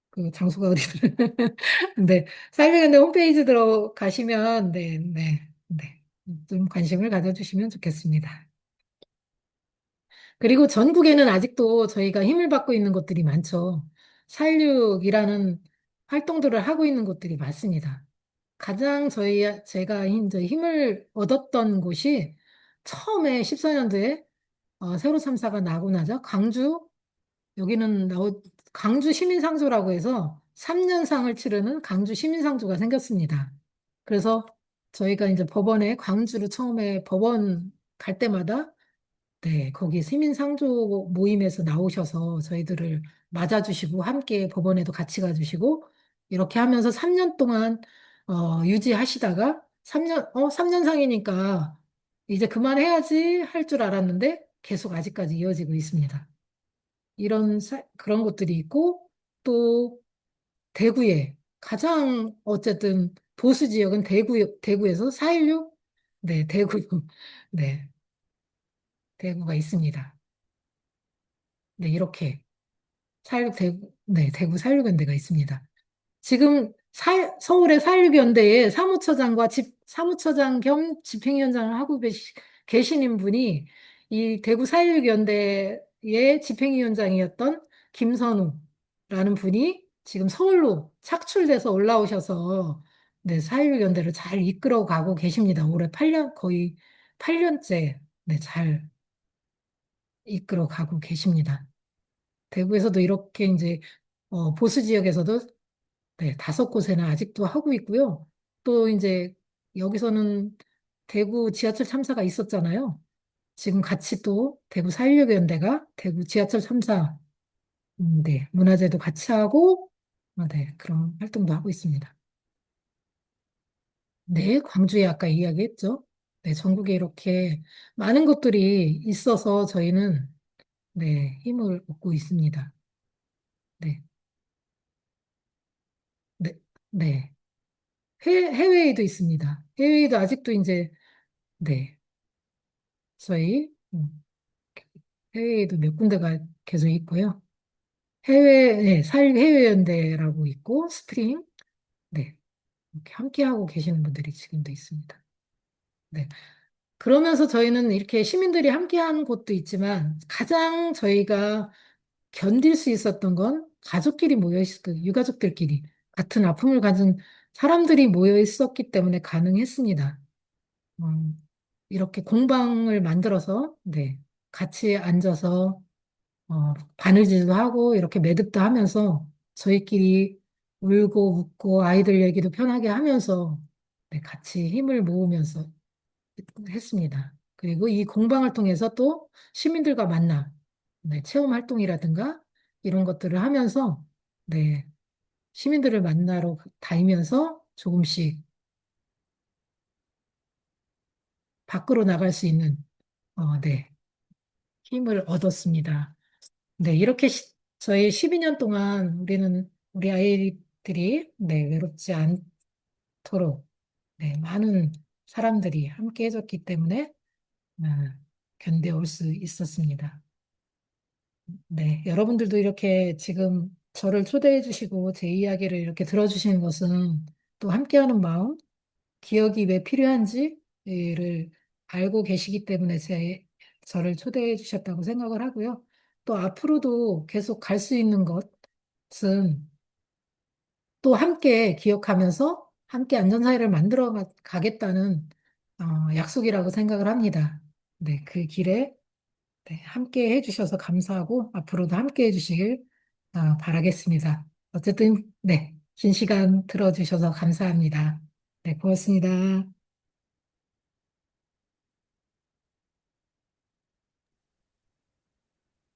S2: 그 장소가 어디든 네, 사일랜드 홈페이지 들어가시면 네, 좀 관심을 가져주시면 좋겠습니다. 그리고 전국에는 아직도 저희가 힘을 받고 있는 곳들이 많죠. 4.16이라는 활동들을 하고 있는 곳들이 많습니다. 가장 제가 이제 힘을 얻었던 곳이 처음에 14년도에 세월호 참사가 나고 나자 여기는 강주 시민상조라고 해서 3년상을 치르는 강주 시민상조가 생겼습니다. 그래서 저희가 이제 광주로 처음에 법원 갈 때마다 네, 거기 시민상조 모임에서 나오셔서 저희들을 맞아주시고 함께 법원에도 같이 가주시고 이렇게 하면서 3년 동안 유지하시다가 3년 상이니까 이제 그만해야지 할 줄 알았는데 계속 아직까지 이어지고 있습니다. 그런 것들이 있고 또 대구에 가장 어쨌든 보수 지역은 대구에서 4.16 네, 네, 대구가 있습니다. 네, 이렇게 대구 4.16연대가 있습니다. 지금 서울의 4.16연대에 사무처장 겸 집행위원장을 하고 계시는 분이 이 대구 4.16연대의 집행위원장이었던 김선우라는 분이 지금 서울로 착출돼서 올라오셔서 네, 4.16연대를 잘 이끌어 가고 계십니다. 올해 거의 8년째 네, 잘 이끌어 가고 계십니다. 대구에서도 이렇게 이제 보수 지역에서도 네, 5곳에나 아직도 하고 있고요. 또 이제 여기서는 대구 지하철 참사가 있었잖아요. 지금 같이 또 대구 4.16 연대가 대구 지하철 참사 네, 문화제도 같이 하고 네, 그런 활동도 하고 있습니다. 네, 광주에 아까 이야기했죠. 네, 전국에 이렇게 많은 것들이 있어서 저희는 네, 힘을 얻고 있습니다. 네, 네, 네. 해외에도 있습니다. 해외에도 아직도 이제, 네, 저희, 해외에도 몇 군데가 계속 있고요. 네, 해외연대라고 있고, 스프링, 네, 이렇게 함께하고 계시는 분들이 지금도 있습니다. 네. 그러면서 저희는 이렇게 시민들이 함께하는 곳도 있지만, 가장 저희가 견딜 수 있었던 건 유가족들끼리 같은 아픔을 가진 사람들이 모여 있었기 때문에 가능했습니다. 음, 이렇게 공방을 만들어서, 네, 같이 앉아서, 바느질도 하고, 이렇게 매듭도 하면서 저희끼리 울고 웃고 아이들 얘기도 편하게 하면서 네, 같이 힘을 모으면서 했습니다. 그리고 이 공방을 통해서 또 시민들과 만나 네, 체험 활동이라든가 이런 것들을 하면서 네, 시민들을 만나러 다니면서 조금씩 밖으로 나갈 수 있는 네, 힘을 얻었습니다. 네, 이렇게 저희 12년 동안 우리 아이들이 네, 외롭지 않도록 네, 많은 사람들이 함께 해줬기 때문에 견뎌올 수 있었습니다. 네, 여러분들도 이렇게 지금 저를 초대해 주시고 제 이야기를 이렇게 들어주시는 것은 또 함께하는 마음, 기억이 왜 필요한지를 알고 계시기 때문에 저를 초대해 주셨다고 생각을 하고요. 또 앞으로도 계속 갈 수 있는 것은 또 함께 기억하면서 함께 안전사회를 만들어 가겠다는 약속이라고 생각을 합니다. 네, 그 길에 네, 함께 해주셔서 감사하고 앞으로도 함께 해주시길 바라겠습니다. 어쨌든 네, 긴 시간 들어주셔서 감사합니다. 네, 고맙습니다.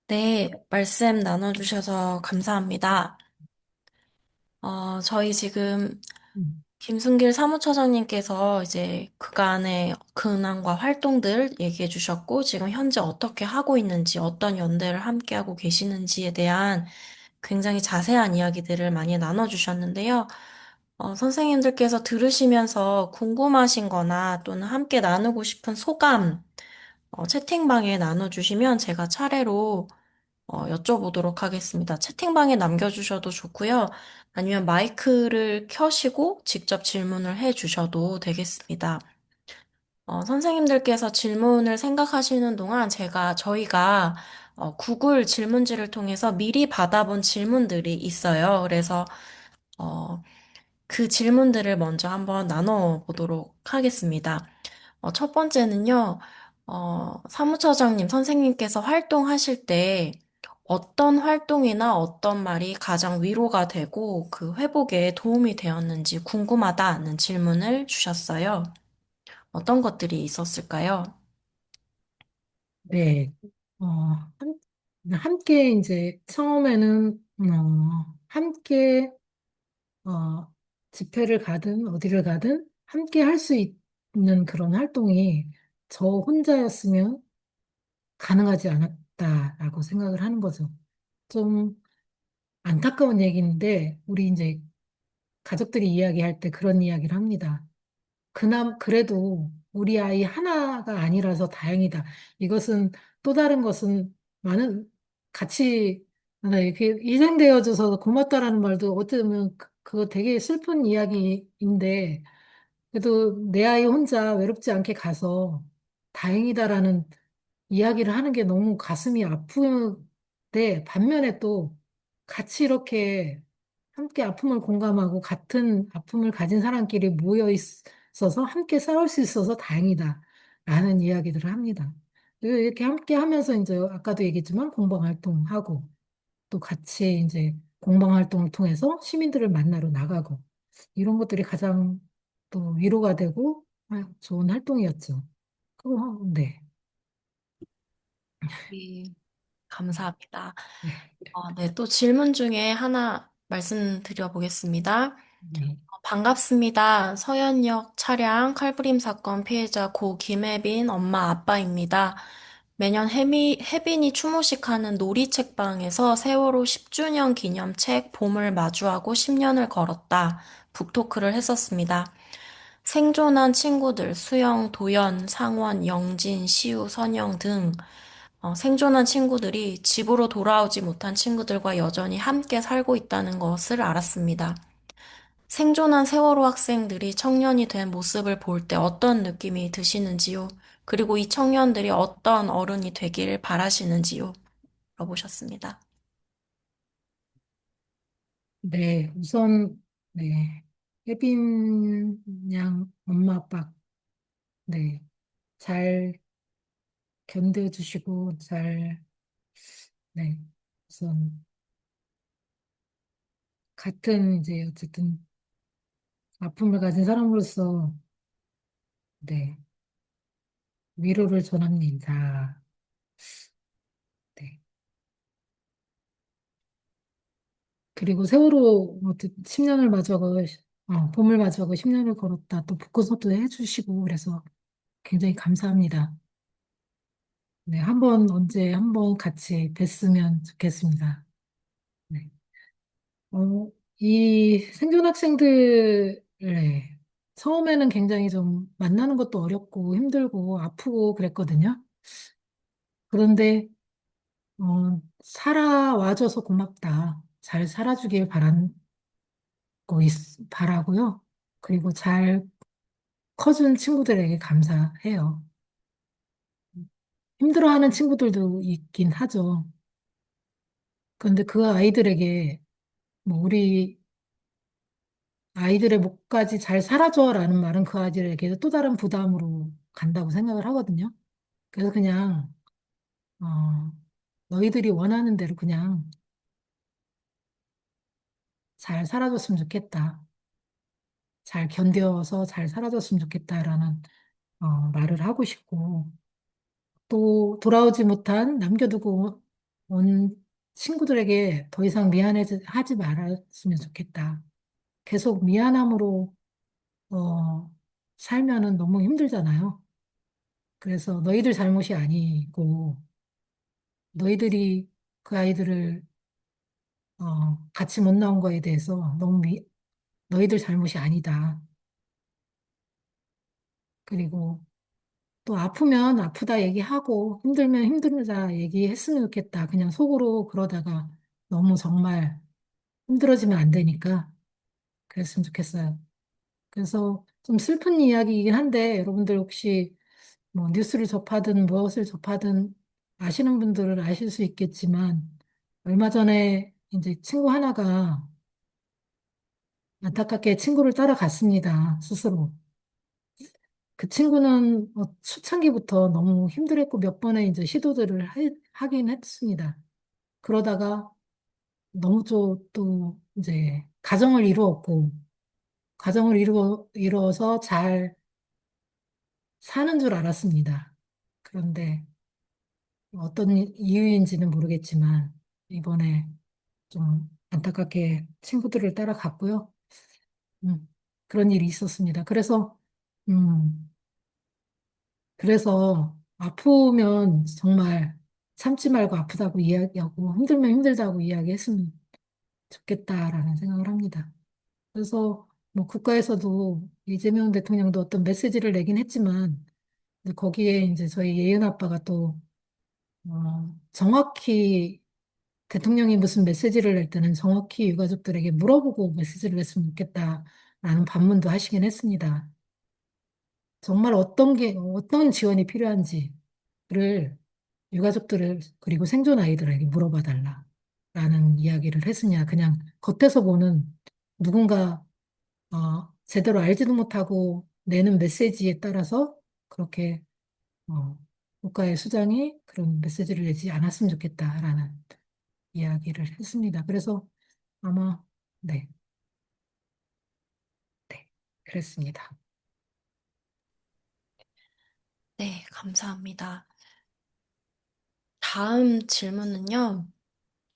S1: 네, 말씀 나눠주셔서 감사합니다. 저희 지금
S2: 음,
S1: 김순길 사무처장님께서 이제 그간의 근황과 활동들 얘기해 주셨고, 지금 현재 어떻게 하고 있는지, 어떤 연대를 함께하고 계시는지에 대한 굉장히 자세한 이야기들을 많이 나눠주셨는데요. 선생님들께서 들으시면서 궁금하신 거나 또는 함께 나누고 싶은 소감, 채팅방에 나눠주시면 제가 차례로 여쭤보도록 하겠습니다. 채팅방에 남겨주셔도 좋고요. 아니면 마이크를 켜시고 직접 질문을 해주셔도 되겠습니다. 선생님들께서 질문을 생각하시는 동안 저희가 구글 질문지를 통해서 미리 받아본 질문들이 있어요. 그래서 어, 그 질문들을 먼저 한번 나눠보도록 하겠습니다. 첫 번째는요, 사무처장님, 선생님께서 활동하실 때 어떤 활동이나 어떤 말이 가장 위로가 되고 그 회복에 도움이 되었는지 궁금하다는 질문을 주셨어요. 어떤 것들이 있었을까요?
S2: 네, 함께 이제 처음에는 함께 어, 집회를 가든 어디를 가든 함께 할 수 있는 그런 활동이 저 혼자였으면 가능하지 않았다라고 생각을 하는 거죠. 좀 안타까운 얘기인데, 우리 이제 가족들이 이야기할 때 그런 이야기를 합니다. 그래도 우리 아이 하나가 아니라서 다행이다. 이것은 또 다른 것은 많은 같이 네, 이렇게 희생되어져서 고맙다라는 말도 어떻게 보면 그거 되게 슬픈 이야기인데, 그래도 내 아이 혼자 외롭지 않게 가서 다행이다라는 이야기를 하는 게 너무 가슴이 아픈데 반면에 또 같이 이렇게 함께 아픔을 공감하고 같은 아픔을 가진 사람끼리 모여 있어서 함께 싸울 수 있어서 다행이다 라는 이야기들을 합니다. 그리고 이렇게 함께 하면서 이제 아까도 얘기했지만 공방활동하고 또 같이 이제 공방활동을 통해서 시민들을 만나러 나가고 이런 것들이 가장 또 위로가 되고 좋은 활동이었죠. 네.
S1: 네, 감사합니다.
S2: 네.
S1: 네, 또 질문 중에 하나 말씀드려 보겠습니다.
S2: 네.
S1: 반갑습니다. 서현역 차량 칼부림 사건 피해자 고 김혜빈 엄마 아빠입니다. 매년 혜빈이 추모식하는 놀이책방에서 세월호 10주년 기념책 봄을 마주하고 10년을 걸었다. 북토크를 했었습니다. 생존한 친구들, 수영, 도연, 상원, 영진, 시우, 선영 등 생존한 친구들이 집으로 돌아오지 못한 친구들과 여전히 함께 살고 있다는 것을 알았습니다. 생존한 세월호 학생들이 청년이 된 모습을 볼 때 어떤 느낌이 드시는지요? 그리고 이 청년들이 어떤 어른이 되기를 바라시는지요? 물어보셨습니다.
S2: 네, 우선, 네, 혜빈 양 엄마 아빠, 네, 잘 견뎌주시고, 네, 우선 같은 이제 어쨌든 아픔을 가진 사람으로서 네, 위로를 전합니다. 네. 그리고 세월호 10년을 맞아가 봄을 맞아가 10년을 걸었다. 또 북구서도 해주시고 그래서 굉장히 감사합니다. 네, 한번 언제 한번 같이 뵀으면 좋겠습니다. 네. 이 생존 학생들 네, 처음에는 굉장히 좀 만나는 것도 어렵고 힘들고 아프고 그랬거든요. 그런데 살아와줘서 고맙다. 잘 살아주길 바라고요. 그리고 잘 커준 친구들에게 감사해요. 힘들어하는 친구들도 있긴 하죠. 그런데 그 아이들에게 뭐 우리 아이들의 목까지 잘 살아줘라는 말은 그 아이들에게 또 다른 부담으로 간다고 생각을 하거든요. 그래서 그냥 어, 너희들이 원하는 대로 그냥 잘 살아줬으면 좋겠다. 잘 견뎌서 잘 살아줬으면 좋겠다라는 말을 하고 싶고 또 돌아오지 못한 남겨두고 온 친구들에게 더 이상 하지 말았으면 좋겠다. 계속 미안함으로 살면은 너무 힘들잖아요. 그래서 너희들 잘못이 아니고 너희들이 그 아이들을 같이 못 나온 거에 대해서 너희들 잘못이 아니다. 그리고 또 아프면 아프다 얘기하고 힘들면 힘들다 얘기했으면 좋겠다. 그냥 속으로 그러다가 너무 정말 힘들어지면 안 되니까 그랬으면 좋겠어요. 그래서 좀 슬픈 이야기이긴 한데 여러분들 혹시 뭐 뉴스를 접하든 무엇을 접하든 아시는 분들은 아실 수 있겠지만 얼마 전에 이제 친구 하나가 안타깝게 친구를 따라갔습니다. 스스로. 그 친구는 초창기부터 너무 힘들었고 몇 번의 이제 시도들을 하긴 했습니다. 그러다가 너무 또 이제 가정을 이루었고 이루어서 잘 사는 줄 알았습니다. 그런데 어떤 이유인지는 모르겠지만 이번에 좀 안타깝게 친구들을 따라갔고요. 음, 그런 일이 있었습니다. 음, 그래서 아프면 정말 참지 말고 아프다고 이야기하고 힘들면 힘들다고 이야기했으면 좋겠다라는 생각을 합니다. 그래서 뭐 국가에서도 이재명 대통령도 어떤 메시지를 내긴 했지만 근데 거기에 이제 저희 예은 아빠가 또 정확히 대통령이 무슨 메시지를 낼 때는 정확히 유가족들에게 물어보고 메시지를 냈으면 좋겠다라는 반문도 하시긴 했습니다. 정말 어떤 지원이 필요한지를 유가족들을 그리고 생존 아이들에게 물어봐 달라라는 이야기를 했으냐. 그냥 겉에서 보는 누군가 제대로 알지도 못하고 내는 메시지에 따라서 그렇게 어, 국가의 수장이 그런 메시지를 내지 않았으면 좋겠다라는 이야기를 했습니다. 그래서 아마 네, 네, 그랬습니다.
S1: 네, 감사합니다. 다음 질문은요.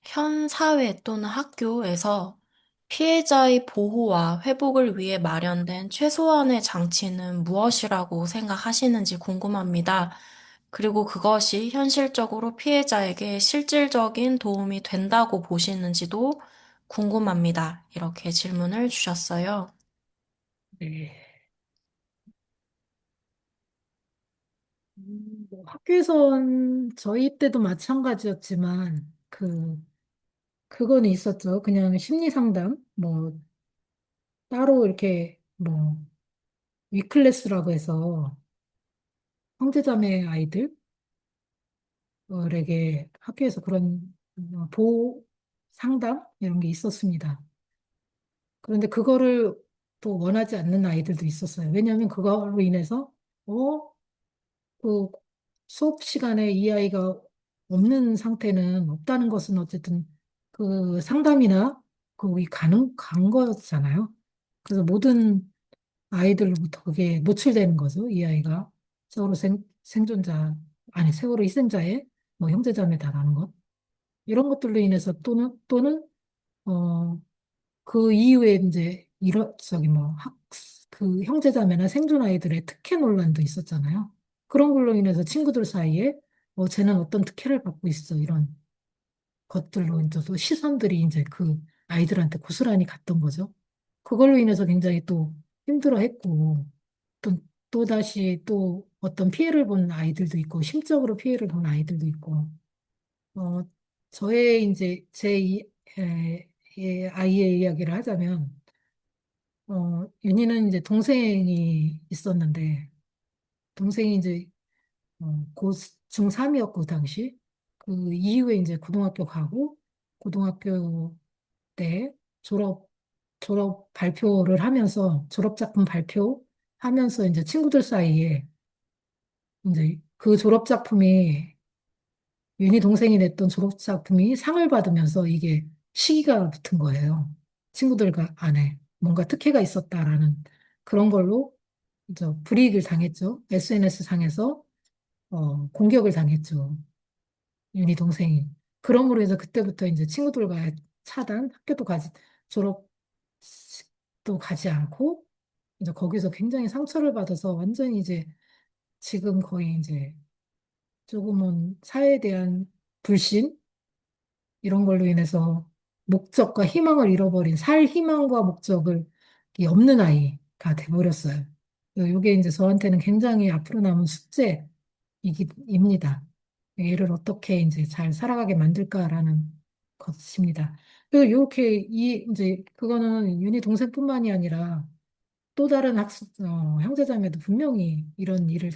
S1: 현 사회 또는 학교에서 피해자의 보호와 회복을 위해 마련된 최소한의 장치는 무엇이라고 생각하시는지 궁금합니다. 그리고 그것이 현실적으로 피해자에게 실질적인 도움이 된다고 보시는지도 궁금합니다. 이렇게 질문을 주셨어요.
S2: 네. 뭐 학교에선 저희 때도 마찬가지였지만 그건 있었죠. 그냥 심리 상담 뭐 따로 이렇게 뭐 위클래스라고 해서 형제자매 아이들에게 학교에서 그런 보호 상담 이런 게 있었습니다. 그런데 그거를 또 원하지 않는 아이들도 있었어요. 왜냐하면 그거로 인해서 어, 그 수업 시간에 이 아이가 없는 상태는 없다는 것은 어쨌든 그 상담이나 거기 간 거잖아요. 그래서 모든 아이들로부터 그게 노출되는 거죠. 이 아이가 세월호 생존자, 아니, 세월호 희생자의 뭐 형제자매다라는 것. 이런 것들로 인해서 또는, 어, 그 이후에 이제, 그 형제자매나 생존 아이들의 특혜 논란도 있었잖아요. 그런 걸로 인해서 친구들 사이에, 쟤는 어떤 특혜를 받고 있어. 이런 것들로 이제 또 시선들이 이제 그 아이들한테 고스란히 갔던 거죠. 그걸로 인해서 굉장히 또 힘들어했고, 또, 또다시 또 어떤 피해를 본 아이들도 있고, 심적으로 피해를 본 아이들도 있고, 어, 저의 이제 아이의 이야기를 하자면, 윤희는 이제 동생이 있었는데, 동생이 이제 고 중3이었고, 그 당시. 그 이후에 이제 고등학교 가고, 고등학교 때 졸업 발표를 하면서, 졸업작품 발표하면서 이제 친구들 사이에 이제 그 졸업작품이, 윤희 동생이 냈던 졸업작품이 상을 받으면서 이게 시기가 붙은 거예요. 친구들과 안에 뭔가 특혜가 있었다라는 그런 걸로 이제 불이익을 당했죠. SNS 상에서 공격을 당했죠. 윤희 동생이. 그러므로 해서 그때부터 이제 친구들과의 차단, 학교도 졸업도 가지 않고, 이제 거기서 굉장히 상처를 받아서 완전히 이제 지금 거의 이제 조금은 사회에 대한 불신? 이런 걸로 인해서 목적과 희망을 잃어버린 살 희망과 목적을 이 없는 아이가 돼버렸어요. 이게 이제 저한테는 굉장히 앞으로 남은 숙제입니다. 얘를 어떻게 이제 잘 살아가게 만들까라는 것입니다. 그래서 이렇게 이제 그거는 윤희 동생뿐만이 아니라 또 다른 형제자매도 분명히 이런 일을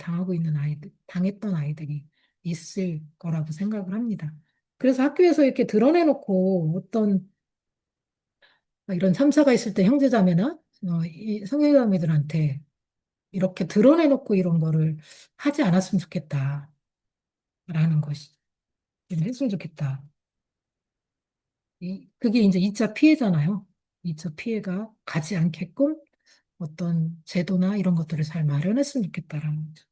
S2: 당했던 아이들이 있을 거라고 생각을 합니다. 그래서 학교에서 이렇게 드러내놓고 어떤 이런 참사가 있을 때 형제자매나 이 형제자매들한테 이렇게 드러내놓고 이런 거를 하지 않았으면 좋겠다라는 것이 했으면 좋겠다. 그게 이제 2차 피해잖아요. 2차 피해가 가지 않게끔 어떤 제도나 이런 것들을 잘 마련했으면 좋겠다라는 거죠.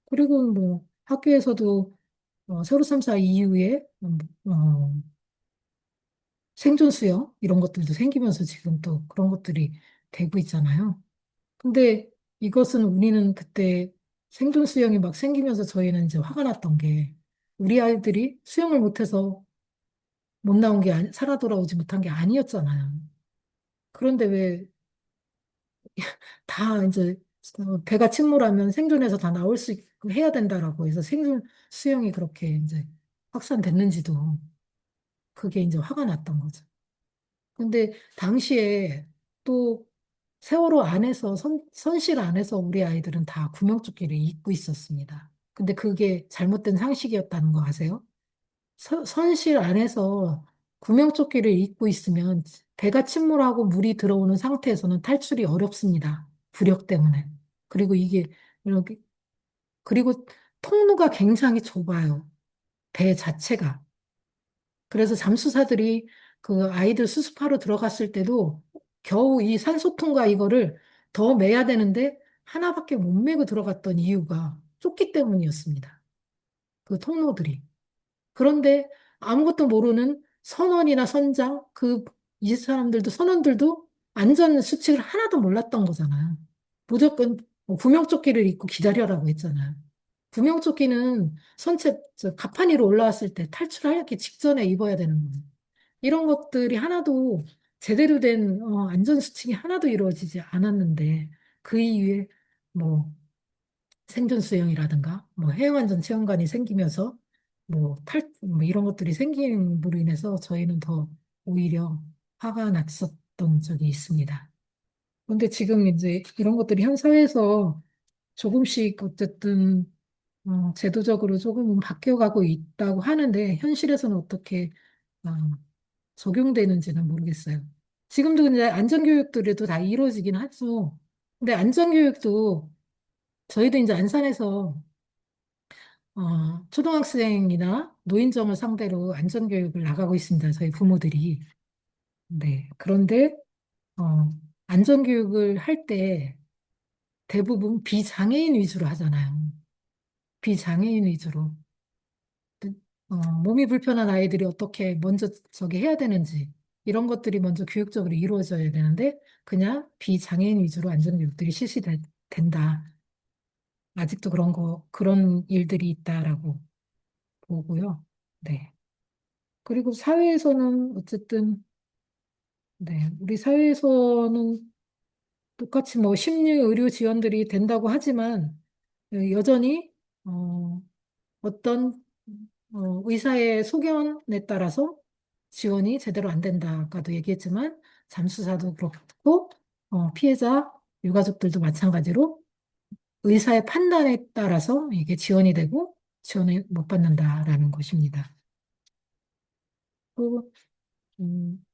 S2: 그리고 뭐 학교에서도 세월호 참사 이후에 생존 수영 이런 것들도 생기면서 지금 또 그런 것들이 되고 있잖아요. 근데 이것은 우리는 그때 생존 수영이 막 생기면서 저희는 이제 화가 났던 게 우리 아이들이 수영을 못해서 못 나온 게 살아 돌아오지 못한 게 아니었잖아요. 그런데 왜 다 이제 배가 침몰하면 생존해서 다 나올 수 있고 해야 된다라고 해서 생존 수영이 그렇게 이제 확산됐는지도 그게 이제 화가 났던 거죠. 근데 당시에 또 세월호 안에서 선실 안에서 우리 아이들은 다 구명조끼를 입고 있었습니다. 근데 그게 잘못된 상식이었다는 거 아세요? 선실 안에서 구명조끼를 입고 있으면 배가 침몰하고 물이 들어오는 상태에서는 탈출이 어렵습니다. 부력 때문에. 그리고 이게 이렇게 그리고 통로가 굉장히 좁아요. 배 자체가. 그래서 잠수사들이 그 아이들 수습하러 들어갔을 때도 겨우 이 산소통과 이거를 더 매야 되는데 하나밖에 못 메고 들어갔던 이유가 좁기 때문이었습니다. 그 통로들이. 그런데 아무것도 모르는 선원이나 선장, 이 사람들도 선원들도 안전 수칙을 하나도 몰랐던 거잖아요. 무조건 구명조끼를 입고 기다려라고 했잖아요. 구명조끼는 갑판 위로 올라왔을 때 탈출하기 직전에 입어야 되는 거예요. 이런 것들이 하나도 제대로 된 안전 수칙이 하나도 이루어지지 않았는데 그 이후에 뭐 생존 수영이라든가 뭐 해양안전 체험관이 생기면서 뭐 이런 것들이 생김으로 인해서 저희는 더 오히려 화가 났었던 적이 있습니다. 그런데 지금 이제 이런 것들이 현 사회에서 조금씩 어쨌든 제도적으로 조금은 바뀌어가고 있다고 하는데 현실에서는 어떻게 어, 적용되는지는 모르겠어요. 지금도 이제 안전교육들에도 다 이루어지긴 하죠. 근데 안전교육도 저희도 이제 안산에서 초등학생이나 노인정을 상대로 안전교육을 나가고 있습니다. 저희 부모들이. 네. 그런데, 어, 안전교육을 할 때 대부분 비장애인 위주로 하잖아요. 비장애인 위주로. 몸이 불편한 아이들이 어떻게 먼저 저기 해야 되는지, 이런 것들이 먼저 교육적으로 이루어져야 되는데, 그냥 비장애인 위주로 안전교육들이 실시된다. 아직도 그런 일들이 있다라고 보고요. 네. 그리고 사회에서는 어쨌든, 네, 우리 사회에서는 똑같이 뭐 심리 의료 지원들이 된다고 하지만 여전히 어, 어떤 의사의 소견에 따라서 지원이 제대로 안 된다. 아까도 얘기했지만 잠수사도 그렇고 피해자 유가족들도 마찬가지로 의사의 판단에 따라서 이게 지원이 되고 지원을 못 받는다라는 것입니다. 그, 음,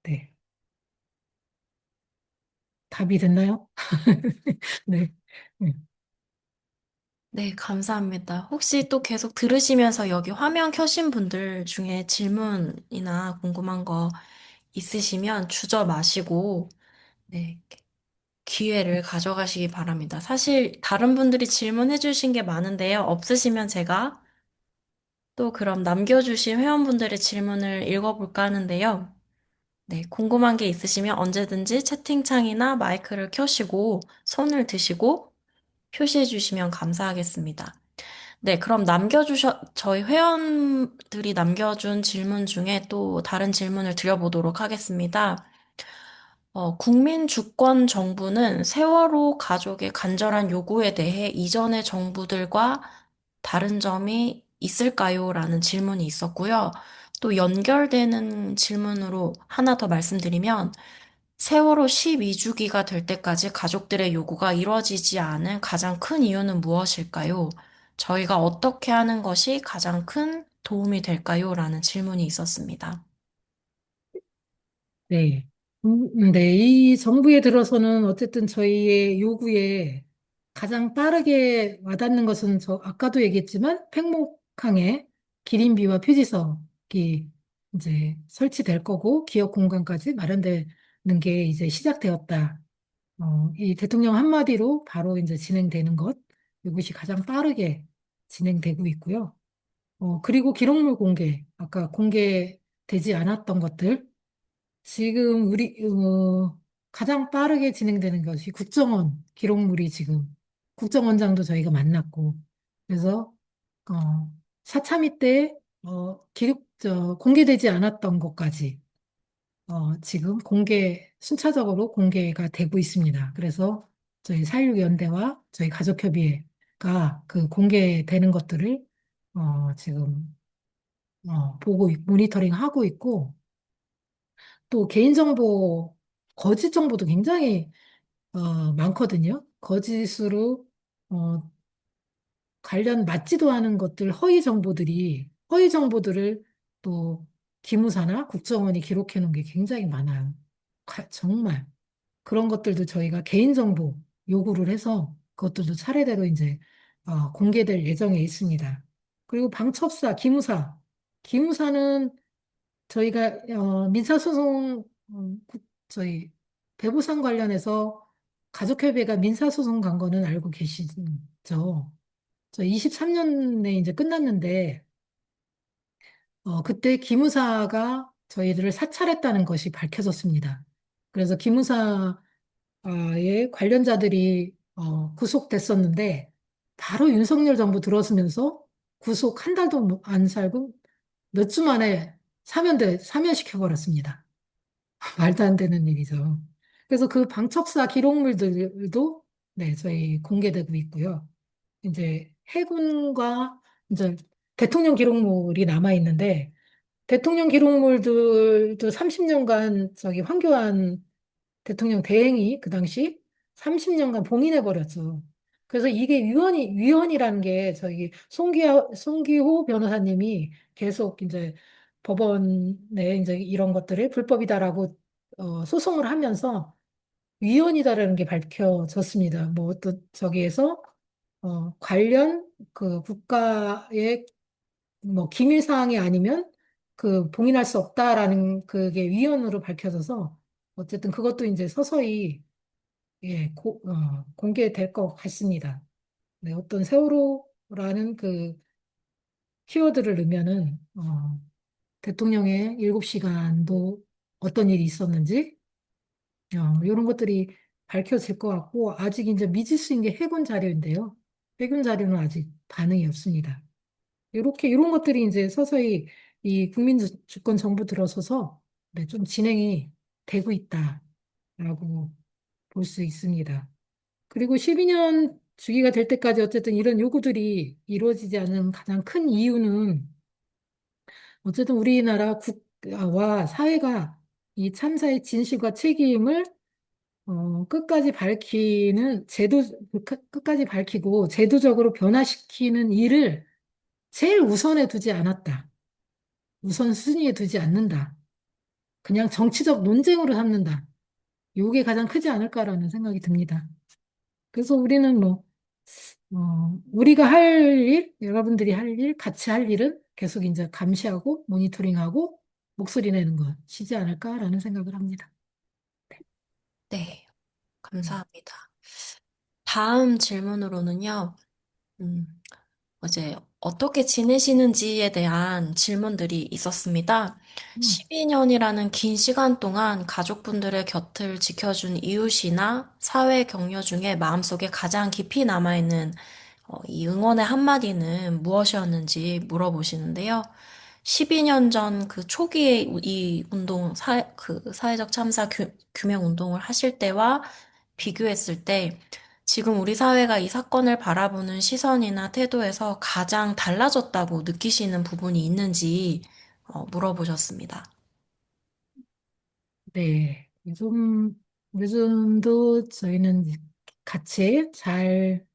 S2: 네. 답이 됐나요? 네. 네.
S1: 네, 감사합니다. 혹시 또 계속 들으시면서 여기 화면 켜신 분들 중에 질문이나 궁금한 거 있으시면 주저 마시고, 네, 기회를 가져가시기 바랍니다. 사실 다른 분들이 질문해 주신 게 많은데요. 없으시면 제가 또 그럼 남겨주신 회원분들의 질문을 읽어볼까 하는데요. 네, 궁금한 게 있으시면 언제든지 채팅창이나 마이크를 켜시고 손을 드시고 표시해 주시면 감사하겠습니다. 네, 그럼 저희 회원들이 남겨준 질문 중에 또 다른 질문을 드려보도록 하겠습니다. 국민주권 정부는 세월호 가족의 간절한 요구에 대해 이전의 정부들과 다른 점이 있을까요? 라는 질문이 있었고요. 또 연결되는 질문으로 하나 더 말씀드리면, 세월호 12주기가 될 때까지 가족들의 요구가 이루어지지 않은 가장 큰 이유는 무엇일까요? 저희가 어떻게 하는 것이 가장 큰 도움이 될까요? 라는 질문이 있었습니다.
S2: 네. 네. 이 정부에 들어서는 어쨌든 저희의 요구에 가장 빠르게 와닿는 것은 아까도 얘기했지만 팽목항에 기린비와 표지석이 이제 설치될 거고 기업 공간까지 마련되는 게 이제 시작되었다. 이 대통령 한마디로 바로 이제 진행되는 것, 이것이 가장 빠르게 진행되고 있고요. 그리고 기록물 공개, 아까 공개되지 않았던 것들, 지금 가장 빠르게 진행되는 것이 국정원 기록물이 지금 국정원장도 저희가 만났고 그래서 사참위 때 공개되지 않았던 것까지 지금 순차적으로 공개가 되고 있습니다. 그래서 저희 사육연대와 저희 가족협의회가 그 공개되는 것들을 지금 모니터링 하고 있고 또 개인정보, 거짓 정보도 굉장히 많거든요. 거짓으로 어, 관련 맞지도 않은 것들, 허위 정보들을 또 기무사나 국정원이 기록해 놓은 게 굉장히 많아요. 정말. 그런 것들도 저희가 개인정보 요구를 해서 그것들도 차례대로 이제 공개될 예정에 있습니다. 그리고 방첩사, 기무사는 저희가 민사소송 저희 배부상 관련해서 가족협의회가 민사소송 간 거는 알고 계시죠? 저 23년에 이제 끝났는데 그때 기무사가 저희들을 사찰했다는 것이 밝혀졌습니다. 그래서 기무사의 관련자들이 구속됐었는데 바로 윤석열 정부 들어서면서 구속 한 달도 안 살고 몇 주 만에 사면시켜버렸습니다. 말도 안 되는 일이죠. 그래서 그 방첩사 기록물들도 네, 저희 공개되고 있고요. 이제 해군과 이제 대통령 기록물이 남아 있는데 대통령 기록물들도 30년간 저기 황교안 대통령 대행이 그 당시 30년간 봉인해 버렸죠. 그래서 이게 위헌이라는 게 저기 송기호 변호사님이 계속 이제 법원에 이제 이런 것들을 불법이다라고 소송을 하면서 위헌이다라는 게 밝혀졌습니다. 뭐 어떤 저기에서 관련 그 국가의 뭐 기밀 사항이 아니면 그 봉인할 수 없다라는 그게 위헌으로 밝혀져서 어쨌든 그것도 이제 서서히 예, 공개될 것 같습니다. 네, 어떤 세월호라는 그 키워드를 넣으면은 대통령의 7시간도 어떤 일이 있었는지 이런 것들이 밝혀질 것 같고 아직 이제 믿을 수 있는 게 해군 자료인데요. 해군 자료는 아직 반응이 없습니다. 이렇게 이런 것들이 이제 서서히 이 국민주권 정부 들어서서 네, 좀 진행이 되고 있다라고 볼 수 있습니다. 그리고 12년 주기가 될 때까지 어쨌든 이런 요구들이 이루어지지 않은 가장 큰 이유는 어쨌든 우리나라 국가와 사회가 이 참사의 진실과 책임을 끝까지 밝히는 끝까지 밝히고 제도적으로 변화시키는 일을 제일 우선에 두지 않았다. 우선순위에 두지 않는다. 그냥 정치적 논쟁으로 삼는다. 요게 가장 크지 않을까라는 생각이 듭니다. 그래서 우리는 뭐, 우리가 할 일, 여러분들이 할 일, 같이 할 일은 계속 이제 감시하고 모니터링하고 목소리 내는 것, 쉬지 않을까라는 생각을 합니다.
S1: 네,
S2: 음,
S1: 감사합니다. 다음 질문으로는요, 음, 이제 어떻게 지내시는지에 대한 질문들이 있었습니다.
S2: 음,
S1: 12년이라는 긴 시간 동안 가족분들의 곁을 지켜준 이웃이나 사회 격려 중에 마음속에 가장 깊이 남아있는 이 응원의 한마디는 무엇이었는지 물어보시는데요. 12년 전 그 초기에 이 운동, 그 사회적 참사 규명 운동을 하실 때와 비교했을 때 지금 우리 사회가 이 사건을 바라보는 시선이나 태도에서 가장 달라졌다고 느끼시는 부분이 있는지 물어보셨습니다.
S2: 네. 요즘도 저희는 같이 잘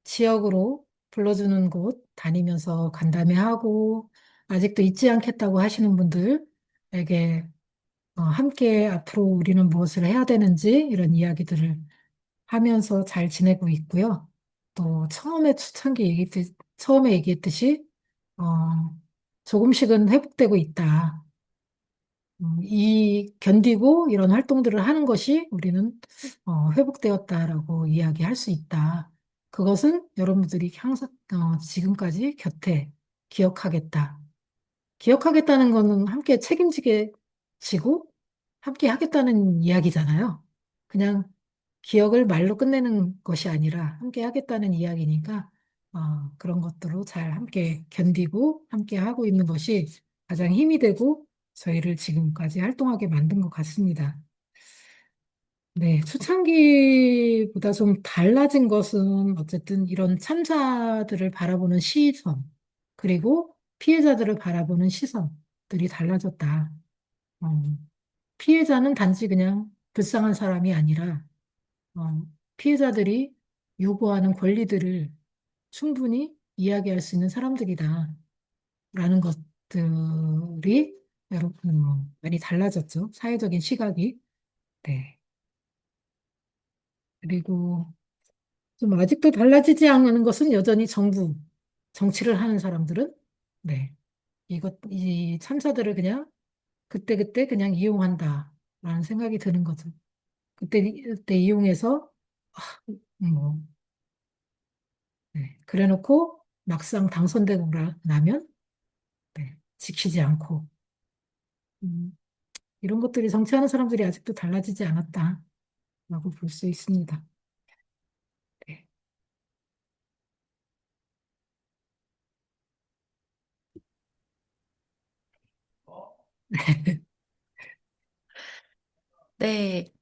S2: 지역으로 불러주는 곳 다니면서 간담회하고 아직도 잊지 않겠다고 하시는 분들에게 함께 앞으로 우리는 무엇을 해야 되는지 이런 이야기들을 하면서 잘 지내고 있고요. 또 처음에 얘기했듯이 조금씩은 회복되고 있다. 이 견디고 이런 활동들을 하는 것이 우리는 회복되었다라고 이야기할 수 있다. 그것은 여러분들이 항상 지금까지 곁에 기억하겠다. 기억하겠다는 거는 함께 책임지게 지고 함께 하겠다는 이야기잖아요. 그냥 기억을 말로 끝내는 것이 아니라 함께 하겠다는 이야기니까 그런 것들로 잘 함께 견디고 함께 하고 있는 것이 가장 힘이 되고 저희를 지금까지 활동하게 만든 것 같습니다. 네, 초창기보다 좀 달라진 것은 어쨌든 이런 참사들을 바라보는 시선, 그리고 피해자들을 바라보는 시선들이 달라졌다. 어, 피해자는 단지 그냥 불쌍한 사람이 아니라, 피해자들이 요구하는 권리들을 충분히 이야기할 수 있는 사람들이다. 라는 것들이 많이 달라졌죠. 사회적인 시각이. 네. 그리고 좀 아직도 달라지지 않는 것은 여전히 정치를 하는 사람들은, 네, 이 참사들을 그냥 그때그때 그냥 이용한다라는 생각이 드는 거죠. 그때 이용해서, 아, 뭐, 네, 그래 놓고 막상 당선되고 나면, 네, 지키지 않고, 음, 이런 것들이 정치하는 사람들이 아직도 달라지지 않았다라고 볼 수 있습니다. 네.
S1: 네,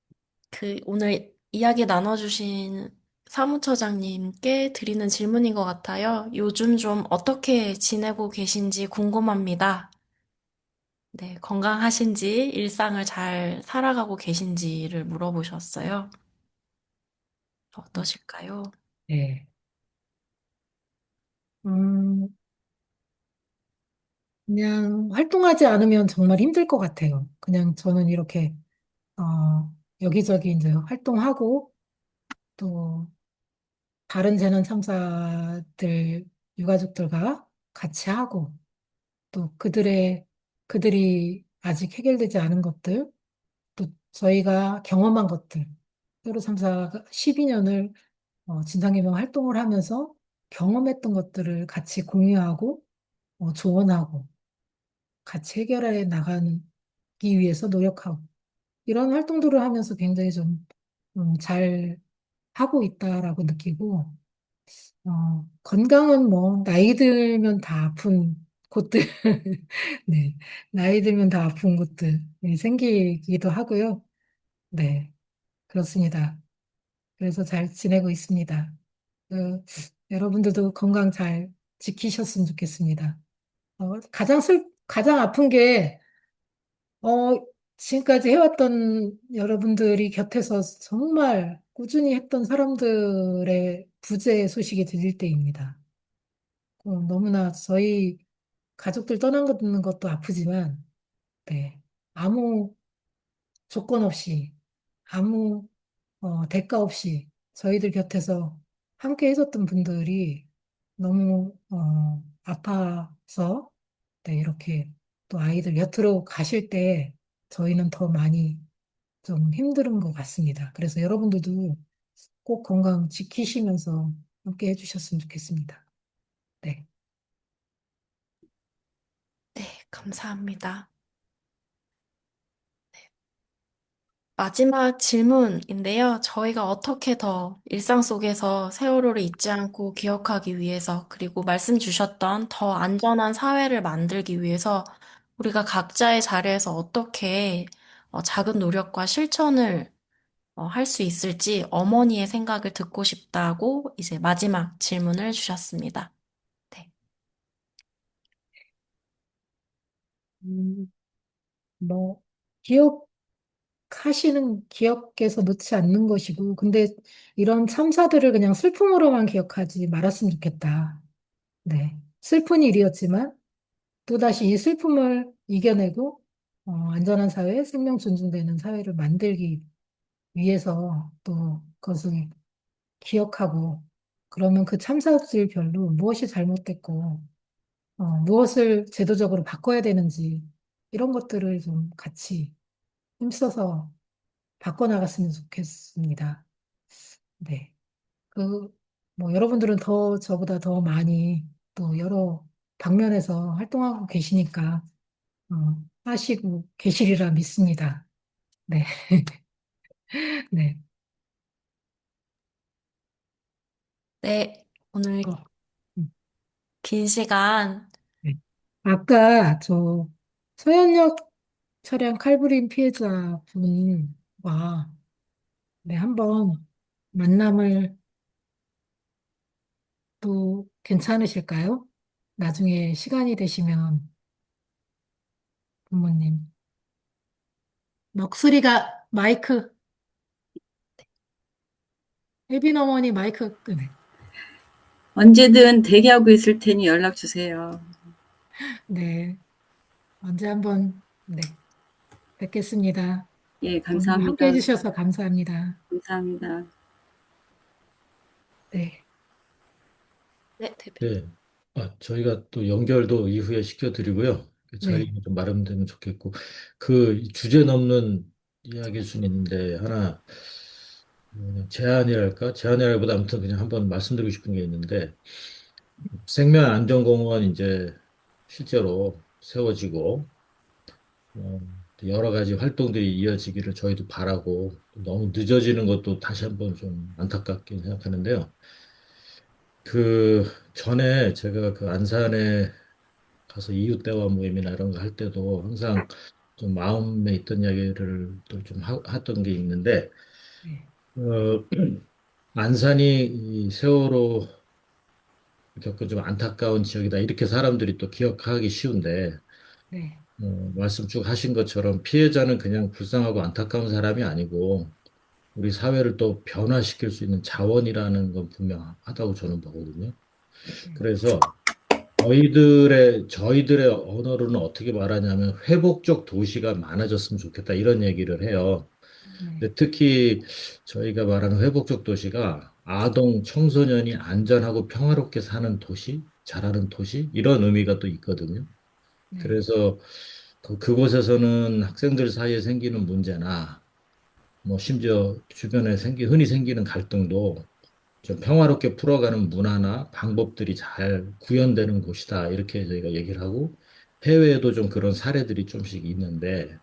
S1: 오늘 이야기 나눠주신 사무처장님께 드리는 질문인 것 같아요. 요즘 좀 어떻게 지내고 계신지 궁금합니다. 네, 건강하신지, 일상을 잘 살아가고 계신지를 물어보셨어요. 어떠실까요?
S2: 네. 음, 그냥 활동하지 않으면 정말 힘들 것 같아요. 그냥 저는 이렇게 여기저기 이제 활동하고 또 다른 재난 참사들 유가족들과 같이 하고 또 그들의 그들이 아직 해결되지 않은 것들, 또 저희가 경험한 것들, 세월호 참사 12년을 진상규명 활동을 하면서 경험했던 것들을 같이 공유하고 조언하고 같이 해결해 나가기 위해서 노력하고 이런 활동들을 하면서 굉장히 좀 잘 하고 있다라고 느끼고 건강은 뭐 나이 들면 다 아픈 곳들 네 나이 들면 다 아픈 곳들 생기기도 하고요. 네 그렇습니다. 그래서 잘 지내고 있습니다. 그, 여러분들도 건강 잘 지키셨으면 좋겠습니다. 가장 아픈 게, 지금까지 해왔던 여러분들이 곁에서 정말 꾸준히 했던 사람들의 부재 소식이 들릴 때입니다. 너무나 저희 가족들 떠난 거 듣는 것도 아프지만, 네, 아무 조건 없이, 아무 대가 없이 저희들 곁에서 함께 해줬던 분들이 너무 아파서 네, 이렇게 또 아이들 곁으로 가실 때 저희는 더 많이 좀 힘든 것 같습니다. 그래서 여러분들도 꼭 건강 지키시면서 함께 해주셨으면 좋겠습니다. 네,
S1: 네, 감사합니다. 마지막 질문인데요. 저희가 어떻게 더 일상 속에서 세월호를 잊지 않고 기억하기 위해서, 그리고 말씀 주셨던 더 안전한 사회를 만들기 위해서 우리가 각자의 자리에서 어떻게 작은 노력과 실천을 할 수 있을지 어머니의 생각을 듣고 싶다고 이제 마지막 질문을 주셨습니다. 네.
S2: 음, 뭐 기억해서 놓지 않는 것이고, 근데 이런 참사들을 그냥 슬픔으로만 기억하지 말았으면 좋겠다. 네, 슬픈 일이었지만 또다시 이 슬픔을 이겨내고 안전한 사회, 생명 존중되는 사회를 만들기 위해서 또 그것을 기억하고 그러면 그 참사들별로 무엇이 잘못됐고 무엇을 제도적으로 바꿔야 되는지 이런 것들을 좀 같이 힘써서 바꿔나갔으면 좋겠습니다. 네. 그, 뭐 여러분들은 더 저보다 더 많이 또 여러 방면에서 활동하고 계시니까 하시고 계시리라 믿습니다. 네, 네.
S1: 네, 오늘
S2: 어, 음,
S1: 긴 시간,
S2: 네. 아까 서현역 차량 칼부림 피해자 분과 네, 한번 만남을 또 괜찮으실까요? 나중에 시간이 되시면 부모님. 목소리가 마이크, 혜빈 어머니 마이크 끄네.
S3: 언제든 대기하고 있을 테니 연락 주세요.
S2: 네, 언제 한번, 네, 뵙겠습니다.
S3: 예,
S2: 오늘 함께
S3: 감사합니다.
S2: 해주셔서 감사합니다.
S3: 감사합니다.
S2: 네,
S1: 네, 대표님.
S4: 네. 저희가 또 연결도 이후에 시켜드리고요. 그
S2: 네,
S4: 자리가 좀 마련되면 좋겠고, 그 주제 넘는 이야기일 수는 있는데, 하나, 제안이랄까? 제안이라기보다 아무튼 그냥 한번 말씀드리고 싶은 게 있는데, 생명안전공원 이제 실제로 세워지고, 어, 또 여러 가지 활동들이 이어지기를 저희도 바라고, 너무 늦어지는 것도 다시 한번 좀 안타깝게 생각하는데요. 그 전에 제가 그 안산에 가서 이웃 대화 모임이나 이런 거 할 때도 항상 좀 마음에 있던 이야기를 또 좀 했던 게 있는데,
S2: 네,
S4: 어, 안산이 이 세월호 겪은 좀 안타까운 지역이다. 이렇게 사람들이 또 기억하기 쉬운데,
S2: 네,
S4: 말씀 쭉 하신 것처럼 피해자는 그냥 불쌍하고 안타까운 사람이 아니고, 우리 사회를 또 변화시킬 수 있는 자원이라는 건 분명하다고 저는 보거든요.
S2: 네,
S4: 그래서 저희들의 언어로는 어떻게 말하냐면 회복적 도시가 많아졌으면 좋겠다 이런 얘기를 해요.
S2: 네,
S4: 근데 특히 저희가 말하는 회복적 도시가 아동, 청소년이 안전하고 평화롭게 사는 도시, 자라는 도시 이런 의미가 또 있거든요.
S2: 네,
S4: 그래서 그곳에서는 학생들 사이에 생기는 문제나 뭐 심지어 주변에 흔히 생기는 갈등도 좀 평화롭게 풀어가는 문화나 방법들이 잘 구현되는 곳이다. 이렇게 저희가 얘기를 하고 해외에도 좀 그런 사례들이 좀씩 있는데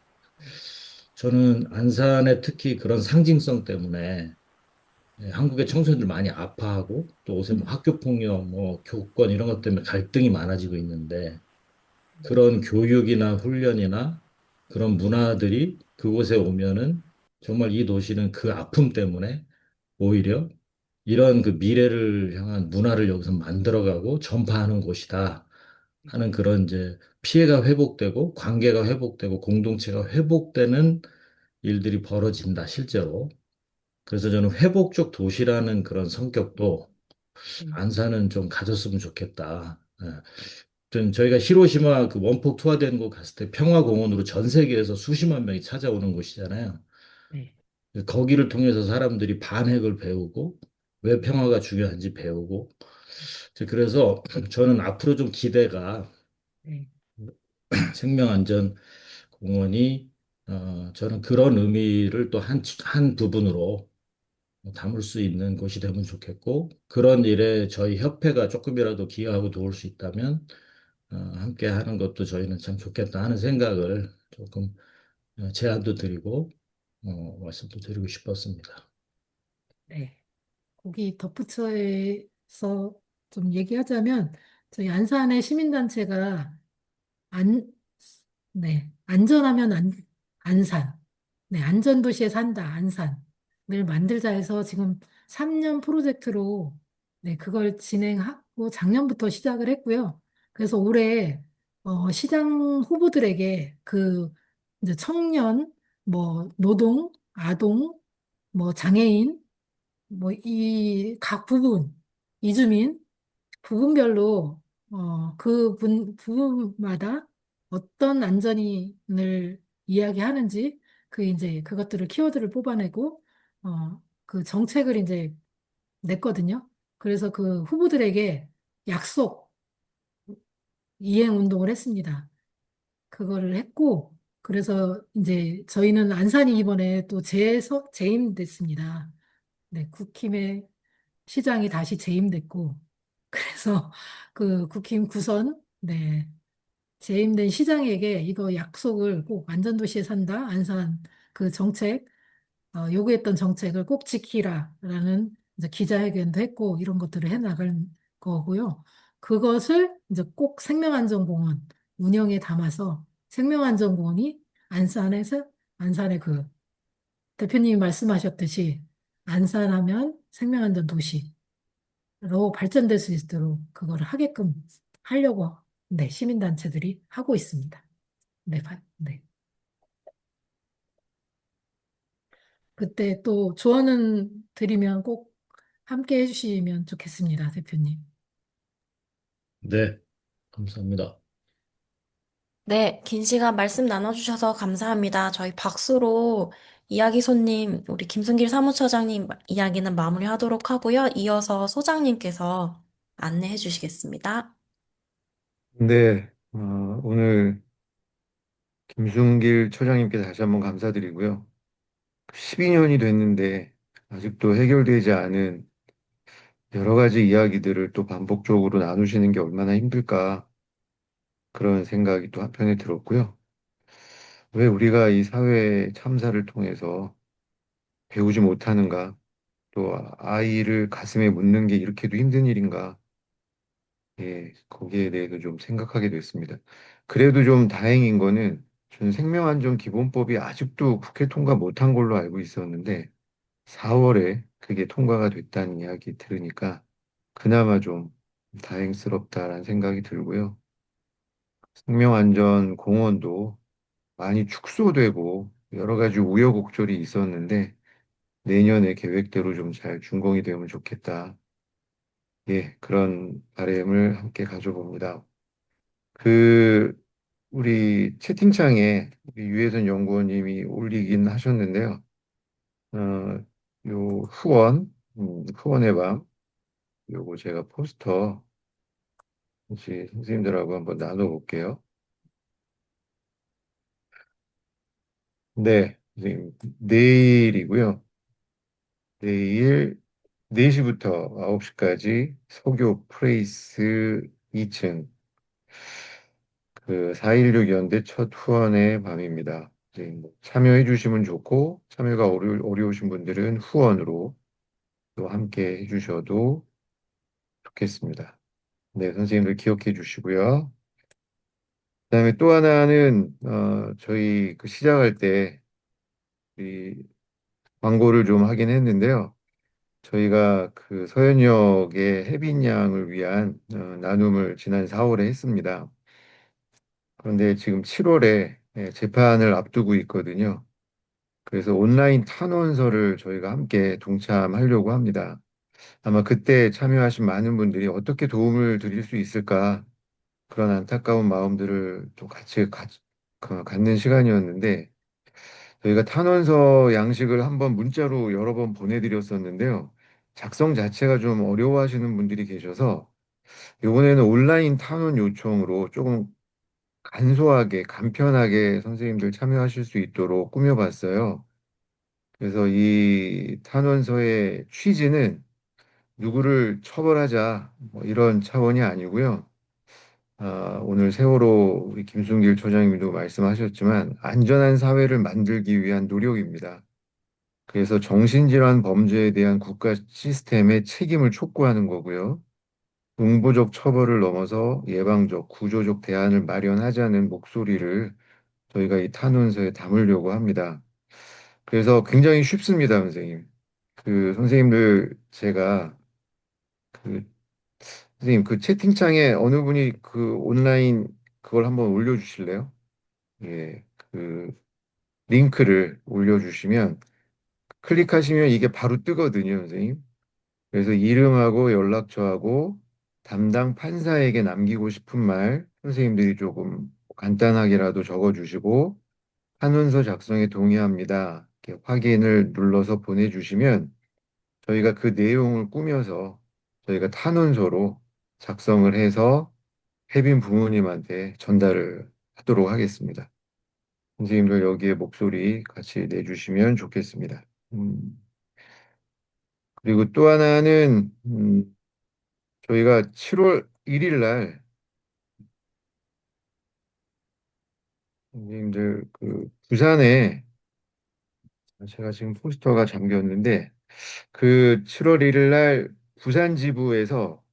S4: 저는 안산의 특히 그런 상징성 때문에 한국의 청소년들 많이 아파하고 또 요새 뭐 학교 폭력, 뭐 교권 이런 것 때문에 갈등이 많아지고 있는데 그런 교육이나 훈련이나 그런 문화들이 그곳에 오면은 정말 이 도시는 그 아픔 때문에 오히려 이런 그 미래를 향한 문화를 여기서 만들어가고 전파하는 곳이다 하는 그런 이제 피해가 회복되고 관계가 회복되고 공동체가 회복되는 일들이 벌어진다, 실제로. 그래서 저는 회복적 도시라는 그런 성격도 안산은 좀 가졌으면 좋겠다. 예. 저희가 히로시마 그 원폭 투하된 곳 갔을 때 평화공원으로 전 세계에서 수십만 명이 찾아오는 곳이잖아요.
S2: 네,
S4: 거기를 통해서 사람들이 반핵을 배우고 왜 평화가 중요한지 배우고 그래서 저는 앞으로 좀 기대가
S2: 네,
S4: 생명안전공원이 저는 그런 의미를 또 한 부분으로 담을 수 있는 곳이 되면 좋겠고 그런 일에 저희 협회가 조금이라도 기여하고 도울 수 있다면 함께 하는 것도 저희는 참 좋겠다 하는 생각을 조금 제안도 드리고 말씀도 드리고 싶었습니다.
S2: 네. 거기 덧붙여서 좀 얘기하자면 저희 안산의 시민단체가 안, 네, 안전하면 안산, 네, 안전도시에 산다, 안산을 만들자 해서 지금 3년 프로젝트로 네, 그걸 진행하고 작년부터 시작을 했고요. 그래서 올해 시장 후보들에게 그 이제 청년, 뭐 노동, 아동, 뭐 장애인, 뭐 이 각 부분, 이주민 부분별로 부분마다 어떤 안전인을 이야기하는지 그 이제 그것들을 키워드를 뽑아내고 그 정책을 이제 냈거든요. 그래서 그 후보들에게 약속 이행 운동을 했습니다. 그거를 했고 그래서 이제 저희는 안산이 이번에 또 재임됐습니다. 네, 국힘의 시장이 다시 재임됐고 그래서 그 국힘 구선 네 재임된 시장에게 이거 약속을 꼭 안전도시에 산다 안산 그 정책 요구했던 정책을 꼭 지키라라는 이제 기자회견도 했고 이런 것들을 해 나갈 거고요. 그것을 이제 꼭 생명안전공원 운영에 담아서 생명안전공원이 안산의 그 대표님이 말씀하셨듯이 안산하면 생명안전 도시 로 발전될 수 있도록 그걸 하게끔 하려고 네, 시민단체들이 하고 있습니다. 네, 네. 그때 또 조언은 드리면 꼭 함께 해주시면 좋겠습니다, 대표님.
S4: 네, 감사합니다.
S1: 네, 긴 시간 말씀 나눠주셔서 감사합니다. 저희 박수로 이야기 손님, 우리 김승길 사무처장님 이야기는 마무리하도록 하고요. 이어서 소장님께서 안내해 주시겠습니다.
S5: 네, 오늘 김순길 처장님께 다시 한번 감사드리고요. 12년이 됐는데 아직도 해결되지 않은 여러 가지 이야기들을 또 반복적으로 나누시는 게 얼마나 힘들까 그런 생각이 또 한편에 들었고요. 왜 우리가 이 사회 참사를 통해서 배우지 못하는가? 또 아이를 가슴에 묻는 게 이렇게도 힘든 일인가? 예, 거기에 대해서 좀 생각하게 됐습니다. 그래도 좀 다행인 거는 저는 생명안전기본법이 아직도 국회 통과 못한 걸로 알고 있었는데 4월에 그게 통과가 됐다는 이야기 들으니까 그나마 좀 다행스럽다라는 생각이 들고요. 생명안전공원도 많이 축소되고 여러 가지 우여곡절이 있었는데 내년에 계획대로 좀 잘 준공이 되면 좋겠다. 예, 그런 바람을 함께 가져봅니다. 그 우리 채팅창에 우리 유해선 연구원님이 올리긴 하셨는데요. 어, 요 후원의 밤, 요거 제가 포스터 혹시 선생님들하고 한번 나눠볼게요. 네, 선생님. 내일이고요. 내일 4시부터 9시까지 서교 프레이스 2층 그 4.16 연대 첫 후원의 밤입니다. 이제 뭐 참여해 주시면 좋고 참여가 어려우신 분들은 후원으로 또 함께 해주셔도 좋겠습니다. 네, 선생님들 기억해 주시고요. 그다음에 또 하나는 저희 그 시작할 때 이 광고를 좀 하긴 했는데요. 저희가 그 서현역의 혜빈 양을 위한 나눔을 지난 4월에 했습니다. 그런데 지금 7월에 재판을 앞두고 있거든요. 그래서 온라인 탄원서를 저희가 함께 동참하려고 합니다. 아마 그때 참여하신 많은 분들이 어떻게 도움을 드릴 수 있을까 그런 안타까운 마음들을 또 같이 갖는 시간이었는데 저희가 탄원서 양식을 한번 문자로 여러 번 보내드렸었는데요. 작성 자체가 좀 어려워하시는 분들이 계셔서 이번에는 온라인 탄원 요청으로 조금 간소하게, 간편하게 선생님들 참여하실 수 있도록 꾸며봤어요. 그래서 이 탄원서의 취지는 누구를 처벌하자 뭐 이런 차원이 아니고요. 오늘 세월호 우리 김순길 처장님도 말씀하셨지만 안전한 사회를 만들기 위한 노력입니다. 그래서 정신질환 범죄에 대한 국가 시스템의 책임을 촉구하는 거고요. 응보적 처벌을 넘어서 예방적, 구조적 대안을 마련하자는 목소리를 저희가 이 탄원서에 담으려고 합니다. 그래서 굉장히 쉽습니다, 선생님. 그 선생님들 제가 그 선생님 그 채팅창에 어느 분이 그 온라인 그걸 한번 올려주실래요? 예, 그 링크를 올려주시면 클릭하시면 이게 바로 뜨거든요, 선생님. 그래서 이름하고 연락처하고 담당 판사에게 남기고 싶은 말 선생님들이 조금 간단하게라도 적어주시고 탄원서 작성에 동의합니다. 이렇게 확인을 눌러서 보내주시면 저희가 그 내용을 꾸며서 저희가 탄원서로 작성을 해서 혜빈 부모님한테 전달을 하도록 하겠습니다. 선생님들 여기에 목소리 같이 내주시면 좋겠습니다. 그리고 또 하나는 저희가 7월 1일 날 선생님들 그 부산에 제가 지금 포스터가 잠겼는데 그 7월 1일 날 부산 지부에서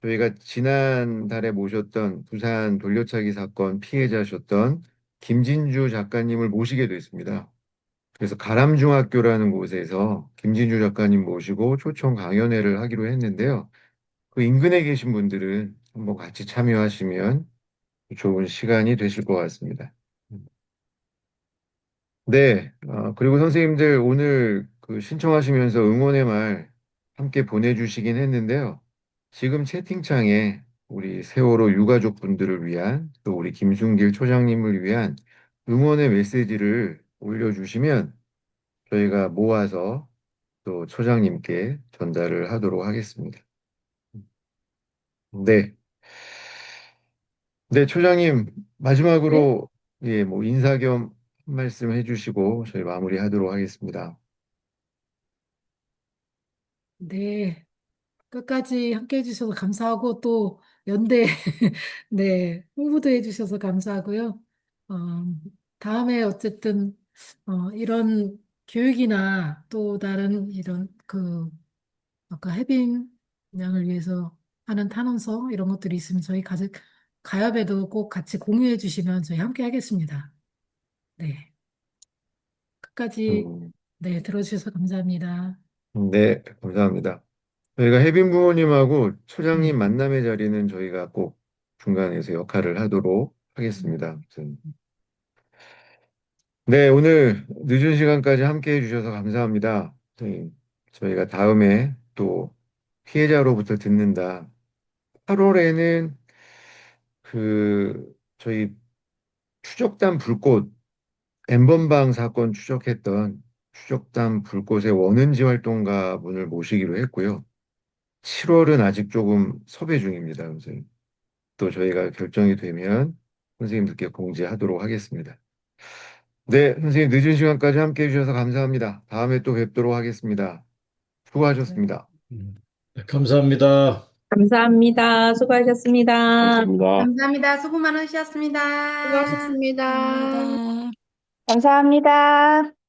S5: 저희가 지난달에 모셨던 부산 돌려차기 사건 피해자셨던 김진주 작가님을 모시게 됐습니다. 그래서 가람중학교라는 곳에서 김진주 작가님 모시고 초청 강연회를 하기로 했는데요. 그 인근에 계신 분들은 한번 같이 참여하시면 좋은 시간이 되실 것 같습니다. 네, 그리고 선생님들 오늘 그 신청하시면서 응원의 말 함께 보내주시긴 했는데요. 지금 채팅창에 우리 세월호 유가족 분들을 위한 또 우리 김순길 초장님을 위한 응원의 메시지를 올려주시면 저희가 모아서 또 초장님께 전달을 하도록 하겠습니다. 네, 네, 초장님
S2: 네?
S5: 마지막으로 예, 뭐 인사 겸 한 말씀 해주시고 저희 마무리하도록 하겠습니다.
S2: 네. 끝까지 함께 해주셔서 감사하고 또 연대 네 홍보도 해주셔서 감사하고요. 어, 다음에 어쨌든 이런 교육이나 또 다른 이런 그 아까 해빙 양을 위해서 하는 탄원서 이런 것들이 있으면 저희 가협에도 꼭 같이 공유해 주시면 저희 함께 하겠습니다. 네. 끝까지
S5: 음,
S2: 네 들어주셔서 감사합니다.
S5: 네, 감사합니다. 저희가 혜빈 부모님하고 초장님
S2: 네.
S5: 만남의 자리는 저희가 꼭 중간에서 역할을 하도록
S2: 음,
S5: 하겠습니다. 아무튼 네, 오늘 늦은 시간까지 함께 해주셔서 감사합니다. 저희가 다음에 또 피해자로부터 듣는다. 8월에는 그 저희 추적단 불꽃 N번방 사건 추적했던 추적단 불꽃의 원은지 활동가 분을 모시기로 했고요. 7월은 아직 조금 섭외 중입니다, 선생님. 또 저희가 결정이 되면 선생님들께 공지하도록 하겠습니다. 네, 선생님 늦은 시간까지 함께 해주셔서 감사합니다. 다음에 또 뵙도록 하겠습니다.
S2: 네.
S5: 수고하셨습니다.
S4: 네, 감사합니다.
S6: 감사합니다. 수고하셨습니다.
S7: 감사합니다.
S8: 감사합니다. 수고 많으셨습니다.
S1: 수고하셨습니다.
S9: 감사합니다.